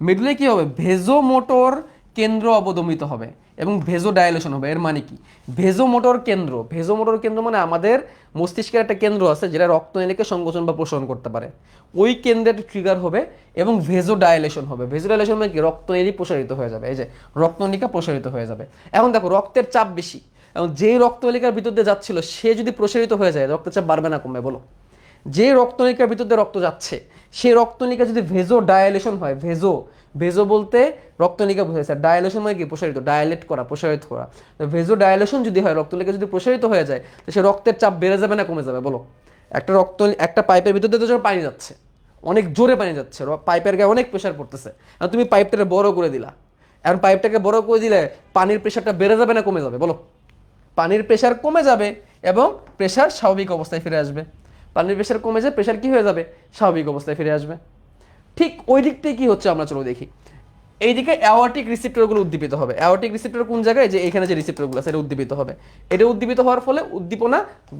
S1: মেডুলায় কি হবে, ভেজোমোটর কেন্দ্র অবদমিত হবে এবং ভেজো ডায়ালেশন হবে। এর মানে কি, ভেজোমোটর কেন্দ্র, ভেজোমোটর কেন্দ্র মানে আমাদের মস্তিষ্কের একটা কেন্দ্র আছে যেটা রক্তনালীকে সংকোচন বা প্রসারণ করতে পারে, ওই কেন্দ্রের ট্রিগার হবে এবং ভেজো ডায়ালেশন হবে। ভেজো ডায়ালেশন মানে কি, রক্তনালী প্রসারিত হয়ে যাবে, এই যে রক্তনালিকা প্রসারিত হয়ে যাবে। এখন দেখো রক্তের চাপ বেশি, এবং যেই রক্তনালিকার ভিতর দিয়ে যাচ্ছিল সে যদি প্রসারিত হয়ে যায় রক্তচাপ বাড়বে না কমবে বলো, যে রক্তনালিকার ভিতর দিয়ে রক্ত যাচ্ছে সেই রক্তনালিকা যদি ভেজো ডায়ালেশন হয়, ভেজো ভেজো বলতে রক্তনালিকা বোঝাচ্ছে, ডায়ালেশন মানে কি প্রসারিত, ডায়ালেট করা, প্রসারিত করা। ভেজো ডায়ালেশন যদি হয়, রক্তনালিকা যদি প্রসারিত হয়ে যায়, তো সে রক্তের চাপ বেড়ে যাবে না কমে যাবে বলো। একটা একটা পাইপের ভিতর দিয়ে তো যখন পানি যাচ্ছে, অনেক জোরে পানি যাচ্ছে, পাইপের গায়ে অনেক প্রেশার পড়তেছে, আর তুমি পাইপটাকে বড় করে দিলা। এখন পাইপটাকে বড় করে দিলে পানির প্রেশারটা বেড়ে যাবে না কমে যাবে বলো, পানির প্রেশার কমে যাবে এবং প্রেশার স্বাভাবিক অবস্থায় ফিরে আসবে। পানির প্রেশার কমে যায়, প্রেশার কি হয়ে যাবে, স্বাভাবিক অবস্থায় ফিরে আসবে। ঠিক ওই দিক থেকে কি হচ্ছে আমরা চলো দেখি। এইদিকে অ্যাওর্টিক রিসেপ্টরগুলো উদ্দীপিত হবে। অ্যাওর্টিক রিসেপ্টর কোন জায়গায়, যে এখানে যে রিসেপ্টরগুলো আছে এটা উদ্দীপিত হবে। এটা উদ্দীপিত হওয়ার ফলে উদ্দীপনা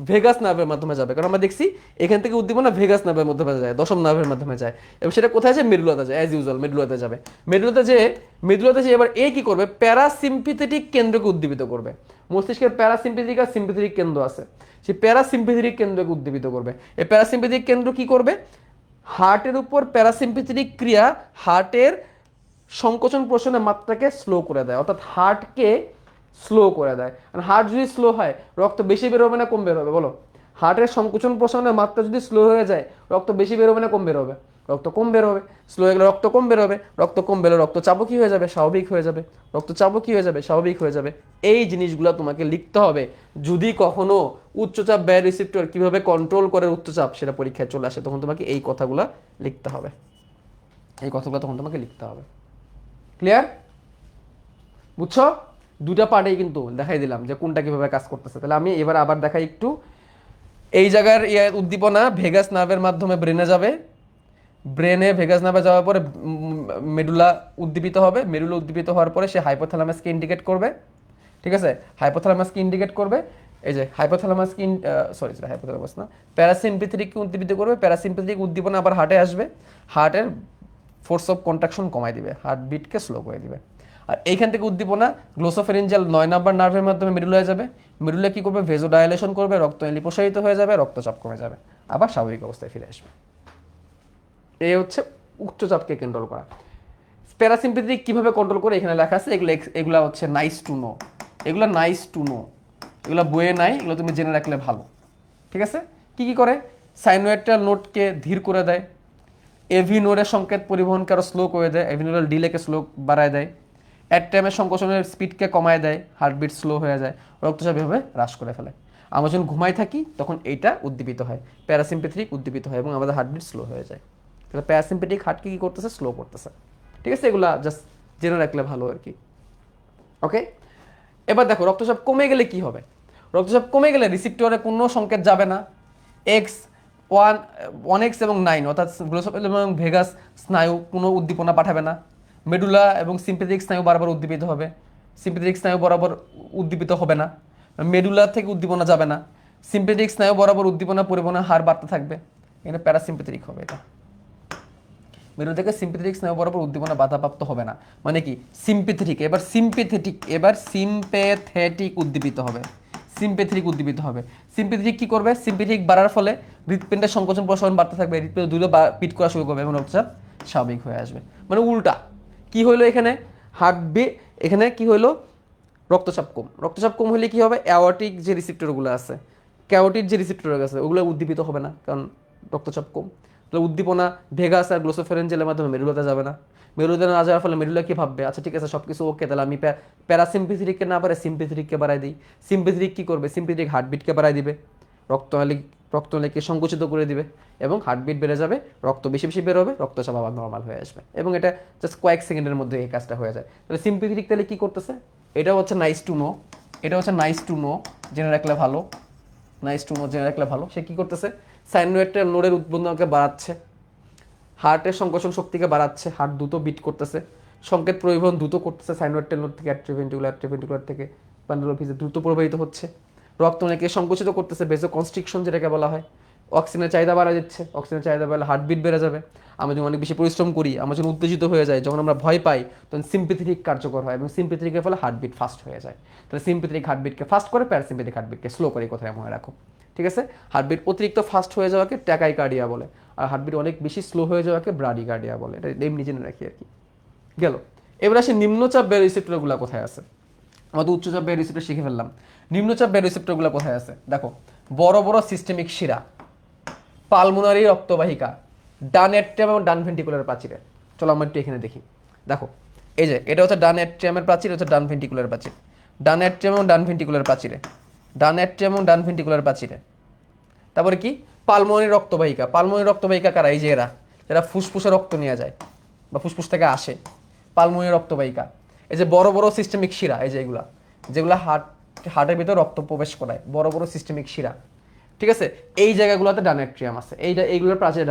S1: ভেগাস নার্ভের মাধ্যমে যাবে, কারণ আমরা দেখছি এখান থেকে উদ্দীপনা ভেগাস নার্ভের মাধ্যমে যায়, দশম নার্ভের মাধ্যমে যায়, এবং সেটা কোথায় যায়, মেডুলাতে যায়, অ্যাজ ইউজুয়াল মেডুলাতে যাবে। মেডুলাতে যে এবার এ কি করবে, প্যারাসিম্পেথেটিক কেন্দ্রকে উদ্দীপিত করবে। মস্তিষ্কের প্যারাসিম্পেথেটিক আর সিম্পেথেটিক কেন্দ্র আছে, সেই প্যারাসিম্পেথেটিক কেন্দ্রকে উদ্দীপিত করবে। এই প্যারাসিম্পেথেটিক কেন্দ্র কি করবে, হার্টের উপর প্যারাসিম্পেথেটিক ক্রিয়া হার্টের সংকোচন প্রসারণের মাত্রাকে স্লো করে দেয়, অর্থাৎ হার্টকে স্লো করে দেয়। আর হার্ট যদি স্লো হয় রক্ত বেশি বেরোবে না কম বেরোবে বলো, হার্টের সংকোচন প্রসারণের মাত্রা যদি স্লো হয়ে যায় রক্ত বেশি বেরোবে না কম বেরোবে, রক্ত কম বেরোবে। স্লো হয়ে গেলে রক্ত কম বেরোবে, রক্ত কম বেরোলে রক্তচাপও কি হয়ে যাবে, স্বাভাবিক হয়ে যাবে, রক্তচাপও কি হয়ে যাবে, স্বাভাবিক হয়ে যাবে। এই জিনিসগুলো তোমাকে লিখতে হবে যদি কখনো উচ্চচাপ ব্যয় রিসেপ্টর কিভাবে কন্ট্রোল করে উচ্চচাপ সেটা পরীক্ষায় চলে আসে, তখন তোমাকে এই কথাগুলো লিখতে হবে, এই কথাগুলো তখন তোমাকে লিখতে হবে। ক্লিয়ার, বুঝছো? দুটা পার্টেই কিন্তু দেখাই দিলাম যে কোনটা কিভাবে কাজ করতেছে। তাহলে আমি এবার আবার দেখাই একটু। এই জায়গার উদ্দীপনা ভেগাস নার্ভের মাধ্যমে ব্রেনে যাবে, ব্রেনে ভেগাস নার্ভে যাওয়ার পরে মেডুলা উদ্দীপিত হবে, মেডুলা উদ্দীপিত হওয়ার পরে সে হাইপোথ্যালামাসকে ইন্ডিকেট করবে। ঠিক আছে, হাইপোথ্যালামাসকে ইন্ডিকেট করবে, এই যে হাইপোথ্যালামাসকে হাইপোথ্যালামাস না, প্যারাসিম্পেথেটিককে উদ্দীপিত করবে। প্যারাসিম্পেথেটিক উদ্দীপনা আবার হার্টে আসবে, হার্টের ফোর্স অফ কন্ট্রাকশন কমাই দিবে, হার্টবিটকে স্লো করে দিবে। আর এইখান থেকে উদ্দীপনা গ্লোসোফেরিঞ্জিয়াল 9 নম্বর নার্ভের মাধ্যমে মেডুলায় যাবে, মেডুলা কি করবে, ভেজোডাইলেশন করবে, রক্তনালী প্রসারিত হয়ে যাবে, রক্তচাপ কমে যাবে, আবার স্বাভাবিক অবস্থায় ফিরে আসবে। এই হচ্ছে উচ্চচাপকে কন্ট্রোল করা। প্যারাসিম্পেথেটিক কিভাবে কন্ট্রোল করে এখানে লেখা আছে, এগুলা হচ্ছে নাইস টু নো, এগুলো নাইস টু নো, এগুলো বইয়ে নাই, এগুলো তুমি জেনে রাখলে ভালো। ঠিক আছে, কি কি করে, সাইনোয়েট্রাল নোটকে ধীর করে দেয়, এভি নোডের সংকেত পরিবহনকে আরো স্লো করে দেয়, এভিনোডাল ডিলেকে স্লো বাড়ায় দেয়, অ্যাট্রামের সংকোচনের স্পিডকে কমায় দেয়, হার্টবিট স্লো হয়ে যায়, রক্তচাপ এভাবে হ্রাস করে ফেলে। আমরা যখন ঘুমাই থাকি তখন এইটা উদ্দীপিত হয়, প্যারাসিম্পেথেটিক উদ্দীপিত হয় এবং আমাদের হার্টবিট স্লো হয়ে যায়। তাহলে প্যারাসিম্পেটিক হার্টকে কি করতেছে, স্লো করতেছে। ঠিক আছে, এগুলা জাস্ট জেনে রাখলে ভালো আর কি। ওকে, এবার দেখো রক্তচাপ কমে গেলে কি হবে। রক্তচাপ কমে গেলে রিসিপ্টরে কোনো সংকেত যাবে না। এক্স 1x এবং 9 অর্থাৎ গ্লোসোফিল এবং ভেগাস স্নায়ু কোনো উদ্দীপনা পাঠাবে না। মেডুলা এবং সিম্পেথেটিক স্নায়ু বরাবর উদ্দীপিত হবে, সিম্পেথেটিক স্নায়ু বরাবর উদ্দীপিত হবে না। মেডুলা থেকে উদ্দীপনা যাবে না, সিম্পেথেটিক স্নায়ু বরাবর উদ্দীপনা পরিবহনের হার বাড়তে থাকবে। এখানে প্যারাসিম্পেথেটিক হবে এটা। মেরু থেকে সিম্পেথেটিক স্নায়ু বরাবর উদ্দীপনা বাধাপ্রাপ্ত হবে না, মানে কি সিম্পেথেটিক। এবার সিম্পেথেটিক উদ্দীপিত হবে, সিম্পেথেটিক উদ্দীপিত হবে। সিম্পেথেটিক কি করবে, সিম্পেথেটিক বাড়ার ফলে হৃৎপিণ্ডের সংকোচন প্রসারণ বাড়তে থাকবে, হৃৎপিণ্ড দ্রুত পিট করা শুরু করবে এবং রক্তচাপ স্বাভাবিক হয়ে আসবে। মানে উল্টা কি হইলো এখানে, হার্টবিট এখানে কি হইলো, রক্তচাপ কম। রক্তচাপ কম হলে কি হবে, অ্যাওর্টিক যে রিসেপ্টরগুলো আছে, ক্যারোটিড যে রিসেপ্টর আছে ওগুলো উদ্দীপিত হবে না, কারণ রক্তচাপ কম। তাহলে উদ্দীপনা ভেগাস আর গ্লোসোফেরেঞ্জেলের মাধ্যমে মেরুলাতে যাবে না। মেরুলাতে না যাওয়ার ফলে মেরুলা কি ভাববে, আচ্ছা ঠিক আছে সব কিছু ওকে, তাহলে আমি প্যারাসিম্পেথেটিককে না পারে সিম্পেথেটিককে বাড়াই দিই। সিম্পেথেটিক কি করবে, সিম্পেথেটিক হার্টবিটকে বাড়াই দিবে, রক্তনালীকে সংকুচিত করে দিবে এবং হার্টবিট বেড়ে যাবে, রক্ত বেশি বেশি বের হবে, রক্তচাপ আবার নর্মাল হয়ে আসবে। এবং এটা জাস্ট কয়েক সেকেন্ডের মধ্যে এই কাজটা হয়ে যায়। তাহলে সিম্পেথেটিক তাহলে কি করতেছে, এটা হচ্ছে নাইস টু নো, এটা হচ্ছে নাইস টু নো, জেনে রাখলে ভালো, নাইস টু নো জেনে রাখলে ভালো। সে কি করতেছে, সাইনোয়েট্রিয়াল নোডের উৎপন্নকে বাড়াচ্ছে, হার্টের সংকোচন শক্তিকে বাড়াচ্ছে, হার্ট দ্রুত বিট করতেছে, সংকেত পরিবহন দ্রুত করতেছে, সাইনোয়েট্রিয়াল নোড থেকে অ্যাট্রিভেন্ট্রিকুলার থেকে প্যান্ডুলার ভিজে দ্রুত প্রবাহিত হচ্ছে, রক্তনালীকে সংকুচিত করতেছে, ভেসো কনস্ট্রিকশন যেটাকে বলা হয়, অক্সিজেনের চাহিদা বাড়া দিচ্ছে, অক্সিজেনের চাহিদা বাড়লে হার্টবিট বেড়ে যাবে। আমরা যখন অনেক বেশি পরিশ্রম করি, আমরা যখন উত্তেজিত হয়ে যায়, যখন আমরা ভয় পাই, তখন সিম্পেথেটিক কার্যকর হয় এবং সিম্পেথেটিকের ফলে হার্টবিট ফাস্ট হয়ে যায়। তাহলে সিম্পেথেটিক হার্টবিটকে ফাস্ট করে, প্যারাসিম্পেথেটিক হার্টবিটকে স্লো করে, কোথায় মনে রাখো। ঠিক আছে, হার্টবিট অতিরিক্ত ফাস্ট হয়ে যাওয়াকে ট্যাকাইকার্ডিয়া বলে, আর হার্টবিট অনেক বেশি স্লো হয়ে যাওয়াকে ব্রাডিকার্ডিয়া বলে। এটা এমনি জেনে রাখি আর কি। গেল, এবার আসে নিম্নচাপ ব্যয় রিসেপ্টরগুলো কোথায় আছে। আমাদের উচ্চচাপ ব্যয় রিসেপ্টর শিখে ফেললাম, নিম্নচাপ ব্যয় রিসেপ্টরগুলো কোথায় আছে দেখো। বড় বড় সিস্টেমিক শিরা, পালমোনারি রক্তবাহিকা, ডান অ্যাট্রিয়াম এবং ডান ভেন্ট্রিকুলার প্রাচীরে। চলো আমরা একটু এখানে দেখি। দেখো এই যে এটা হচ্ছে ডান অ্যাট্রিয়ামের প্রাচীর, হচ্ছে ডান ভেন্ট্রিকুলার প্রাচীর, ডান অ্যাট্রিয়াম এবং ডান ভেন্ট্রিকুলার প্রাচীরে, ডান অ্যাট্রিয়াম এবং ডান ভেন্ট্রিকুলার প্রাচীরে। তারপরে কি, পালমোনারি রক্তবাহিকা। পালমোনারি রক্তবাহিকা কারা, এই যে এরা, যারা ফুসফুসে রক্ত নিয়ে যায় বা ফুসফুস থেকে আসে, পালমোনারি রক্তবাহিকা। এই যে বড় বড় সিস্টেমিক শিরা, এই যে এগুলা, যেগুলা হার্টের ভিতরে রক্ত প্রবেশ করায়, বড় বড় সিস্টেমিক শিরা। ঠিক আছে, এই জায়গাগুলোতে ডান অ্যাট্রিয়াম আছে, এইগুলোর প্রাচীরে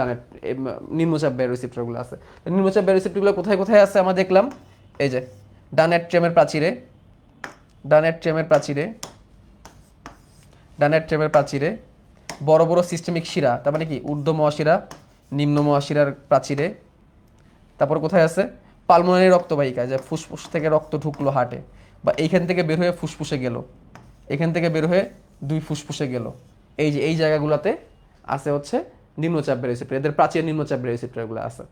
S1: নিম্নচাপ ব্যয় রিসেপ্টরগুলো আছে। নিম্নচাপ ব্যয় রিসেপ্টরগুলো কোথায় কোথায় আছে আমরা দেখলাম, এই যে ডান অ্যাট্রিয়ামের প্রাচীরে, ডান অ্যাট্রিয়ামের প্রাচীরে, ডান অ্যাট্রিয়ামের প্রাচীরে, বড় বড় সিস্টেমিক শিরা, তার মানে কি ঊর্ধ্ব মহাশিরা, নিম্ন মহাশিরার প্রাচীরে। তারপর কোথায় আছে, পালমোনারি রক্তবাহিকা, যে ফুসফুস থেকে রক্ত ঢুকলো হার্টে, বা এইখান থেকে বের হয়ে ফুসফুসে গেল, এখান থেকে বের হয়ে দুই ফুসফুসে গেল, এই যে এই জায়গাগুলোতে আছে হচ্ছে নিম্নচাপ ব্যয় রিসেপ্টর। এদের প্রাচীর নিম্নচাপ ব্যয় রিসেপ্টরগুলো আছে।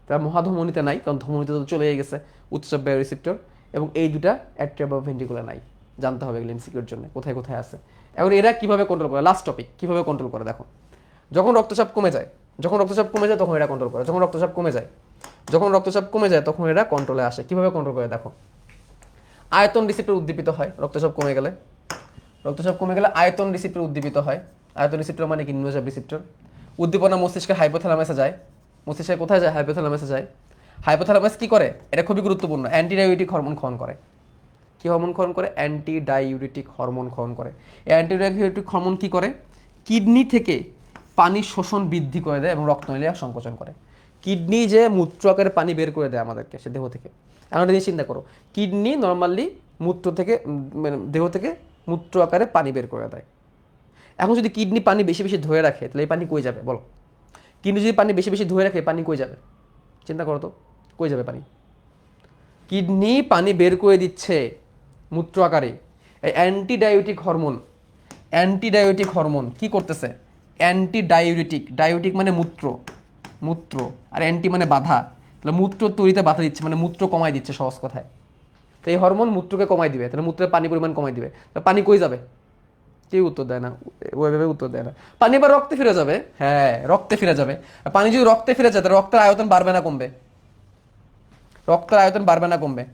S1: তারা মহাধমনীতে নাই, কারণ ধমনীতে তো চলে গেছে উচ্চচাপ ব্যয় রিসেপ্টর, এবং এই দুটা অ্যাট্রিয়াম বা ভেন্ট্রিকুলার নাই। জানতে হবে এগুলো এমসিকিউর জন্য কোথায় কোথায় আছে। এখন এরা কিভাবে কন্ট্রোল করে, লাস্ট টপিক, কিভাবে কন্ট্রোল করে দেখো। যখন রক্তচাপ কমে যায়, যখন রক্তচাপ কমে যায় তখন এরা কন্ট্রোল করে, যখন রক্তচাপ কমে যায়, যখন রক্তচাপ কমে যায় তখন এরা কন্ট্রোলে আসে। কিভাবে কন্ট্রোল করে দেখো, আয়তন রিসেপ্টর উদ্দীপিত হয় রক্তচাপ কমে গেলে, রক্তচাপ কমে গেলে আয়তন রিসেপ্টর উদ্দীপিত হয়। আয়তন রিসেপ্টর মানে কি, নিম্নচাপ রিসেপ্টর। উদ্দীপনা মস্তিষ্কের হাইপোথ্যালামাসে যায়, মস্তিষ্কে কোথায় যায়, হাইপোথ্যালামাসে যায়। হাইপোথ্যালামাস কি করে, এটা খুবই গুরুত্বপূর্ণ, অ্যান্টিডাইউরেটিক হরমোন ক্ষরণ করে। কি হরমোন ক্ষরণ করে, অ্যান্টিডাইউরেটিক হরমোন ক্ষরণ করে। এই অ্যান্টিডাইউরেটিক হরমোন কি করে, কিডনি থেকে পানির শোষণ বৃদ্ধি করে দেয় এবং রক্তনালী সংকোচন করে। কিডনি যে মূত্র আকারে পানি বের করে দেয় আমাদেরকে সে দেহ থেকে। এখন এটা চিন্তা করো, কিডনি নর্মালি মূত্র থেকে মানে দেহ থেকে মূত্র আকারে পানি বের করে দেয়। এখন যদি কিডনি পানি বেশি বেশি ধরে রাখে তাহলে এই পানি কই যাবে বলো। কিডনি যদি পানি বেশি বেশি ধরে রাখে পানি কই যাবে, চিন্তা করো তো, কই যাবে পানি। কিডনি পানি বের করে দিচ্ছে মূত্র আকারে, এই অ্যান্টিডাইউরেটিক হরমোন, অ্যান্টিডাইউরেটিক হরমোন কি করতেছে, অ্যান্টিডাইউরেটিক, ডাইউরেটিক মানে মূত্র, মূত্র, আর অ্যান্টি মানে বাধা, তাহলে মূত্র তৈরিতে বাধা দিচ্ছে, মানে মূত্র কমাই দিচ্ছে সহজ কথায়। তো এই হরমোন মূত্রকে কমাই দিবে, তাহলে মূত্রের পানি পরিমাণ কমাই দিবে, পানি কই যাবে, কেউ উত্তর দেয় না, ওইভাবে উত্তর দেয় না। পানি এবার রক্তে ফিরে যাবে, হ্যাঁ রক্তে ফিরে যাবে। পানি যদি রক্তে ফিরে যায় তাহলে রক্তের আয়তন বাড়বে না কমবে, রক্তের আয়তন বাড়বে না কমবে,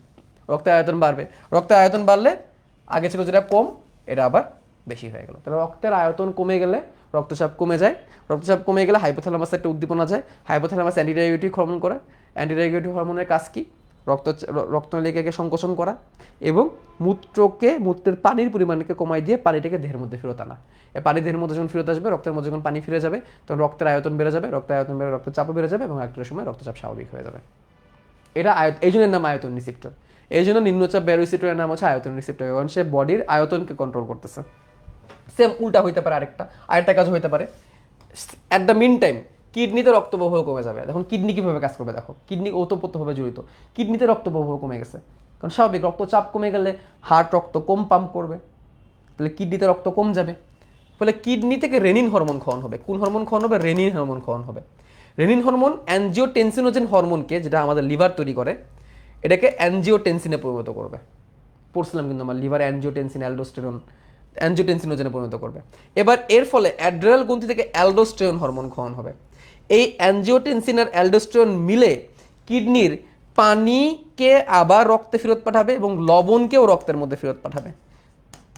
S1: রক্তের আয়তন বাড়বে। রক্তের আয়তন বাড়লে আগে ছিল যেটা কম এটা আবার বেশি হয়ে গেল। তাহলে রক্তের আয়তন কমে গেলে রক্তচাপ কমে যায়, রক্তচাপ কমে গেলে হাইপোথ্যালামাসে একটা উদ্দীপনা যায়, হাইপোথ্যালামাস অ্যান্টিডায়াবেটিক হরমোন করে। অ্যান্টিডায়াবেটিক হরমোনের কাজ কি? রক্তনালিকাকে সংকোচন করা এবং মূত্রের পানির পরিমাণকে কমাই দিয়ে পানিটাকে দেহের মধ্যে ফেরত আনা। পানি দেহের মধ্যে যখন ফেরত আসবে, রক্তের মধ্যে যখন পানি ফিরে যাবে, তখন রক্তের আয়তন বেড়ে যাবে, রক্তের আয়তন বেড়ে রক্তচাপও বেড়ে যাবে এবং একটা সময় রক্তচাপ স্বাভাবিক হয়ে যাবে। এটা এই জন্য নাম আয়তন রিসেপ্টর। এই জন্য নিম্নচাপ ব্যয় রিসেপ্টরের নাম হচ্ছে আয়তন রিসেপ্টর, কারণ সে বডির আয়তনকে কন্ট্রোল করতেছে। সেম উল্টা হইতে পারে, আরেকটা কাজ হইতে পারে। অ্যাট দ্য মিন টাইম কিডনিতে রক্ত প্রবাহ কমে যাবে। এখন কিডনি কীভাবে কাজ করবে দেখো, কিডনি ওতপ্রোতভাবে জড়িত, কিডনিতে রক্ত প্রবাহ কমে গেছে, কারণ স্বাভাবিক রক্তচাপ কমে গেলে হার্ট রক্ত কম পাম্প করবে, তাহলে কিডনিতে রক্ত কম যাবে, ফলে কিডনি থেকে রেনিন হরমোন খাওয়ানো হবে। কোন হরমোন খাওয়ানো হবে? রেনিন হরমোন খাওয়ানো হবে। রেনিন হরমোন অ্যানজিওটেনসিনোজেন হরমোনকে, যেটা আমাদের লিভার তৈরি করে, এটাকে অ্যানজিওটেনসিনে পরিণত করবে। পড়ছিলাম কিন্তু আমার লিভার অ্যানজিওটেনসিন, অ্যালডোস্টেরন, অ্যানজিওটেনসিনোজেনে পরিণত করবে। এবার এর ফলে অ্যাড্রিনাল গ্রন্থি থেকে অ্যালডোস্টেরন হরমোন খাওয়ানো হবে। এই অ্যানজিওটেনসিন আর অ্যালডোস্টেরন মিলে কিডনির পানিকে আবার রক্তে ফেরত পাঠাবে এবং লবণকেও রক্তের মধ্যে ফেরত পাঠাবে।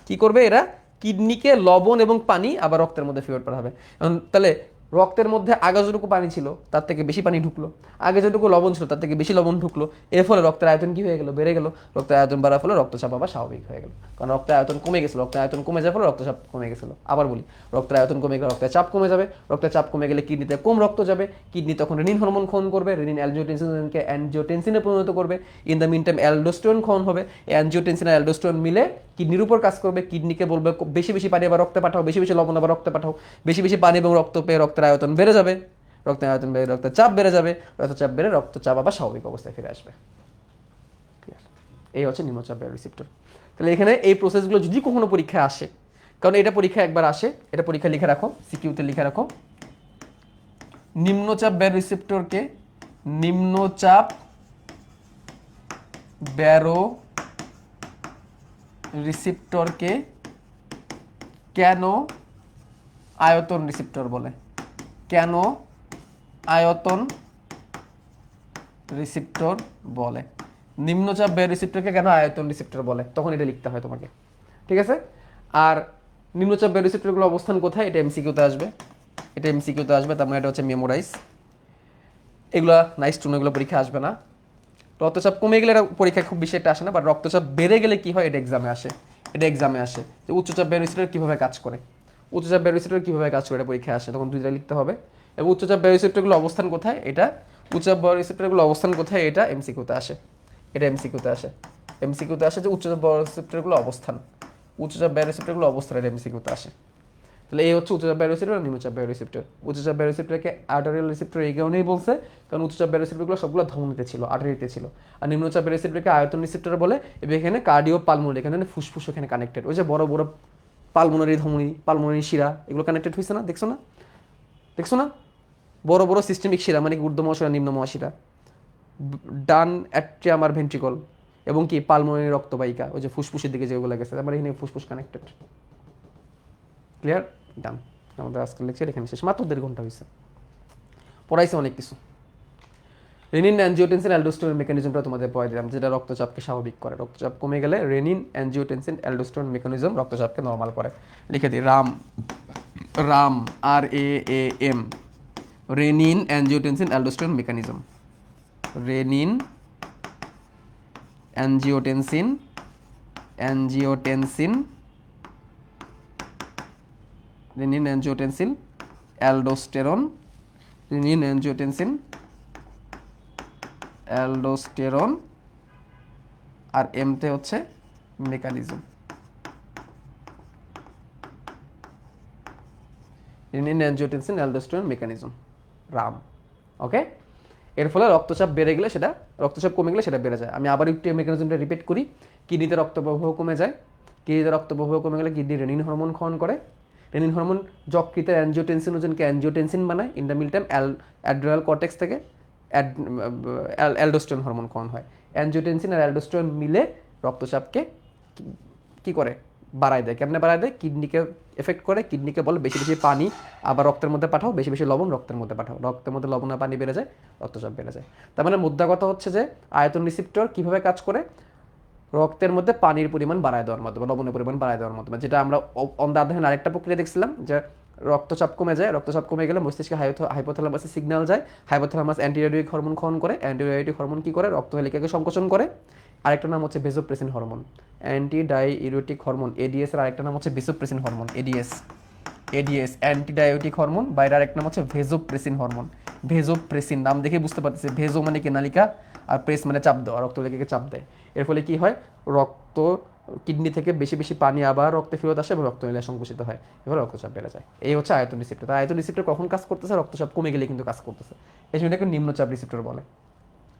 S1: কি করবে এরা? কিডনিকে লবণ এবং পানি আবার রক্তের মধ্যে ফেরত পাঠাবে। তাহলে রক্তের মধ্যে আগে যতটুকু পানি ছিল তার থেকে বেশি পানি ঢুকলো, আগে যতটুকু লবণ ছিল তার থেকে বেশি লবণ ঢুকলো, এর ফলে রক্তের আয়তন কি হয়ে গেল? বেড়ে গেল। রক্তের আয়তন বাড়ার ফলে রক্তচাপ আবার স্বাভাবিক হয়ে গেল, কারণ রক্তের আয়তন কমে গেছিল। রক্তের আয়তন কমে যাওয়ার ফলে রক্তচাপ কমে গেছিল। আবার বলি, রক্তের আয়তন কমে গেলে রক্তের চাপ কমে যাবে, রক্তের চাপ কমে গেলে কিডনিতে কম রক্ত যাবে, কিডনি তখন রেনিন হরমোন ক্ষরণ করবে, রেনিন অ্যালজিওটেনসিনকে অ্যানজিওটেনসিনে পরিণত করবে। In the mean time aldosterone ক্ষরণ হবে, অ্যানজিওটেনসিন আর অ্যালডোস্টেরন মিলে কিডনির উপর কাজ করবে, কিডনিকে বলবে বেশি বেশি পানি আবার রক্তে পাঠাও, বেশি বেশি লবণ আবার রক্তে পাঠাও, বেশি বেশি পানি এবং রক্ত পেয়ে রক্তের আয়তন বেড়ে যাবে, রক্তের আয়তন বেড়ে রক্তের চাপ বেড়ে যাবে, রক্তচাপ বেড়ে রক্তচাপ আবার স্বাভাবিক অবস্থায় ফিরে আসবে। এই হচ্ছে নিম্নচাপ ব্যয় রিসেপ্টর। তাহলে এখানে এই প্রসেসগুলো যদি কখনো পরীক্ষায় আসে, কারণ এটা পরীক্ষা একবার আসে, এটা পরীক্ষা লিখে রাখো, সিকিউতে লিখে রাখো, নিম্নচাপ ব্যয় রিসেপ্টরকে নিম্নচাপ ব্যারো রিসেপ্টরকে কেন আয়তন রিসেপ্টর বলে? কেন আয়তন রিসেপ্টর বলে? নিম্নচাপ ব্যয় রিসেপ্টরকে কেন আয়তন রিসেপ্টর বলে? তখন এটা লিখতে হয় তোমাকে, ঠিক আছে? আর নিম্নচাপ ব্যয় রিসেপ্টরগুলো অবস্থান কোথায়? এটা এমসিকিউতে আসবে, এটা এমসিকিউতে আসবে, তার মানে এটা হচ্ছে মেমোরাইজ। এগুলো নাইস টু নো, এগুলো পরীক্ষা আসবে না। রক্তচাপ কমে গেলে এটা পরীক্ষায় খুব বেশি একটা আসে না, বাট রক্তচাপ বেড়ে গেলে কি হয় এটা এক্সামে আসে, এটা এক্সামে আসে যে উচ্চচাপ ব্যয় রিসেপ্টর কীভাবে কাজ করে, উচ্চচাপ ব্যয় রিসেপ্টর কীভাবে কাজ করে, এটা পরীক্ষায় আসে, তখন দুইটা লিখতে হবে। এবং উচ্চচাপ ব্যয় রিসেপ্টরগুলো অবস্থান কোথায়? এটা উচ্চচাপ ব্যয় রিসেপ্টরগুলো অবস্থান কোথায়? এটা এমসিকিউতে আসে, এটা এমসিকিউতে আসে, এমসিকিউতে আসে যে উচ্চচাপ ব্যয় রিসেপ্টরগুলো অবস্থান, উচ্চচাপ ব্যয় রিসেপ্টরগুলো অবস্থান, এটা এমসিকিউতে আসে। তাহলে এই হচ্ছে উচ্চচাপ ব্যয় রিসেপ্টর আর নিম্নচাপ ব্যয় রিসেপ্টর। উচ্চচাপ ব্যয় রিসেপ্টরকে আর্টারিয়াল রিসেপ্টর এই কারণেই বলছে, কারণ উচ্চচাপ ব্যয় রিসেপ্টরগুলো সবগুলো ধমনীতে ছিল, আর্টারিতে ছিল। আর নিম্নচাপ ব্যয় রিসেপ্টরকে আয়তন রিসেপ্টর বলে, এবং এখানে কার্ডিও পালমোনারি, এখানে ফুসফুস এখানে কানেক্টেড, ওই যে বড় বড় পালমোনারি ধমনী, পালমোনারি শিরা, এগুলো কানেক্টেড হয়েছে না? দেখছো না? দেখছো না? বড় বড় সিস্টেমিক শিরা, মানে ঊর্ধ্ব মহাশিরা, নিম্ন মহাশিরা, ডান অ্যাট্রিয়াম আর ভেন্ট্রিকল, এবং কি পালমোনারি রক্তবাহিকা, ওই যে ফুসফুসের দিকে যেগুলো গেছে, আমার এখানে ফুসফুস কানেক্টেড। ক্লিয়ার? ডান। আমাদের আজকের লেকচার এখানে শেষ, মাত্র 1.5 ঘন্টা হয়েছে, পড়াইছে অনেক কিছু। রেনিন অ্যানজিওটেনসিন অ্যালডোস্টেরন মেকানিজমটা তোমাদের পড়াই দিলাম, যেটা রক্তচাপকে স্বাভাবিক করে। রক্তচাপ কমে গেলে রেনিন অ্যানজিওটেনসিন অ্যালডোস্টেরন মেকানিজম রক্তচাপকে নর্মাল করে। লিখে দিই, RAM RAM, renin angiotensin aldosterone mechanism, renin angiotensin renin angiotensin aldosterone, renin angiotensin aldosterone, আর এমতে হচ্ছে mechanism, renin angiotensin aldosterone mechanism, RAM. Okay, এর ফলে রক্তচাপ বেড়ে গেলে সেটা, রক্তচাপ কমে গেলে সেটা বেড়ে যায়। আমি আবার একটু মেকানিজমটা রিপিট করি। কিডনিতে রক্ত প্রবাহ কমে যায়, কিডনিতে রক্ত প্রবাহ কমে গেলে কিডনি রেনিন হরমোন ক্ষরণ করে, রেনিন হরমোন যকৃতের অ্যানজিওটেনসিনোজেনকে অ্যানজিওটেনসিন বানায়, in the mean time adrenal cortex থেকে অ্যালডোস্টেরন হরমোন ক্ষরণ হয়। অ্যানজিওটেনসিন আর অ্যালডোস্টেরন মিলে রক্তচাপকে কি করে? বাড়ায় দেয়। কেমনে বাড়ায় দেয়? কিডনিকে এফেক্ট করে, কিডনিকে বলে বেশি বেশি পানি আবার রক্তের মধ্যে পাঠাও, বেশি বেশি লবণ রক্তের মধ্যে পাঠাও, রক্তের মধ্যে লবণ আর পানি বেড়ে যায়, রক্তচাপ বেড়ে যায়। তার মানে মুদ্রা কথা হচ্ছে যে আয়তন রিসেপ্টর কিভাবে কাজ করে? রক্তের মধ্যে পানির পরিমাণ বাড়ায় দেওয়ার মাধ্যমে, লবণের পরিমাণ বাড়ায় দেওয়ার মাধ্যমে, যেটা আমরা অন দ্য আদার হ্যান্ড আরেকটা প্রক্রিয়া দেখছিলাম যে রক্তচাপ কমে যায়, রক্তচাপ কমে গেলে মস্তিষ্কে হাইপোথ্যালামাসে সিগন্যাল যায়, হাইপোথ্যালামাস অ্যান্টিডিউরেটিক হরমোন ক্ষরণ করে, অ্যান্টিডিউরেটিক হরমোন কি করে, রক্তনালিকাকে সংকোচন করে। আরেকটা নাম হচ্ছে vasopressin hormone, anti diuretic hormone, ads এর আরেকটা নাম হচ্ছে vasopressin hormone, ads, ads antidiuretic hormone, বাইরে আরেক নাম হচ্ছে ভেজোপ্রেসিন হরমোন। ভেজোপ্রেসিন নাম দেখে বুঝতে পারতেছে, ভেজো মানে কি নালিকা, আর প্রেস মানে চাপ দেওয়া, রক্তনালিকাকে চাপ দেয়। এর ফলে কি হয়, রক্ত কিডনি থেকে বেশি বেশি পানি আবার রক্তে ফেরত আসে এবং রক্তনালী সংকুচিত হয়, এবার রক্তচাপ বেড়ে যায়। এই হচ্ছে আয়তন রিসেপ্টর। তাই আয়তন রিসেপ্টর কখন কাজ করতেছে, রক্তচাপ কমে গেলে কিন্তু কাজ করতেছে, এই জন্য এটাকে নিম্নচাপ রিসেপ্টর বলে।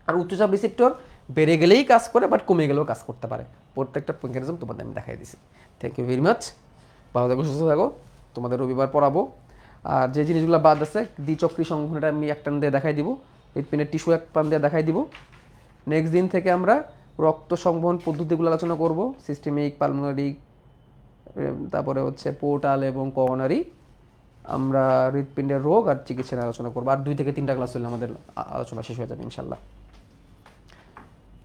S1: আর উচ্চচাপ রিসেপ্টর বেড়ে গেলেই কাজ করে, বাট কমে গেলেও কাজ করতে পারে। প্রত্যেকটা মেকানিজম তোমাদের আমি দেখাই দিছি। থ্যাংক ইউ ভেরি মাচ, ভালো থাকো, সুস্থ থাকো, তোমাদের রবিবার পড়াবো। আর যে জিনিসগুলো বাদ আছে, দ্বিচক্রী সংঘনটা আমি এক টান দিয়ে দেখাই দিব, হৃৎপিণ্ডের টিস্যু এক টান দিয়ে দেখাই দিব। নেক্সট দিন থেকে আমরা রক্ত সংবহন পদ্ধতিগুলো আলোচনা করব, সিস্টেমিক, পালমোনারি, তারপরে হচ্ছে পোর্টাল এবং করোনারি। আমরা হৃৎপিণ্ডের রোগ আর চিকিৎসা নিয়ে আলোচনা করবো। আর 2 থেকে 3টা ক্লাস হলে আমাদের আলোচনা শেষ হয়ে যাবে ইনশাল্লাহ।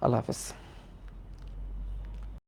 S1: আল্লাহ হাফেজ।